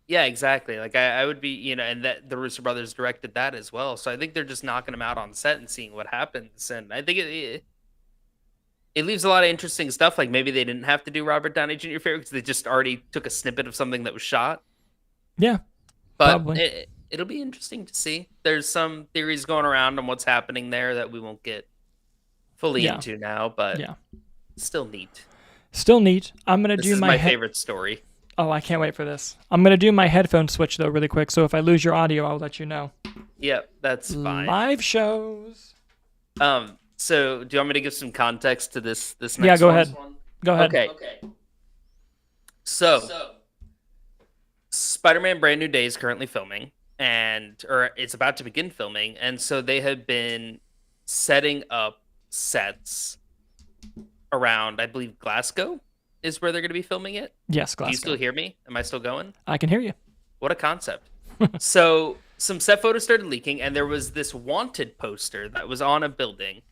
Yeah, exactly. Like I would be, and that the Russo brothers directed that as well. So I think they're just knocking them out on set and seeing what happens. And I think it leaves a lot of interesting stuff. Like maybe they didn't have to do Robert Downey Jr. favor because they just already took a snippet of something that was shot. Yeah, but it'll be interesting to see. There's some theories going around on what's happening there that we won't get fully into now, but still neat. Still neat. I'm gonna do my favorite story. Oh, I can't wait for this. I'm going to do my headphone switch, though, really quick, so if I lose your audio, I'll let you know. Yep, that's fine. Live shows. So do you want me to give some context to this next one? Yeah, go ahead. Go ahead. Okay. So Spider-Man Brand New Day is currently filming, or it's about to begin filming, and so they have been setting up sets around, I believe, Glasgow is where they're going to be filming it. Yes, Glasgow. Do you still hear me? Am I still going? I can hear you. What a concept. So some set photos started leaking, and there was this wanted poster that was on a building,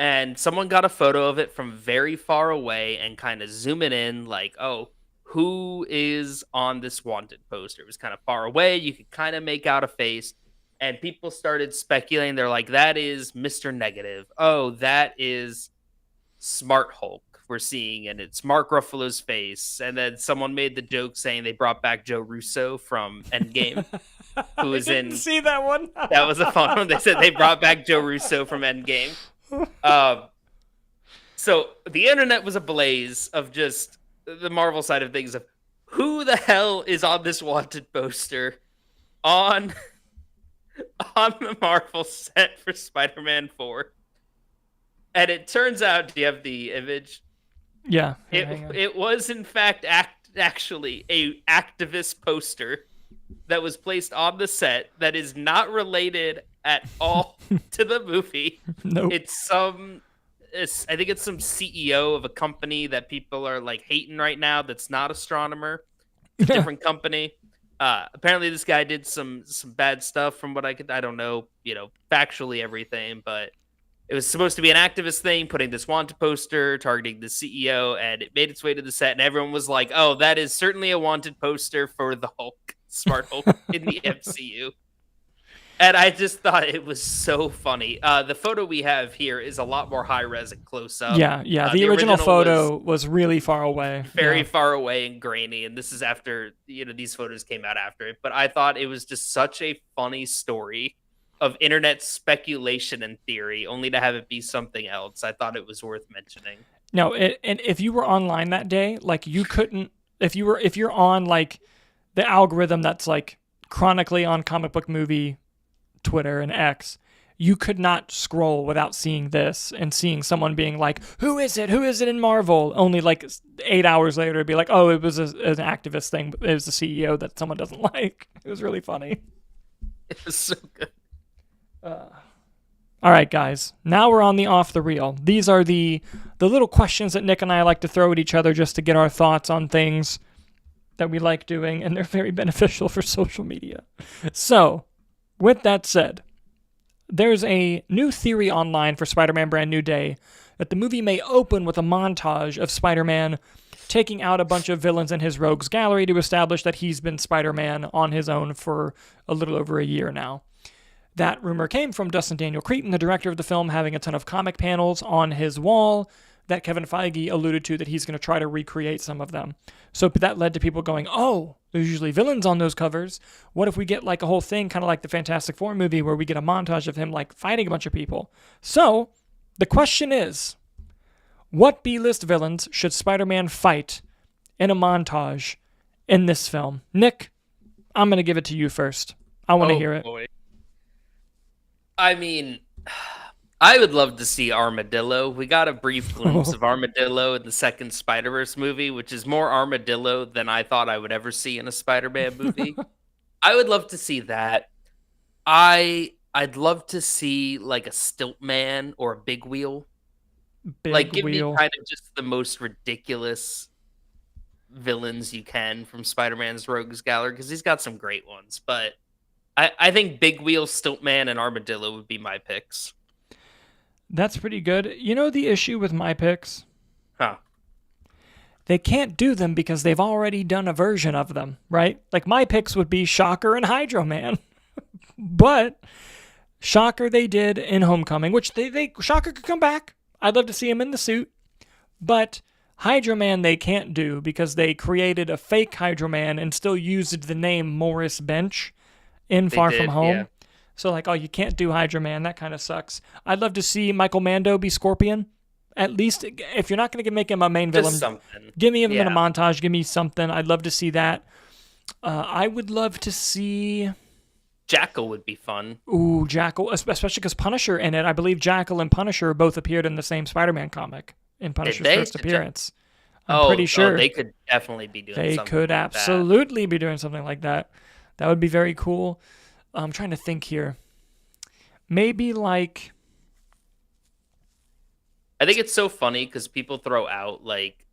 and someone got a photo of it from very far away and kind of zooming in like, oh, who is on this wanted poster? It was kind of far away. You could kind of make out a face, and people started speculating. They're like, that is Mr. Negative. Oh, that is Smart Hulk we're seeing, and it's Mark Ruffalo's face. And then someone made the joke saying they brought back Joe Russo from Endgame, who was I didn't see that one. That was a fun one. They said they brought back Joe Russo from Endgame. So the internet was ablaze of just the Marvel side of things of who the hell is on this wanted poster on the Marvel set for Spider-Man 4. And it turns out, do you have the image? Yeah. It was, in fact, actually a activist poster that was placed on the set that is not related at all to the movie. Nope. I think it's some CEO of a company that people are like hating right now that's not Astronomer. It's a different company. Apparently this guy did some bad stuff from what I don't know, factually everything, but it was supposed to be an activist thing, putting this wanted poster targeting the CEO, and it made its way to the set, and everyone was like, oh, that is certainly a wanted poster for the Hulk, Smart Hulk in the MCU. And I just thought it was so funny. The photo we have here is a lot more high-res and close-up. Yeah. The original photo was really far away. Very far away and grainy, and this is after, these photos came out after it. But I thought it was just such a funny story of internet speculation and theory, only to have it be something else. I thought it was worth mentioning. No, and if you were online that day, like you couldn't. If you're on like the algorithm that's like chronically on comic book movie Twitter and X, you could not scroll without seeing this and seeing someone being like, "Who is it? Who is it in Marvel?" Only like 8 hours later, it'd be like, "Oh, it was an activist thing. It was the CEO that someone doesn't like." It was really funny. It was so good. All right, guys. Now we're on the off the reel. These are the little questions that Nick and I like to throw at each other just to get our thoughts on things that we like doing, and they're very beneficial for social media. So, with that said, there's a new theory online for Spider-Man Brand New Day that the movie may open with a montage of Spider-Man taking out a bunch of villains in his rogues gallery to establish that he's been Spider-Man on his own for a little over a year now. That rumor came from Dustin Daniel Cretton, the director of the film, having a ton of comic panels on his wall that Kevin Feige alluded to that he's going to try to recreate some of them. So that led to people going, oh, there's usually villains on those covers. What if we get like a whole thing, kind of like the Fantastic Four movie, where we get a montage of him like fighting a bunch of people? So the question is, what B-list villains should Spider-Man fight in a montage in this film? Nick, I'm going to give it to you first. I want to hear it. Boy. I mean, I would love to see Armadillo. We got a brief glimpse of Armadillo in the second Spider-Verse movie, which is more Armadillo than I thought I would ever see in a Spider-Man movie. I would love to see that. I'd love to see like a Stiltman or a Big Wheel. Give me kind of just the most ridiculous villains you can from Spider-Man's Rogues Gallery, because he's got some great ones, but I think Big Wheel, Stiltman, and Armadillo would be my picks. That's pretty good. You know the issue with my picks? Huh. They can't do them because they've already done a version of them, right? Like my picks would be Shocker and Hydro Man. But Shocker they did in Homecoming, which Shocker could come back. I'd love to see him in the suit. But Hydro Man they can't do because they created a fake Hydro Man and still used the name Morris Bench in Far From Home. Yeah. So like, oh, you can't do Hydro Man. That kind of sucks. I'd love to see Michael Mando be Scorpion. At least if you're not going to make him a main villain, give me him in a montage. Give me something. I'd love to see that. I would love to see... Jackal would be fun. Ooh, Jackal, especially because Punisher in it. I believe Jackal and Punisher both appeared in the same Spider-Man comic in Punisher's first appearance. I'm pretty sure. They could definitely be doing something like that. They could absolutely be doing something like that. That would be very cool. I'm trying to think here. Maybe like... I think it's so funny because people throw out like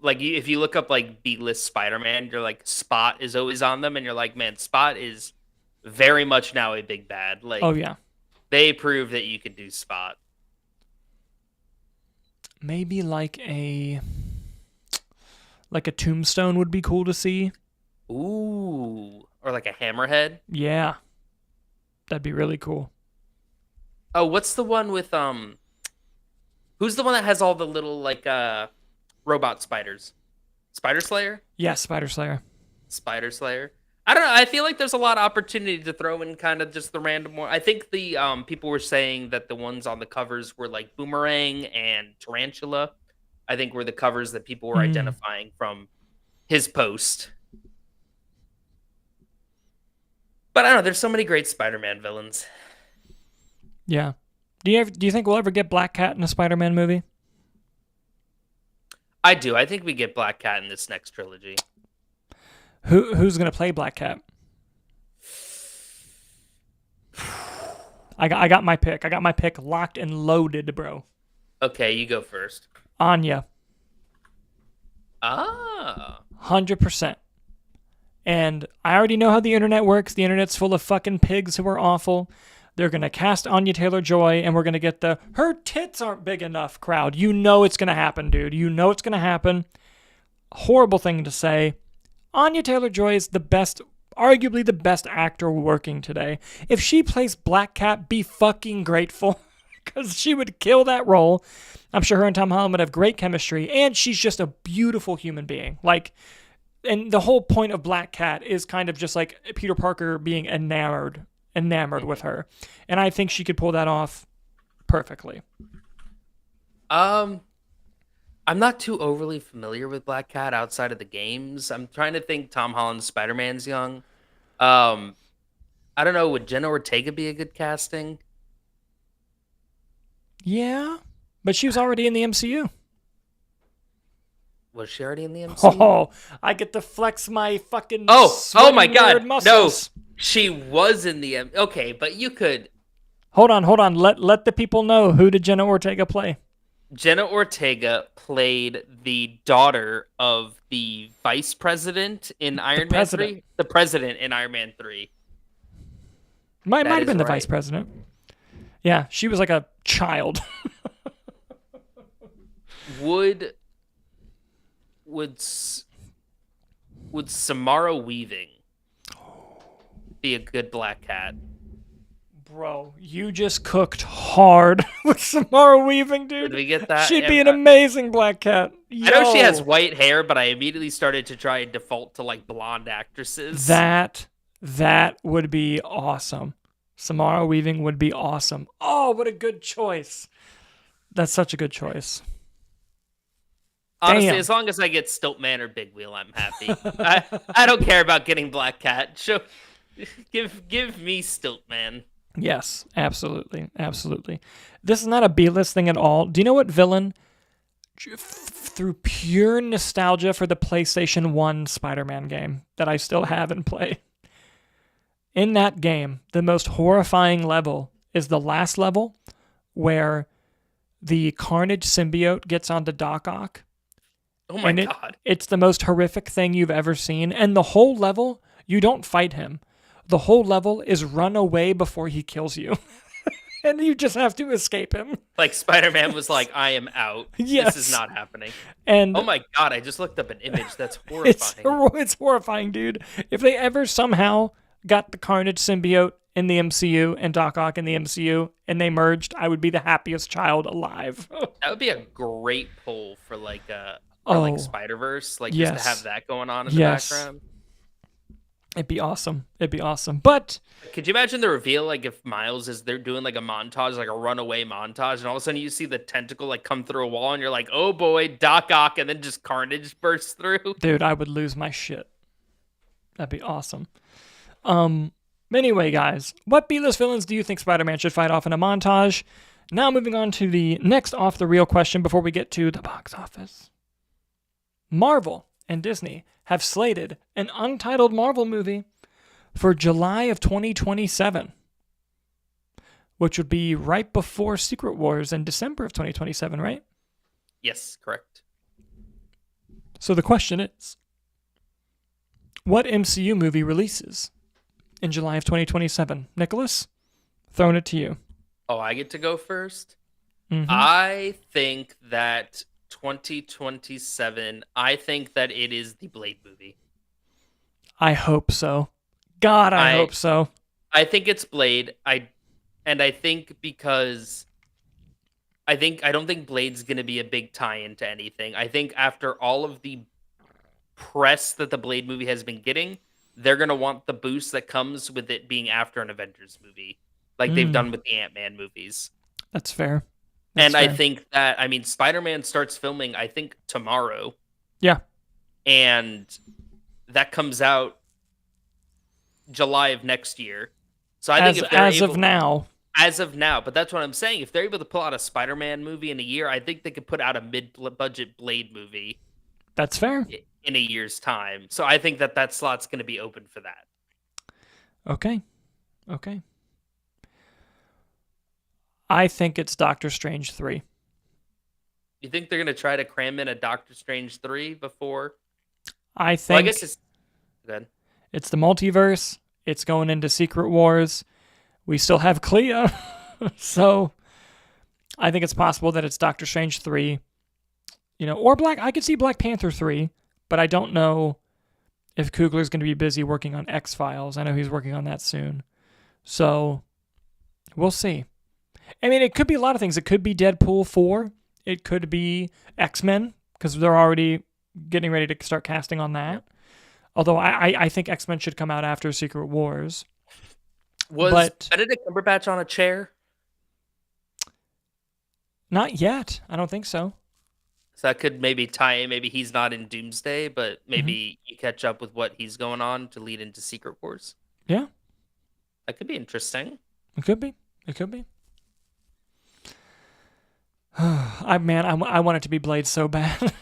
if you look up like B-list Spider-Man, you're like Spot is always on them, and you're like, man, Spot is very much now a big bad. Like, oh yeah, they proved that you could do Spot. Maybe like a Tombstone would be cool to see. Ooh, or like a Hammerhead. Yeah, that'd be really cool. Oh, what's the one with who's the one that has all the little like robot spiders? Spider Slayer? Yeah, Spider Slayer. Spider Slayer. I don't know. I feel like there's a lot of opportunity to throw in kind of just the random one. I think the people were saying that the ones on the covers were like Boomerang and Tarantula. I think were the covers that people were identifying from his post. But I don't know. There's so many great Spider-Man villains. Yeah. Do you think we'll ever get Black Cat in a Spider-Man movie? I do. I think we get Black Cat in this next trilogy. Who's going to play Black Cat? I got my pick. I got my pick locked and loaded, bro. Okay, you go first. Anya. 100%. And I already know how the internet works. The internet's full of fucking pigs who are awful. They're going to cast Anya Taylor-Joy, and we're going to get the her tits aren't big enough crowd. You know it's going to happen, dude. You know it's going to happen. Horrible thing to say. Anya Taylor-Joy is arguably the best actor working today. If she plays Black Cat, be fucking grateful, because she would kill that role. I'm sure her and Tom Holland would have great chemistry, and she's just a beautiful human being. And the whole point of Black Cat is kind of just like Peter Parker being enamored enamored with her. And I think she could pull that off perfectly. I'm not too overly familiar with Black Cat outside of the games. I'm trying to think Tom Holland's Spider-Man's young. I don't know, would Jenna Ortega be a good casting? Yeah, but she was already in the MCU. Was she already in the MCU? Oh, I get to flex my fucking oh my god, muscles. No, she was in the okay, but you could hold on. Let the people know, who did Jenna Ortega play? Jenna Ortega played the daughter of the vice president in Iron Man 3. The president in Iron Man 3. Might have been the vice president. Yeah, she was like a child. Would Samara Weaving be a good Black Cat? Bro, you just cooked hard with Samara Weaving, dude. Did we get that? She'd be an amazing Black Cat. I know she has white hair, but I immediately started to try and default to like blonde actresses. That would be awesome. Samara Weaving would be awesome. Oh, what a good choice. That's such a good choice. Honestly, Damn. as long as I get Stiltman or Big Wheel, I'm happy. I don't care about getting Black Cat. Give me Stiltman. Yes, absolutely. This is not a B-list thing at all. Do you know what villain, through pure nostalgia for the PlayStation 1 Spider-Man game that I still have in play, in that game, the most horrifying level is the last level where the Carnage symbiote gets onto Doc Ock. Oh my god. It's the most horrific thing you've ever seen. And the whole level, you don't fight him. The whole level is run away before he kills you. And you just have to escape him. Like Spider-Man was like, I am out. Yes. This is not happening. And oh my god, I just looked up an image. That's horrifying. It's horrifying, dude. If they ever somehow got the Carnage symbiote in the MCU and Doc Ock in the MCU and they merged, I would be the happiest child alive. That would be a great pull for like Spider-Verse, like yes. just to have that going on in the background. It'd be awesome. But could you imagine the reveal, like if Miles is they're doing like a montage, like a runaway montage, and all of a sudden you see the tentacle like come through a wall, and you're like, oh boy, Doc Ock, and then just Carnage bursts through. Dude, I would lose my shit. That'd be awesome. Anyway, guys, what B-list villains do you think Spider-Man should fight off in a montage? Now moving on to the next off-the-reel question before we get to the box office. Marvel and Disney have slated an untitled Marvel movie for July of 2027, which would be right before Secret Wars in December of 2027, right? Yes, correct. So the question is, what MCU movie releases in July of 2027? Nicholas, throwing it to you. Oh, I get to go first? Mm-hmm. I think that 2027, I think that it is the Blade movie. I hope so. God, I hope so. I think it's Blade. I think because I don't think Blade's going to be a big tie-in to anything. I think after all of the press that the Blade movie has been getting, they're going to want the boost that comes with it being after an Avengers movie, like they've done with the Ant-Man movies. That's fair. I think that, Spider-Man starts filming, I think, tomorrow. Yeah. And that comes out July of next year. So I think as of now, but that's what I'm saying. If they're able to pull out a Spider-Man movie in a year, I think they could put out a mid-budget Blade movie. That's fair. In a year's time. So I think that slot's going to be open for that. Okay. I think it's Doctor Strange 3. You think they're going to try to cram in a Doctor Strange 3 before? I think... Well, I guess it's... Good. It's the multiverse. It's going into Secret Wars. We still have Clea. So I think it's possible that it's Doctor Strange 3. Or I could see Black Panther 3, but I don't know if Coogler's going to be busy working on X-Files. I know he's working on that soon. So we'll see. It could be a lot of things. It could be Deadpool 4. It could be X-Men, because they're already getting ready to start casting on that. Although I think X-Men should come out after Secret Wars. Was But Benedict Cumberbatch on a chair? not yet. I don't think so. So that could maybe tie in. Maybe he's not in Doomsday, but Hmm. maybe you catch up with what he's going on to lead into Secret Wars. Yeah, That could be interesting. it could be. It could be. I want it to be Blade so bad.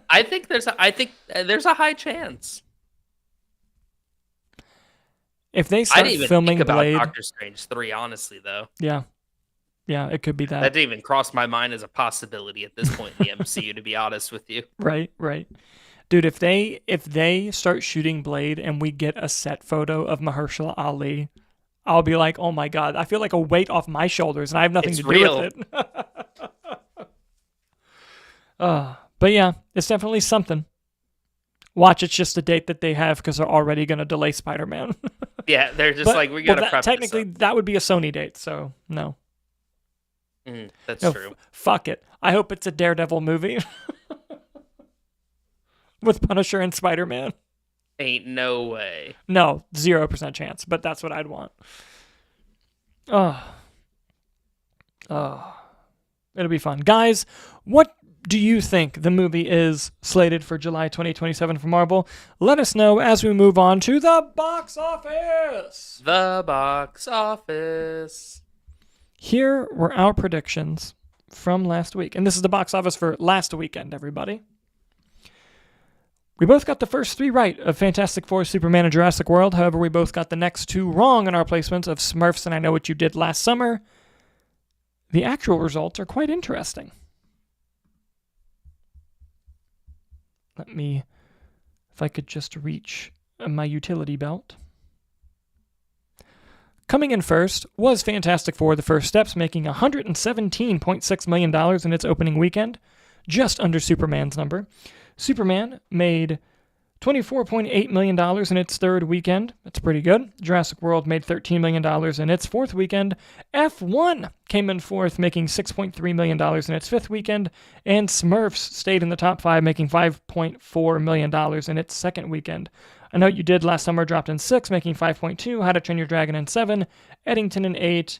I think there's a high chance. If they I start didn't even filming think about Blade, Doctor Strange 3, honestly, though. yeah, it could be That that. didn't even cross my mind as a possibility at this point in the MCU, to be honest with you. Right, dude. If they start shooting Blade and we get a set photo of Mahershala Ali, I'll be like, oh my god, I feel like a weight off my shoulders, and I have nothing It's to real. do with it. But yeah, it's definitely something. Watch, it's just a date that they have because they're already going to delay Spider-Man. Yeah, they're just like, we gotta prep technically, this up. that would be a Sony date, so no. That's No, true. Fuck it. I hope it's a Daredevil movie with Punisher and Spider-Man. Ain't no way. No, 0% chance, but that's what I'd want. Oh. It'll be fun. Guys, what do you think the movie is slated for July 2027 for Marvel? Let us know as we move on to the box office. The box office. Here were our predictions from last week. And this is the box office for last weekend, everybody. We both got the first 3 right of Fantastic Four, Superman, and Jurassic World. However, we both got the next 2 wrong in our placements of Smurfs and I Know What You Did Last Summer. The actual results are quite interesting. Let me, if I could just reach my utility belt. Coming in first was Fantastic Four: The First Steps, making $117.6 million in its opening weekend, just under Superman's number. Superman made $24.8 million in its third weekend. That's pretty good. Jurassic World made $13 million in its fourth weekend. F1 came in fourth, making $6.3 million in its fifth weekend. And Smurfs stayed in the top 5, making $5.4 million in its second weekend. I Know What You Did Last Summer dropped in 6, making 5.2. How to Train Your Dragon in 7. Eddington in 8.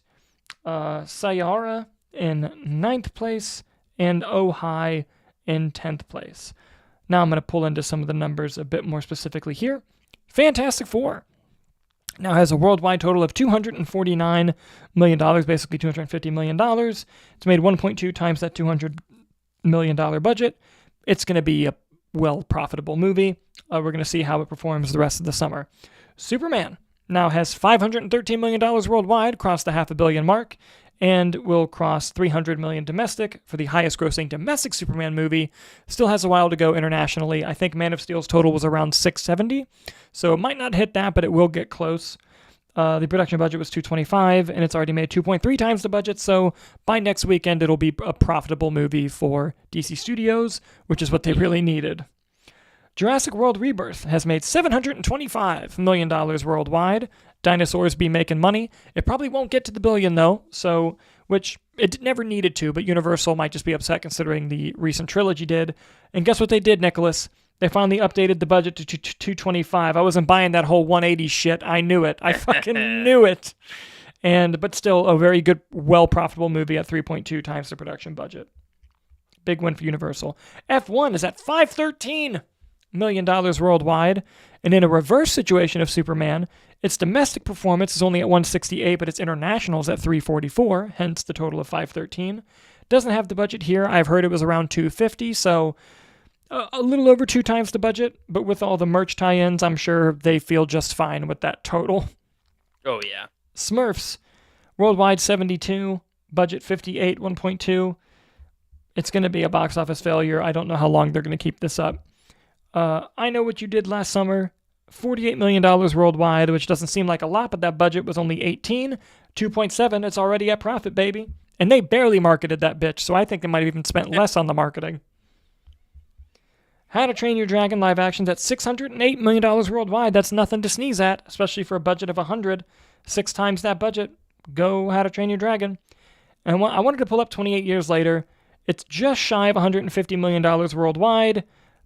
Sayara in 9th place. And Oh High in 10th place. Now I'm going to pull into some of the numbers a bit more specifically here. Fantastic Four now has a worldwide total of $249 million, basically $250 million. It's made 1.2 times that $200 million budget. It's going to be a well-profitable movie. We're going to see how it performs the rest of the summer. Superman now has $513 million worldwide, crossed the $500 million mark, and will cross $300 million domestic for the highest grossing domestic Superman movie. Still has a while to go internationally. I think Man of Steel's total was around $670, so it might not hit that, but it will get close. The production budget was $225, and it's already made 2.3 times the budget, so by next weekend it'll be a profitable movie for DC Studios, which is what they really needed. Jurassic World Rebirth has made $725 million worldwide. Dinosaurs be making money. It probably won't get to the billion, though, so which it never needed to, but Universal might just be upset considering the recent trilogy did. And guess what they did, Nicholas? They finally updated the budget to 225. I wasn't buying that whole 180 shit. I knew it. I fucking knew it. But still, a very good, well-profitable movie at 3.2 times the production budget. Big win for Universal. F1 is at $513 million worldwide, and in a reverse situation of Superman, its domestic performance is only at 168, but its international is at 344, hence the total of 513. Doesn't have the budget here. I've heard it was around 250, so a little over 2 times the budget, but with all the merch tie-ins, I'm sure they feel just fine with that total. Oh, yeah. Smurfs, worldwide 72, budget 58, 1.2. It's going to be a box office failure. I don't know how long they're going to keep this up. I Know What You Did Last Summer, $48 million worldwide, which doesn't seem like a lot, but that budget was only 18, 2.7. It's already at profit, baby. And they barely marketed that bitch, so I think they might have even spent less on the marketing. How to Train Your Dragon live action's at $608 million worldwide. That's nothing to sneeze at, especially for a budget of 100. 6 times that budget. Go How to Train Your Dragon. And I wanted to pull up 28 years later. It's just shy of $150 million worldwide,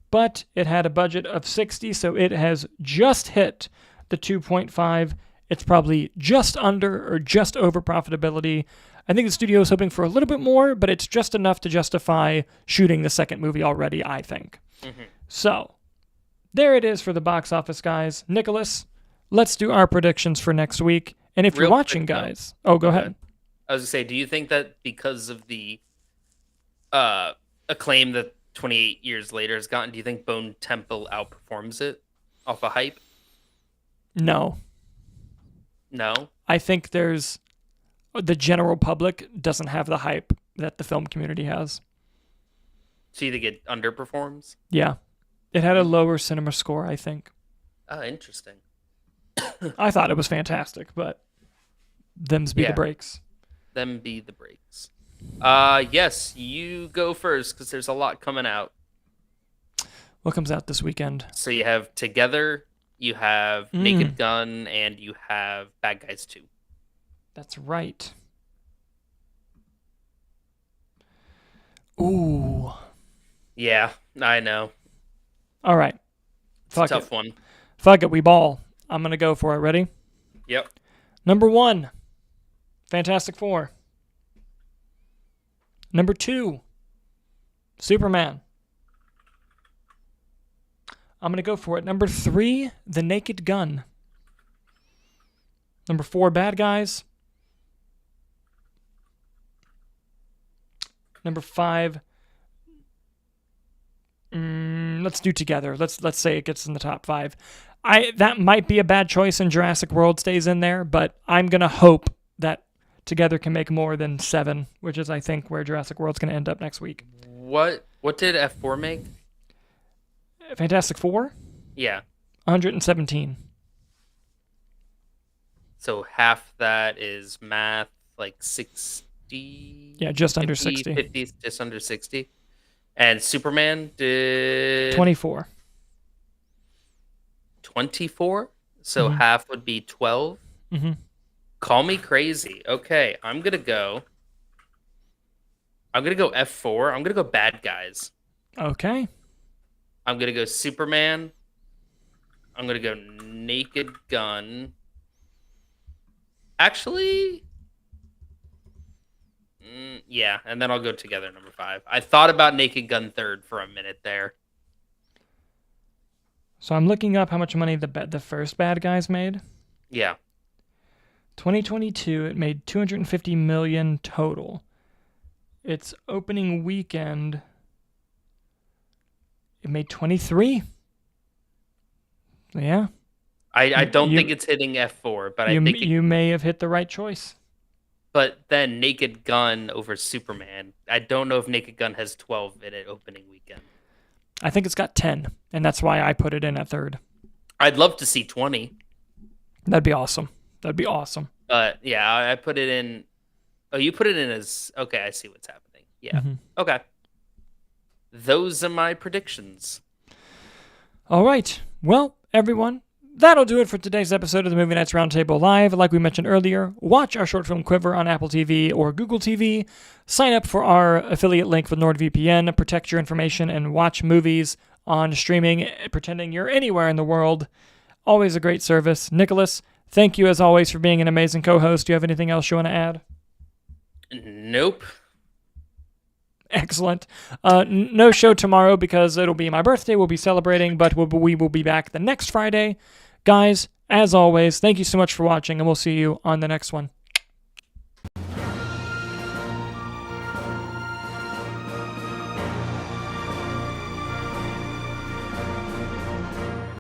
but it had a budget of 60, so it has just hit the 2.5. it's probably just under or just over profitability. I think the studio is hoping for a little bit more, but it's just enough to justify shooting the second movie already, I think. Mm-hmm. So, there it is for the box office, guys. Nicholas, let's do our predictions for next week. And if you're watching, guys... Oh, go ahead. I was going to say, do you think that because of the acclaim that 28 years later has gotten, do you think Bone Temple outperforms it off of hype? No. No? I think there's... The general public doesn't have the hype that the film community has. So you think it underperforms? Yeah. It had a lower cinema score, I think. Oh, interesting. I thought it was fantastic, but them's be the breaks. Them be the breaks. Yes, you go first because there's a lot coming out. What comes out this weekend? So you have Together, you have Naked Gun, and you have Bad Guys 2. That's right. Ooh. Yeah, I know. All right. It's a tough one. Fuck it, we ball. I'm going to go for it. Ready? Yep. Number 1, Fantastic Four. Number 2, Superman. I'm going to go for it. Number 3, The Naked Gun. Number 4, Bad Guys. Number 5, let's do Together. Let's say it gets in the top 5. That might be a bad choice and Jurassic World stays in there, but I'm going to hope that Together can make more than 7, which is, I think, where Jurassic World's going to end up next week. What did F4 make? Fantastic Four? Yeah. 117. So half that is math, like 60. Yeah, just 50, under 60. 50, just under 60. And Superman did 24. 24? So half would be 12? Mm-hmm. Call me crazy. Okay, I'm going to go F4. I'm going to go Bad Guys. Okay. I'm going to go Superman. I'm going to go Naked Gun. Actually, yeah, and then I'll go Together, number 5. I thought about Naked Gun third for a minute there. So I'm looking up how much money the first Bad Guys made. Yeah. 2022, it made $250 million total. Its opening weekend, it made 23. Yeah. I don't think it's hitting F4, but I think you may have hit the right choice. But then Naked Gun over Superman. I don't know if Naked Gun has 12 in it opening weekend. I think it's got 10, and that's why I put it in at third. I'd love to see 20. That'd be awesome. But yeah, I put it in. Oh, you put it in as okay. I see what's happening. Yeah. Mm-hmm. Okay. Those are my predictions. All right. Well, everyone, that'll do it for today's episode of the Movie Nights Roundtable Live. Like we mentioned earlier, watch our short film Quiver on Apple TV or Google TV. Sign up for our affiliate link with NordVPN. Protect your information and watch movies on streaming, pretending you're anywhere in the world. Always a great service. Nicholas, thank you as always for being an amazing co-host. Do you have anything else you want to add? Nope. Excellent. No show tomorrow because it'll be my birthday. We'll be celebrating, but we will be back the next Friday. Guys, as always, thank you so much for watching, and we'll see you on the next one.